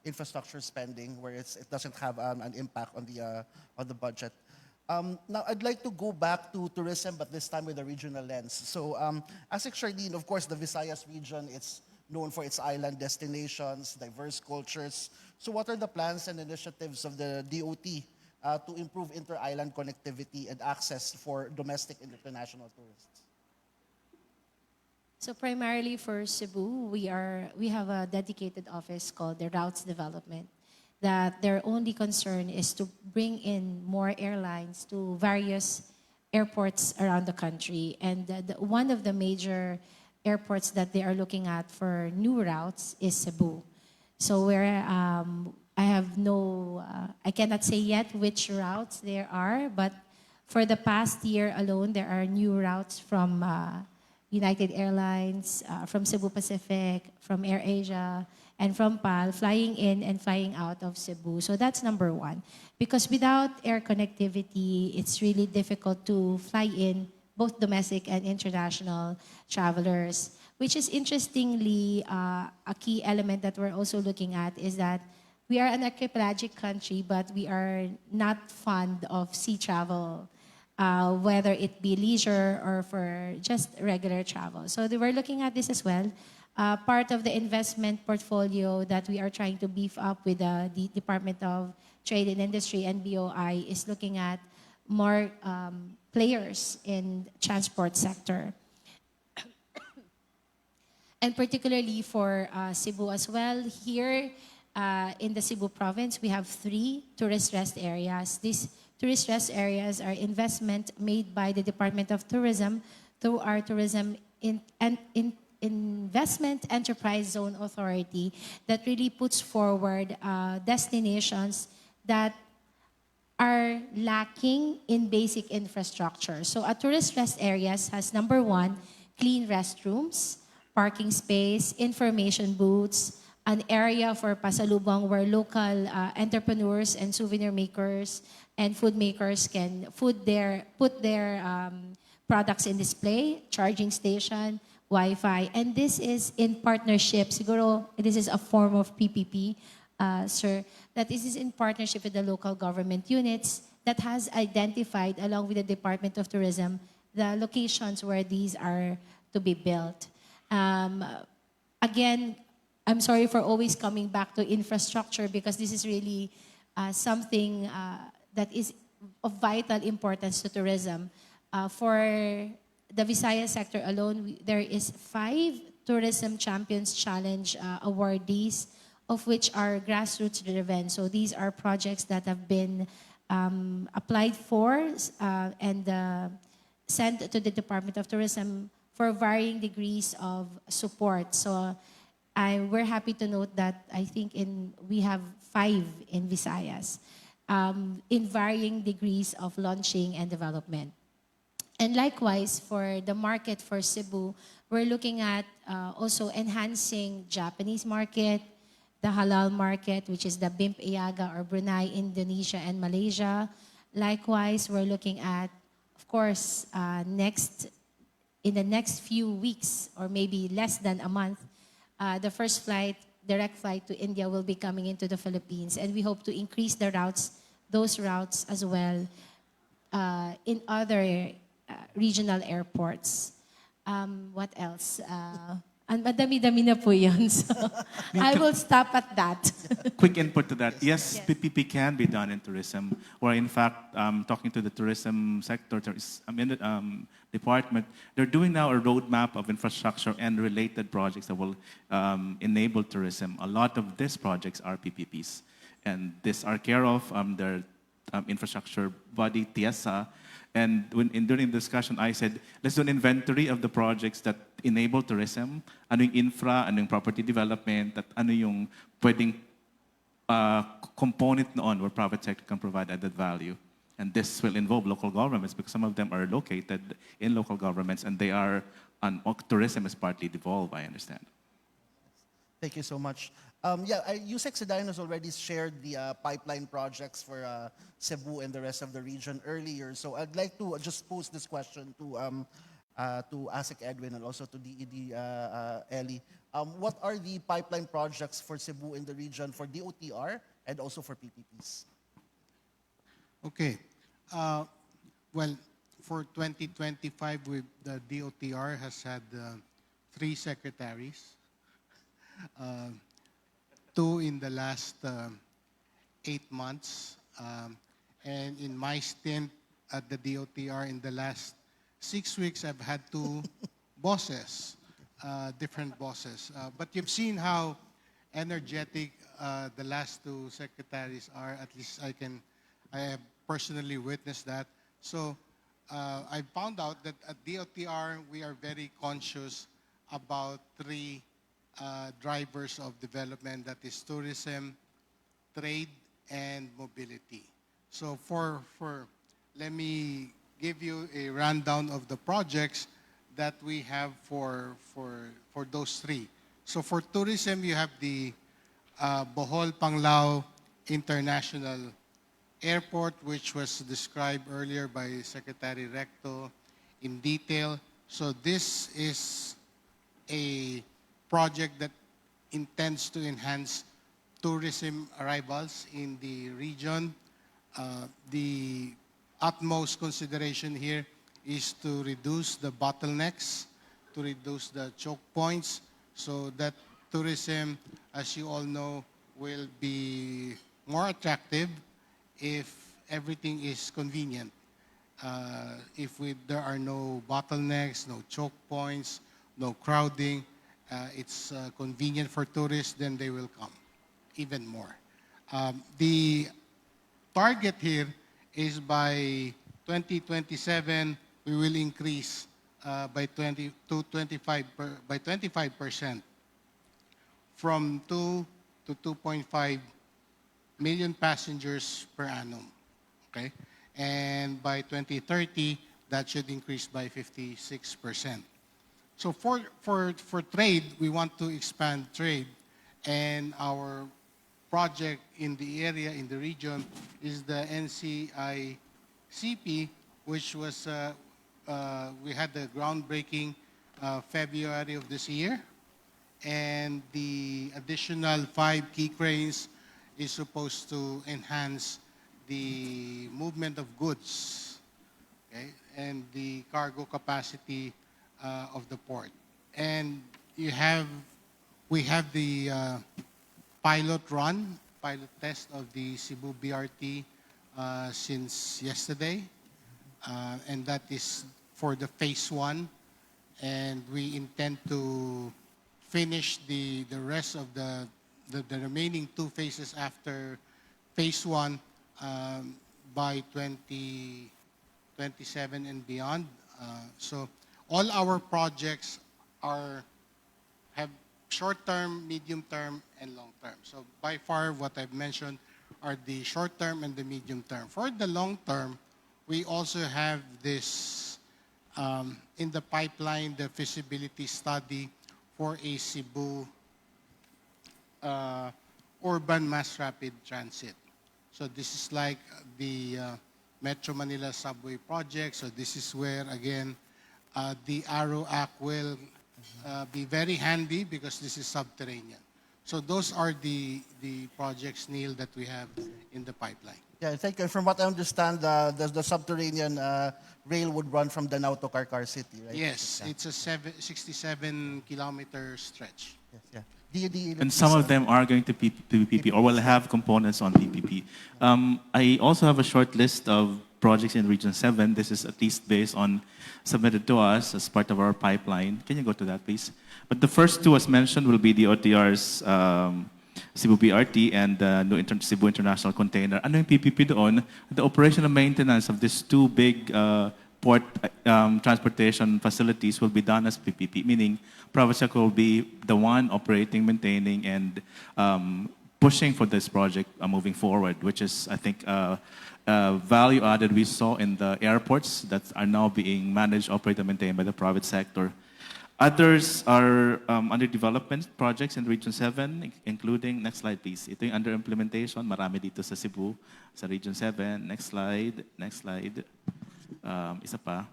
infrastructure spending, where it doesn't have an impact on the budget. Now, I'd like to go back to tourism, but this time with a regional lens. So, Asik Shardine, of course, the Visayas region, it's known for its island destinations, diverse cultures. So what are the plans and initiatives of the DOT to improve inter-island connectivity and access for domestic and international tourists? So primarily for Cebu, we have a dedicated office called the Routes Development, that their only concern is to bring in more airlines to various airports around the country. And one of the major airports that they are looking at for new routes is Cebu. So I cannot say yet which routes there are, but for the past year alone, there are new routes from United Airlines, from Cebu Pacific, from AirAsia, and from PAL, flying in and flying out of Cebu. So that's number one. Because without air connectivity, it's really difficult to fly in both domestic and international travelers. Which is interestingly, a key element that we're also looking at is that we are an archipelagic country, but we are not fond of sea travel, whether it be leisure or for just regular travel. So we're looking at this as well. Part of the investment portfolio that we are trying to beef up with the Department of Trade and Industry and BOI is looking at more players in transport sector. And particularly for Cebu as well, here in the Cebu province, we have 3 tourist rest areas. These tourist rest areas are investment made by the Department of Tourism through our Investment Enterprise Zone Authority that really puts forward destinations that are lacking in basic infrastructure. So a tourist rest areas has number 1, clean restrooms, parking space, information booths, an area for pasalubong where local entrepreneurs and souvenir makers and food makers can put their products in display, charging station, Wi-Fi. And this is in partnership. Siguro, this is a form of PPP, sir, that this is in partnership with the local government units that has identified, along with the Department of Tourism, the locations where these are to be built. Again, I'm sorry for always coming back to infrastructure because this is really something that is of vital importance to tourism. For the Visayas sector alone, there is 5 Tourism Champions Challenge awardees, of which are grassroots driven. So these are projects that have been applied for and sent to the Department of Tourism for varying degrees of support. So we're happy to note that I think we have 5 in Visayas in varying degrees of launching and development. And likewise, for the market for Cebu, we're looking at also enhancing Japanese market, the halal market, which is the BIMP Iaga or Brunei, Indonesia, and Malaysia. Likewise, we're looking at, of course, in the next few weeks or maybe less than a month, the first direct flight to India will be coming into the Philippines. And we hope to increase those routes as well in other regional airports. What else? And madami-dami na po yun. So I will stop at that. Quick input to that. Yes, PPP can be done in tourism. Or in fact, talking to the tourism sector, department, they're doing now a roadmap of infrastructure and related projects that will enable tourism. A lot of these projects are PPPs. And these are care of their infrastructure body, TIESA. And during the discussion, I said, let's do an inventory of the projects that enable tourism. Ano yung infra, ano yung property development, at ano yung pwedeng component noon where private sector can provide added value. And this will involve local governments because some of them are located in local governments and they are, tourism is partly devolved, I understand. Thank you so much. Yusek Sedayan has already shared the pipeline projects for Cebu and the rest of the region earlier. So I'd like to just pose this question to ASEC Edwin and also to DED Ellie. What are the pipeline projects for Cebu in the region for DOTR and also for PPPs? Okay. Well, for 2025, the DOTR has had 3 secretaries. 2 in the last 8 months. And in my stint at the DOTR in the last 6 weeks, I've had 2 bosses, different bosses. But you've seen how energetic the last 2 secretaries are. At least I have personally witnessed that. So I found out that at DOTR, we are very conscious about 3 drivers of development, that is tourism, trade, and mobility. So let me give you a rundown of the projects that we have for those three. So for tourism, you have the Bohol Panglao International Airport, which was described earlier by Secretary Recto in detail. So this is a project that intends to enhance tourism arrivals in the region. The utmost consideration here is to reduce the bottlenecks, to reduce the choke points, so that tourism, as you all know, will be more attractive if everything is convenient. If there are no bottlenecks, no choke points, no crowding, it's convenient for tourists, then they will come even more. The target here is by 2027, we will increase by 25% from 2 to 2.5 million passengers per annum. Okay? And by 2030, that should increase by 56%. So for trade, we want to expand trade, and our project in the area, in the region, is the NCICP, which was, we had the groundbreaking February of this year, and the additional 5 key cranes is supposed to enhance the movement of goods, okay, and the cargo capacity of the port. And we have the pilot test of the Cebu BRT since yesterday, and that is for the phase 1, and we intend to finish the rest of the remaining 2 phases after phase 1 by 2027 and beyond. So all our projects have short-term, medium-term, and long-term. So by far, what I've mentioned are the short-term and the medium-term. For the long-term, we also have this in the pipeline, the feasibility study for a Cebu urban mass rapid transit. So this is like the Metro Manila subway project. So this is where, again, the ARO Act will be very handy because this is subterranean. So those are the projects, Neil, that we have in the pipeline. Yeah, thank you. From what I understand, the subterranean rail would run from Danao to Carcar City, right? Yes, Yeah. it's a 67-kilometer stretch. Yes, yeah. DOD, And some of them are going to be PPP or will have components on PPP. I also have a short list of projects in Region 7. This is at least based on submitted to us as part of our pipeline. Can you go to that, please? But the first 2, as mentioned, will be the OTR's Cebu BRT and the Cebu International Container. Ano yung PPP doon? The operational maintenance of these 2 big port transportation facilities will be done as PPP, meaning private sector will be the one operating, maintaining, and pushing for this project moving forward, which is, I think, value added we saw in the airports that are now being managed, operated, and maintained by the private sector. Others are under development projects in Region 7, including, next slide please, ito yung under implementation, marami dito sa Cebu, sa Region 7. Next slide, isa pa.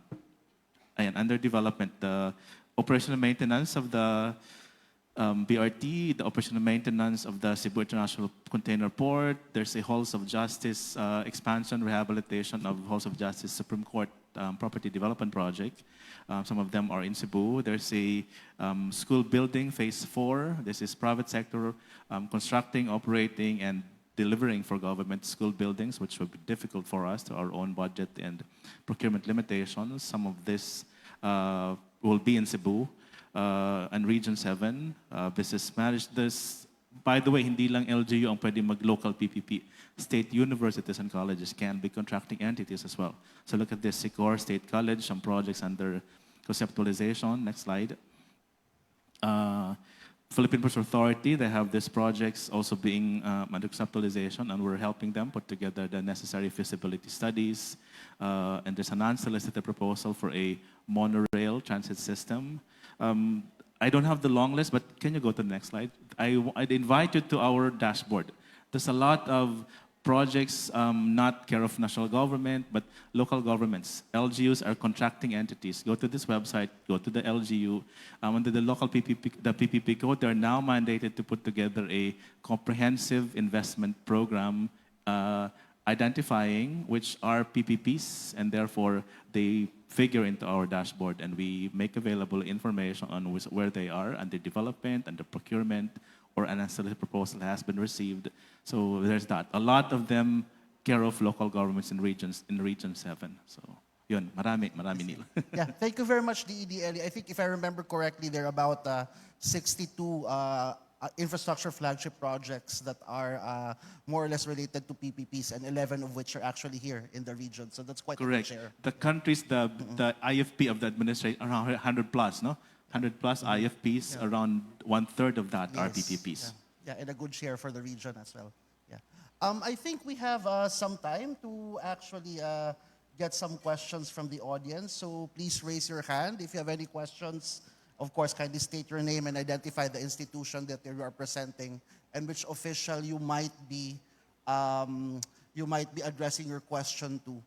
Ayan, under development, the operational maintenance of the BRT, the operational maintenance of the Cebu International Container Port. There's a Halls of Justice expansion, rehabilitation of Halls of Justice Supreme Court property development project. Some of them are in Cebu. There's a school building, phase 4. This is private sector constructing, operating, and delivering for government school buildings, which will be difficult for us to our own budget and procurement limitations. Some of this will be in Cebu and Region 7. This is managed. This, by the way, hindi lang LGU ang pwede mag-local PPP. State universities and colleges can be contracting entities as well. So look at this, Sicor State College, some projects under conceptualization. Next slide. Philippine Ports Authority, they have these projects also being under conceptualization, and we're helping them put together the necessary feasibility studies. And there's an unsolicited proposal for a monorail transit system. I don't have the long list, but can you go to the next slide? I'd invite you to our dashboard. There's a lot of projects not care of national government, but local governments. LGUs are contracting entities. Go to this website, go to the LGU. Under the local PPP code, they're now mandated to put together a comprehensive investment program identifying which are PPPs, and therefore they figure into our dashboard, and we make available information on where they are under development, under procurement, or an unsolicited proposal has been received. So there's that. A lot of them care of local governments in Region 7. So yun, marami nila. Yeah, thank you very much, DEDLE. I think if I remember correctly, there are about 62 infrastructure flagship projects that are more or less related to PPPs, and 11 of which are actually here in the region. So that's quite Correct. a good share. The countries, the IFP of the administration, around 100 plus, no? 100 plus IFPs, around 1/3 of that are PPPs. Yeah, and a good share for the region as well. Yeah. I think we have some time to actually get some questions from the audience. So please raise your hand if you have any questions. Of course, kindly state your name and identify the institution that you are presenting and which official you might be addressing your question to.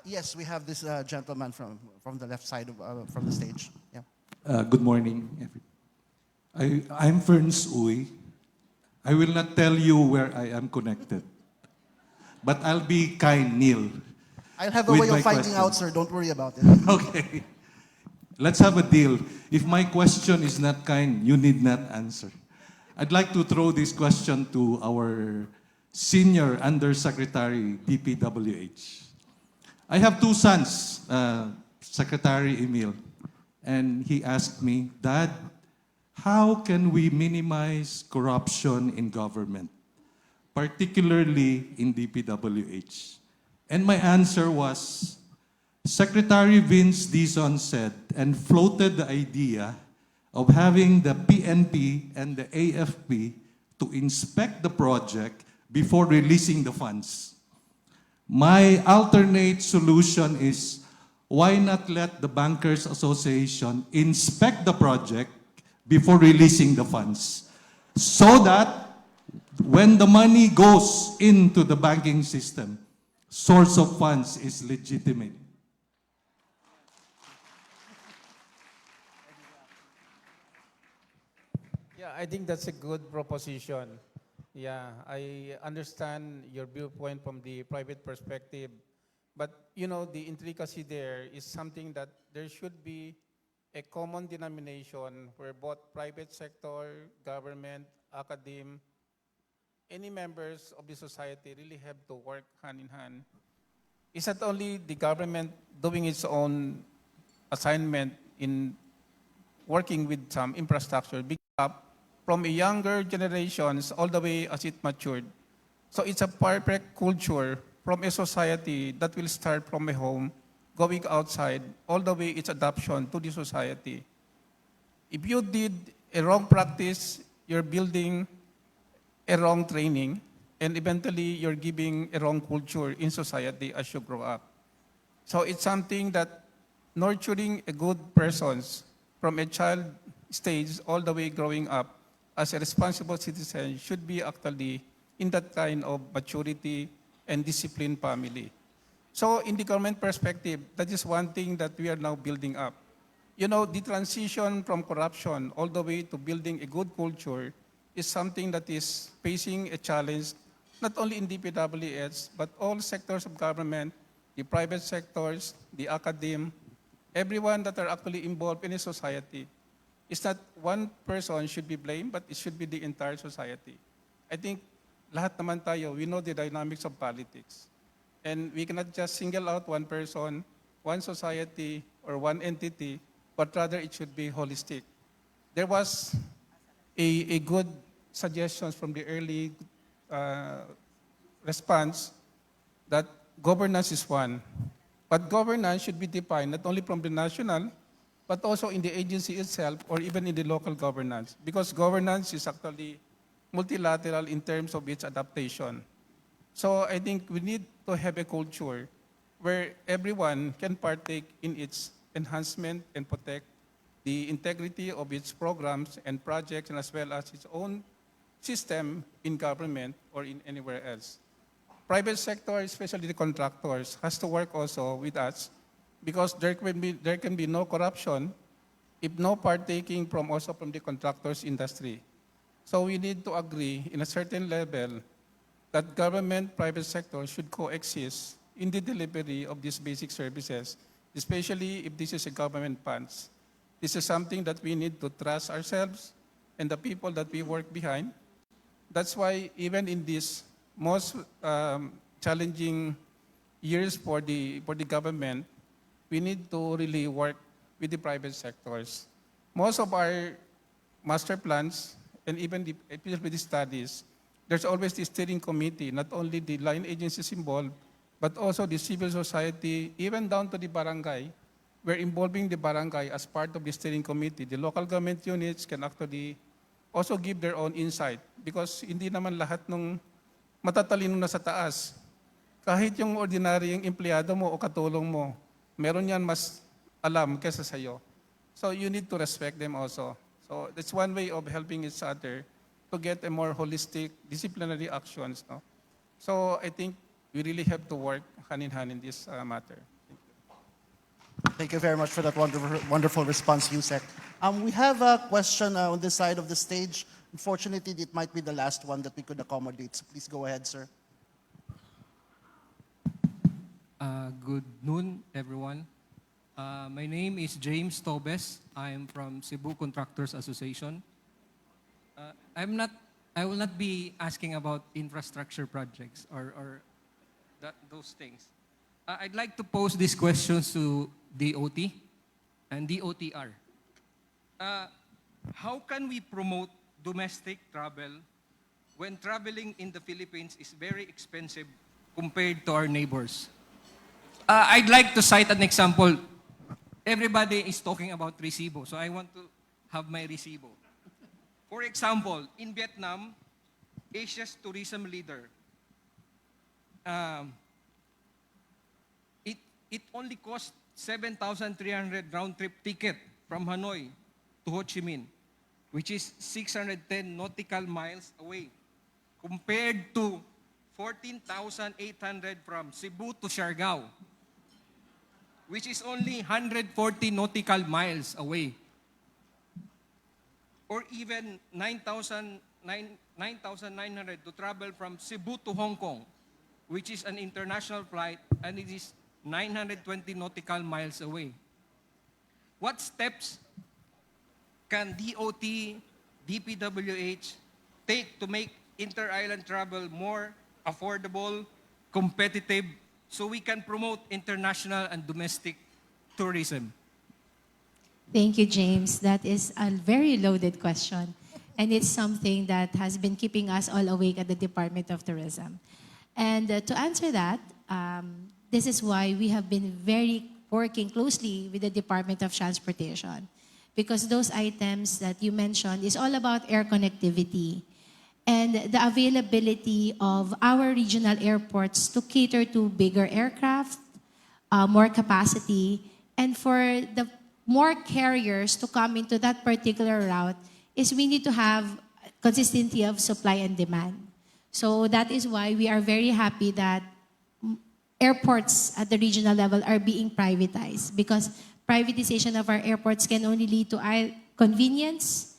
Yes, we have this gentleman from the left side from the stage. Yeah. Good morning. I'm Ferns Uy. I will not tell you where I am connected, but I'll be kind, Neil. I'll have a way of finding out, sir. Don't worry about it. Okay. Let's have a deal. If my question is not kind, you need not answer. I'd like to throw this question to our Senior Undersecretary, DPWH. I have two sons, Secretary Emil, and he asked me, Dad, how can we minimize corruption in government, particularly in DPWH? And my answer was, Secretary Vince Dizon said and floated the idea of having the PNP and the AFP to inspect the project before releasing the funds. My alternate solution is, why not let the Bankers Association inspect the project before releasing the funds, so that when the money goes into the banking system, source of funds is legitimate. Yeah, I think that's a good proposition. Yeah, I understand your viewpoint from the private perspective, but you know, the intricacy there is something that there should be a common denomination where both private sector, government, academe, any members of the society really have to work hand in hand. It's not only the government doing its own assignment in working with some infrastructure, big up from a younger generations all the way as it matured. So it's a perfect culture from a society that will start from a home, going outside, all the way its adoption to the society. If you did a wrong practice, you're building a wrong training, and eventually you're giving a wrong culture in society as you grow up. So it's something that nurturing a good persons from a child stage all the way growing up as a responsible citizen should be actually in that kind of maturity and disciplined family. So in the government perspective, that is one thing that we are now building up. You know, the transition from corruption all the way to building a good culture is something that is facing a challenge, not only in DPWH, but all sectors of government, the private sectors, the academe, everyone that are actually involved in a society. It's not one person should be blamed, but it should be the entire society. I think lahat naman tayo, we know the dynamics of politics. And we cannot just single out one person, one society, or one entity, but rather it should be holistic. There was a good suggestions from the early response that governance is one. But governance should be defined not only from the national, but also in the agency itself or even in the local governance, because governance is actually multilateral in terms of its adaptation. So I think we need to have a culture where everyone can partake in its enhancement and protect the integrity of its programs and projects, and as well as its own system in government or in anywhere else. Private sector, especially the contractors, has to work also with us because there can be no corruption if no partaking from also from the contractors industry. So we need to agree in a certain level that government, private sector should coexist in the delivery of these basic services, especially if this is a government funds. This is something that we need to trust ourselves and the people that we work behind. That's why even in these most challenging years for the government, we need to really work with the private sectors. Most of our master plans and even with the studies, there's always the steering committee, not only the line agencies involved, but also the civil society, even down to the barangay. We're involving the barangay as part of the steering committee. The local government units can actually also give their own insight because hindi naman lahat ng matatalino na sa taas. Kahit yung ordinaryong empleyado mo o katulong mo, meron yan mas alam kesa sa'yo. So you need to respect them also. So that's one way of helping each other to get a more holistic disciplinary actions. No? So I think we really have to work hand in hand in this matter. Thank you very much for that wonderful response, Yusek. We have a question on this side of the stage. Unfortunately, it might be the last one that we could accommodate. So please go ahead, sir. Good noon, everyone. My name is James Tobes. I am from Cebu Contractors Association. I will not be asking about infrastructure projects or those things. I'd like to pose these questions to DOT and DOTR. How can we promote domestic travel when traveling in the Philippines is very expensive compared to our neighbors? I'd like to cite an example. Everybody is talking about resibo, so I want to have my resibo. For example, in Vietnam, Asia's tourism leader, it only cost 7,300 round-trip ticket from Hanoi to Ho Chi Minh, which is 610 nautical miles away, compared to 14,800 from Cebu to Siargao, which is only 140 nautical miles away. Or even 9,900 to travel from Cebu to Hong Kong, which is an international flight, and it is 920 nautical miles away. What steps can DOT, DPWH take to make inter-island travel more affordable, competitive, so we can promote international and domestic tourism? Thank you, James. That is a very loaded question. And it's something that has been keeping us all awake at the Department of Tourism. And to answer that, this is why we have been working closely with the Department of Transportation. Because those items that you mentioned is all about air connectivity and the availability of our regional airports to cater to bigger aircraft, more capacity, and for the more carriers to come into that particular route is we need to have consistency of supply and demand. So that is why we are very happy that airports at the regional level are being privatized, because privatization of our airports can only lead to convenience,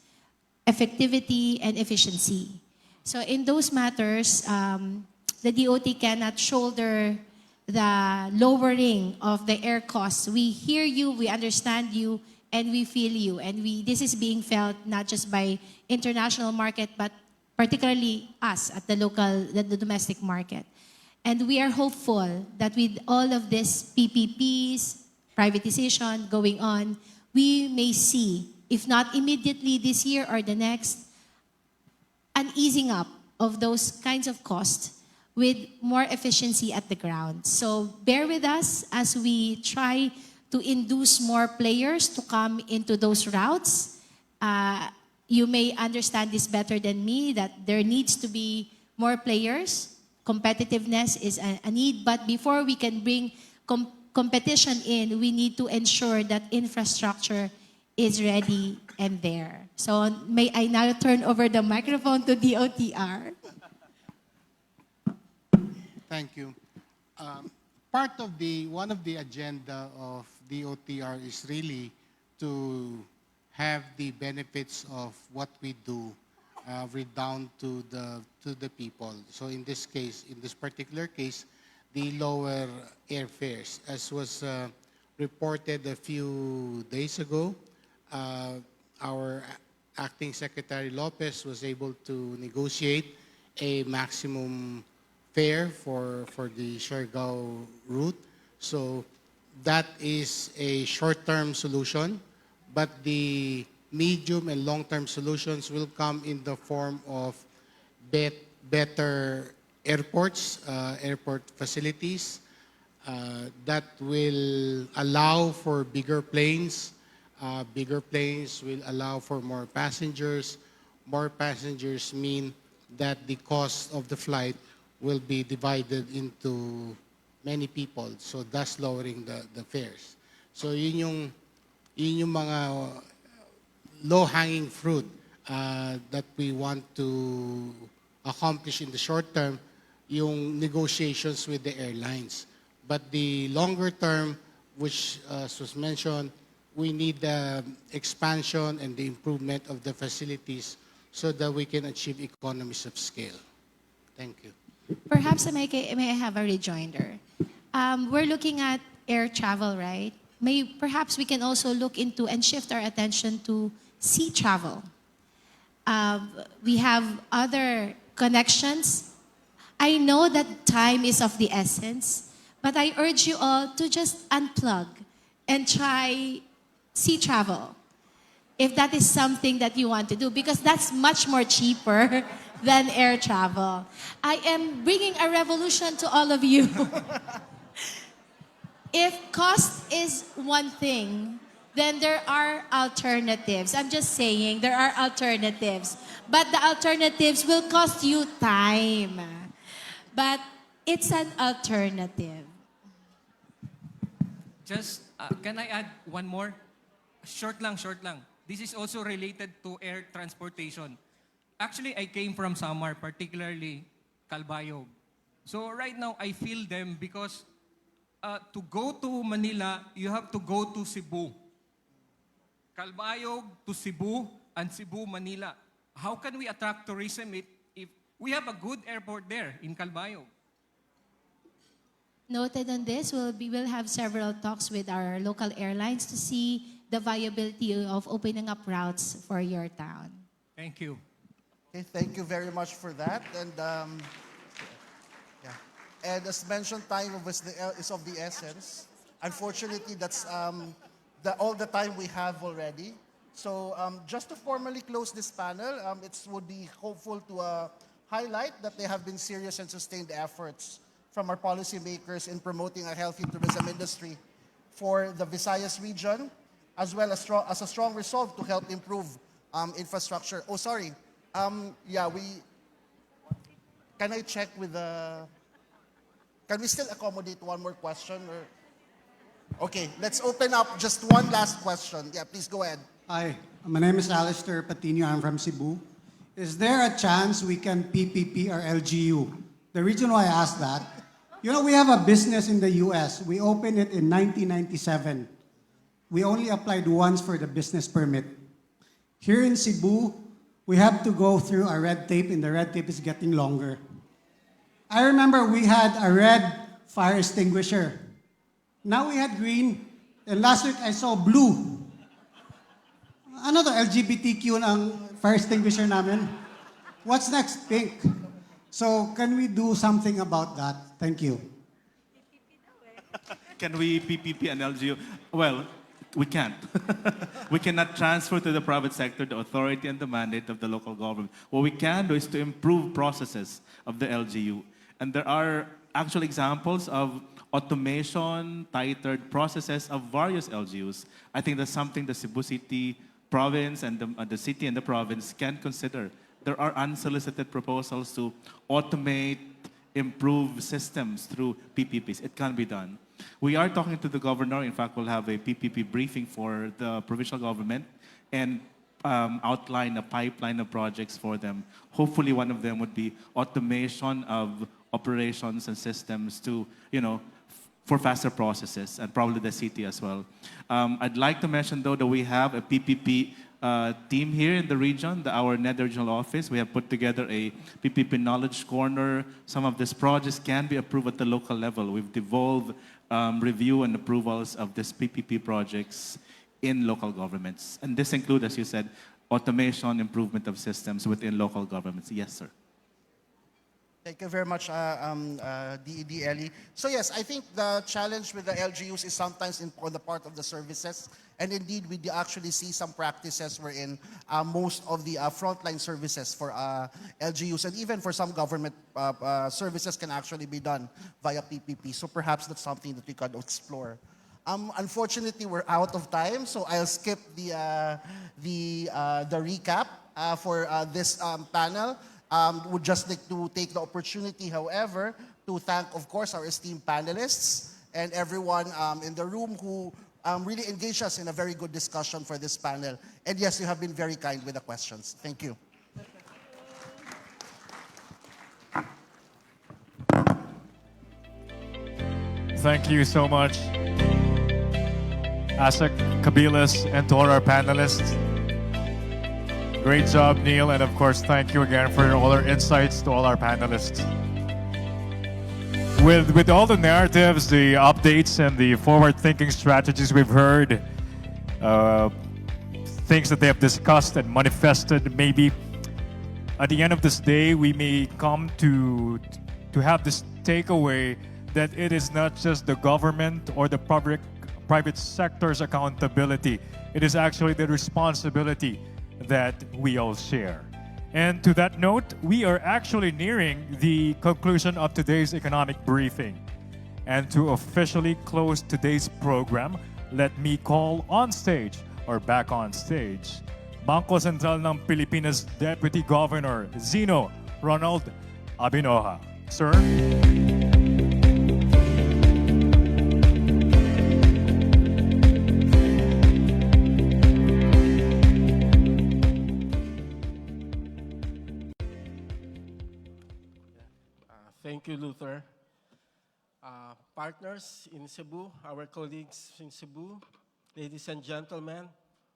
effectivity, and efficiency. So in those matters, the DOT cannot shoulder the lowering of the air costs. We hear you, we understand you, and we feel you. And this is being felt not just by international market, but particularly us at the domestic market. And we are hopeful that with all of this PPPs, privatization going on, we may see, if not immediately this year or the next, an easing up of those kinds of costs with more efficiency at the ground. So bear with us as we try to induce more players to come into those routes. You may understand this better than me, that there needs to be more players. Competitiveness is a need, but before we can bring competition in, we need to ensure that infrastructure is ready and there. So may I now turn over the microphone to DOTR. Thank you. One of the agenda of DOTR is really to have the benefits of what we do redound to the people. So in this case, in this particular case, the lower airfares, as was reported a few days ago, our acting Secretary Lopez was able to negotiate a maximum fare for the Siargao route. So that is a short-term solution, but the medium and long-term solutions will come in the form of better airports, airport facilities that will allow for bigger planes. Bigger planes will allow for more passengers. More passengers mean that the cost of the flight will be divided into many people, so thus lowering the fares. So yun yung mga low-hanging fruit that we want to accomplish in the short term, yung negotiations with the airlines. But the longer term, which was mentioned, we need the expansion and the improvement of the facilities so that we can achieve economies of scale. Thank you. Perhaps may I have a rejoinder? We're looking at air travel, right? Perhaps we can also look into and shift our attention to sea travel. We have other connections. I know that time is of the essence, but I urge you all to just unplug and try sea travel, if that is something that you want to do, because that's much more cheaper than air travel. I am bringing a revolution to all of you. If cost is one thing, then there are alternatives. I'm just saying there are alternatives. But the alternatives will cost you time. But it's an alternative. Just, can I add one more? Short lang. This is also related to air transportation. Actually, I came from Samar, particularly Calbayog. So right now, I feel them because to go to Manila, you have to go to Cebu. Calbayog to Cebu and Cebu, Manila. How can we attract tourism if we have a good airport there in Calbayog? Noted on this, we'll have several talks with our local airlines to see the viability of opening up routes for your town. Thank you. Okay, thank you very much for that. And and as mentioned, time is of the essence. Unfortunately, that's all the time we have already. So just to formally close this panel, it would be hopeful to highlight that there have been serious and sustained efforts from our policymakers in promoting a healthy tourism industry for the Visayas region, as well as a strong resolve to help improve infrastructure. Oh, sorry. Can I check with the... Can we still accommodate one more question? Or? Okay, let's open up just one last question. Yeah, please go ahead. Hi, my name is Alistair Patino. I'm from Cebu. Is there a chance we can PPP our LGU? The reason why I ask that, you know, we have a business in the US. We opened it in 1997. We only applied once for the business permit. Here in Cebu, we have to go through a red tape, and the red tape is getting longer. I remember we had a red fire extinguisher. Now we had green, and last week I saw blue. Ano to, LGBTQ ang fire extinguisher namin? What's next? Pink. So can we do something about that? Thank you. Can we PPP an LGU? Well, we can't. We cannot transfer to the private sector the authority and the mandate of the local government. What we can do is to improve processes of the LGU. And there are actual examples of automation, tightened processes of various LGUs. I think that's something the Cebu City province and the city and the province can consider. There are unsolicited proposals to automate, improve systems through PPPs. It can be done. We are talking to the governor. In fact, we'll have a PPP briefing for the provincial government and outline a pipeline of projects for them. Hopefully, one of them would be automation of operations and systems to, for faster processes, and probably the city as well. I'd like to mention, though, that we have a PPP team here in the region, our NED regional office. We have put together a PPP knowledge corner. Some of these projects can be approved at the local level. We've devolved review and approvals of these PPP projects in local governments. And this includes, as you said, automation, improvement of systems within local governments. Yes, sir. Thank you very much, DED Ellie. So yes, I think the challenge with the LGUs is sometimes on the part of the services. And indeed, we do actually see some practices wherein most of the frontline services for LGUs and even for some government services can actually be done via PPP. So perhaps that's something that we could explore. Unfortunately, we're out of time, so I'll skip the recap for this panel. Would just like to take the opportunity, however, to thank, of course, our esteemed panelists and everyone in the room who really engaged us in a very good discussion for this panel. And yes, you have been very kind with the questions. Thank you. Thank you so much, Asek, Kabilas, and to all our panelists. Great job, Neil, and of course, thank you again for all our insights to all our panelists. With all the narratives, the updates, and the forward-thinking strategies we've heard, things that they have discussed and manifested, maybe at the end of this day, we may come to have this takeaway that it is not just the government or the private sector's accountability. It is actually the responsibility that we all share. And to that note, we are actually nearing the conclusion of today's economic briefing. And to officially close today's program, let me call on stage, or back on stage, Bangko Sentral ng Pilipinas Deputy Governor Zino Ronald Abinoja. Sir? Thank you, Luther. Partners in Cebu, our colleagues in Cebu, ladies and gentlemen,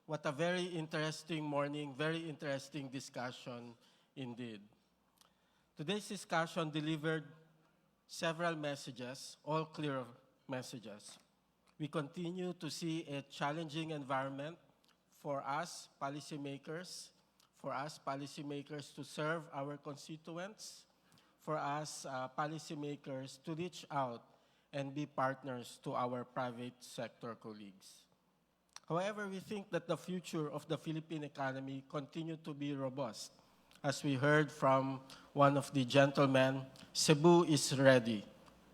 what a very interesting morning, very interesting discussion indeed. Today's discussion delivered several messages, all clear messages. We continue to see a challenging environment for us policymakers to serve our constituents, for us policymakers to reach out and be partners to our private sector colleagues. However, we think that the future of the Philippine economy continues to be robust. As we heard from one of the gentlemen, Cebu is ready,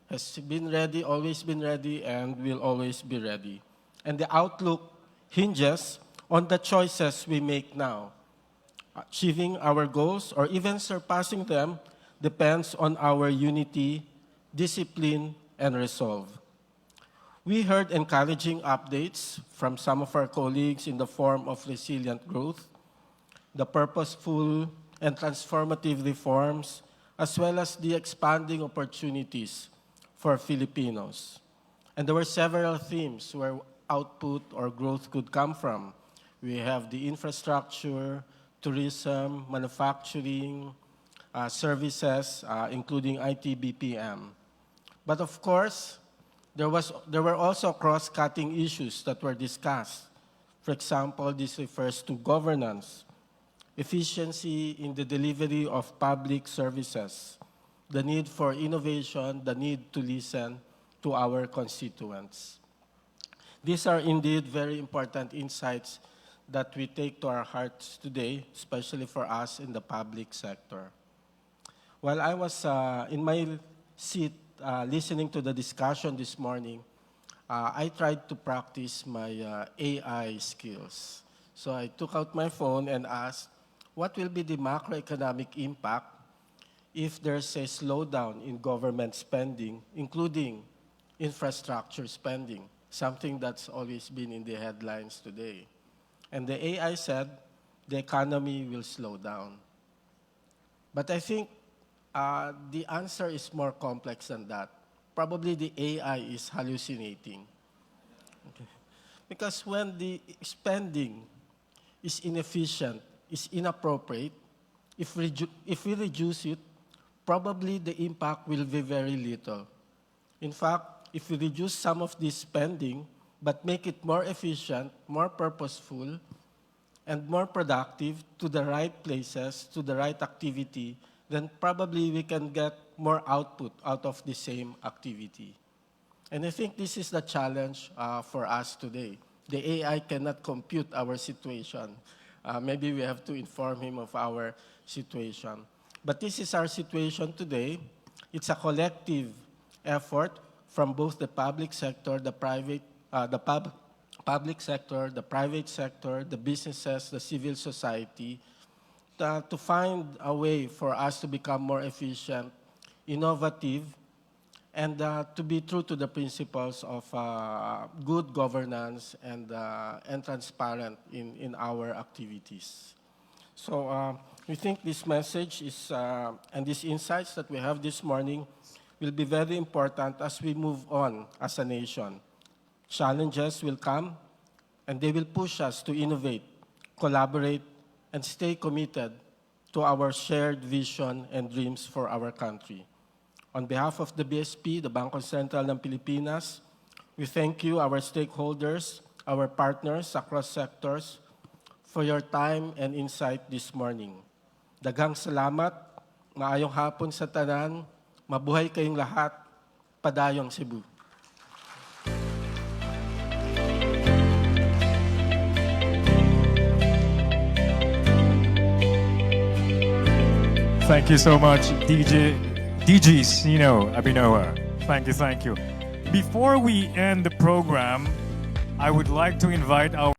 has been ready, always been ready, and will always be ready. And the outlook hinges on the choices we make now. Achieving our goals or even surpassing them depends on our unity, discipline, and resolve. We heard encouraging updates from some of our colleagues in the form of resilient growth, the purposeful and transformative reforms, as well as the expanding opportunities for Filipinos. And there were several themes where output or growth could come from. We have the infrastructure, tourism, manufacturing, services, including IT BPM. But of course, there were also cross-cutting issues that were discussed. For example, this refers to governance, efficiency in the delivery of public services, the need for innovation, the need to listen to our constituents. These are indeed very important insights that we take to our hearts today, especially for us in the public sector. While I was in my seat listening to the discussion this morning, I tried to practice my AI skills. So I took out my phone and asked, what will be the macroeconomic impact if there's a slowdown in government spending, including infrastructure spending, something that's always been in the headlines today. And the AI said the economy will slow down. But I think the answer is more complex than that. Probably the AI is hallucinating. Okay. Because when the spending is inefficient, is inappropriate, if we reduce it, probably the impact will be very little. In fact, if we reduce some of this spending, but make it more efficient, more purposeful, and more productive to the right places, to the right activity, then probably we can get more output out of the same activity. And I think this is the challenge for us today. The AI cannot compute our situation. Maybe we have to inform him of our situation. But this is our situation today. It's a collective effort from both the public sector, the private, public sector, the private sector, the businesses, the civil society, to find a way for us to become more efficient, innovative, and to be true to the principles of good governance and transparent in our activities. So we think this message is, and these insights that we have this morning will be very important as we move on as a nation. Challenges will come, and they will push us to innovate, collaborate, and stay committed to our shared vision and dreams for our country. On behalf of the BSP, the Bangko Sentral ng Pilipinas, we thank you, our stakeholders, our partners across sectors, for your time and insight this morning. Daghang salamat, maayong hapon sa tanan, mabuhay kayong lahat, padayong Cebu. Thank you so much, DG Sino Abinoa. Thank you. Before we end the program, I would like to invite our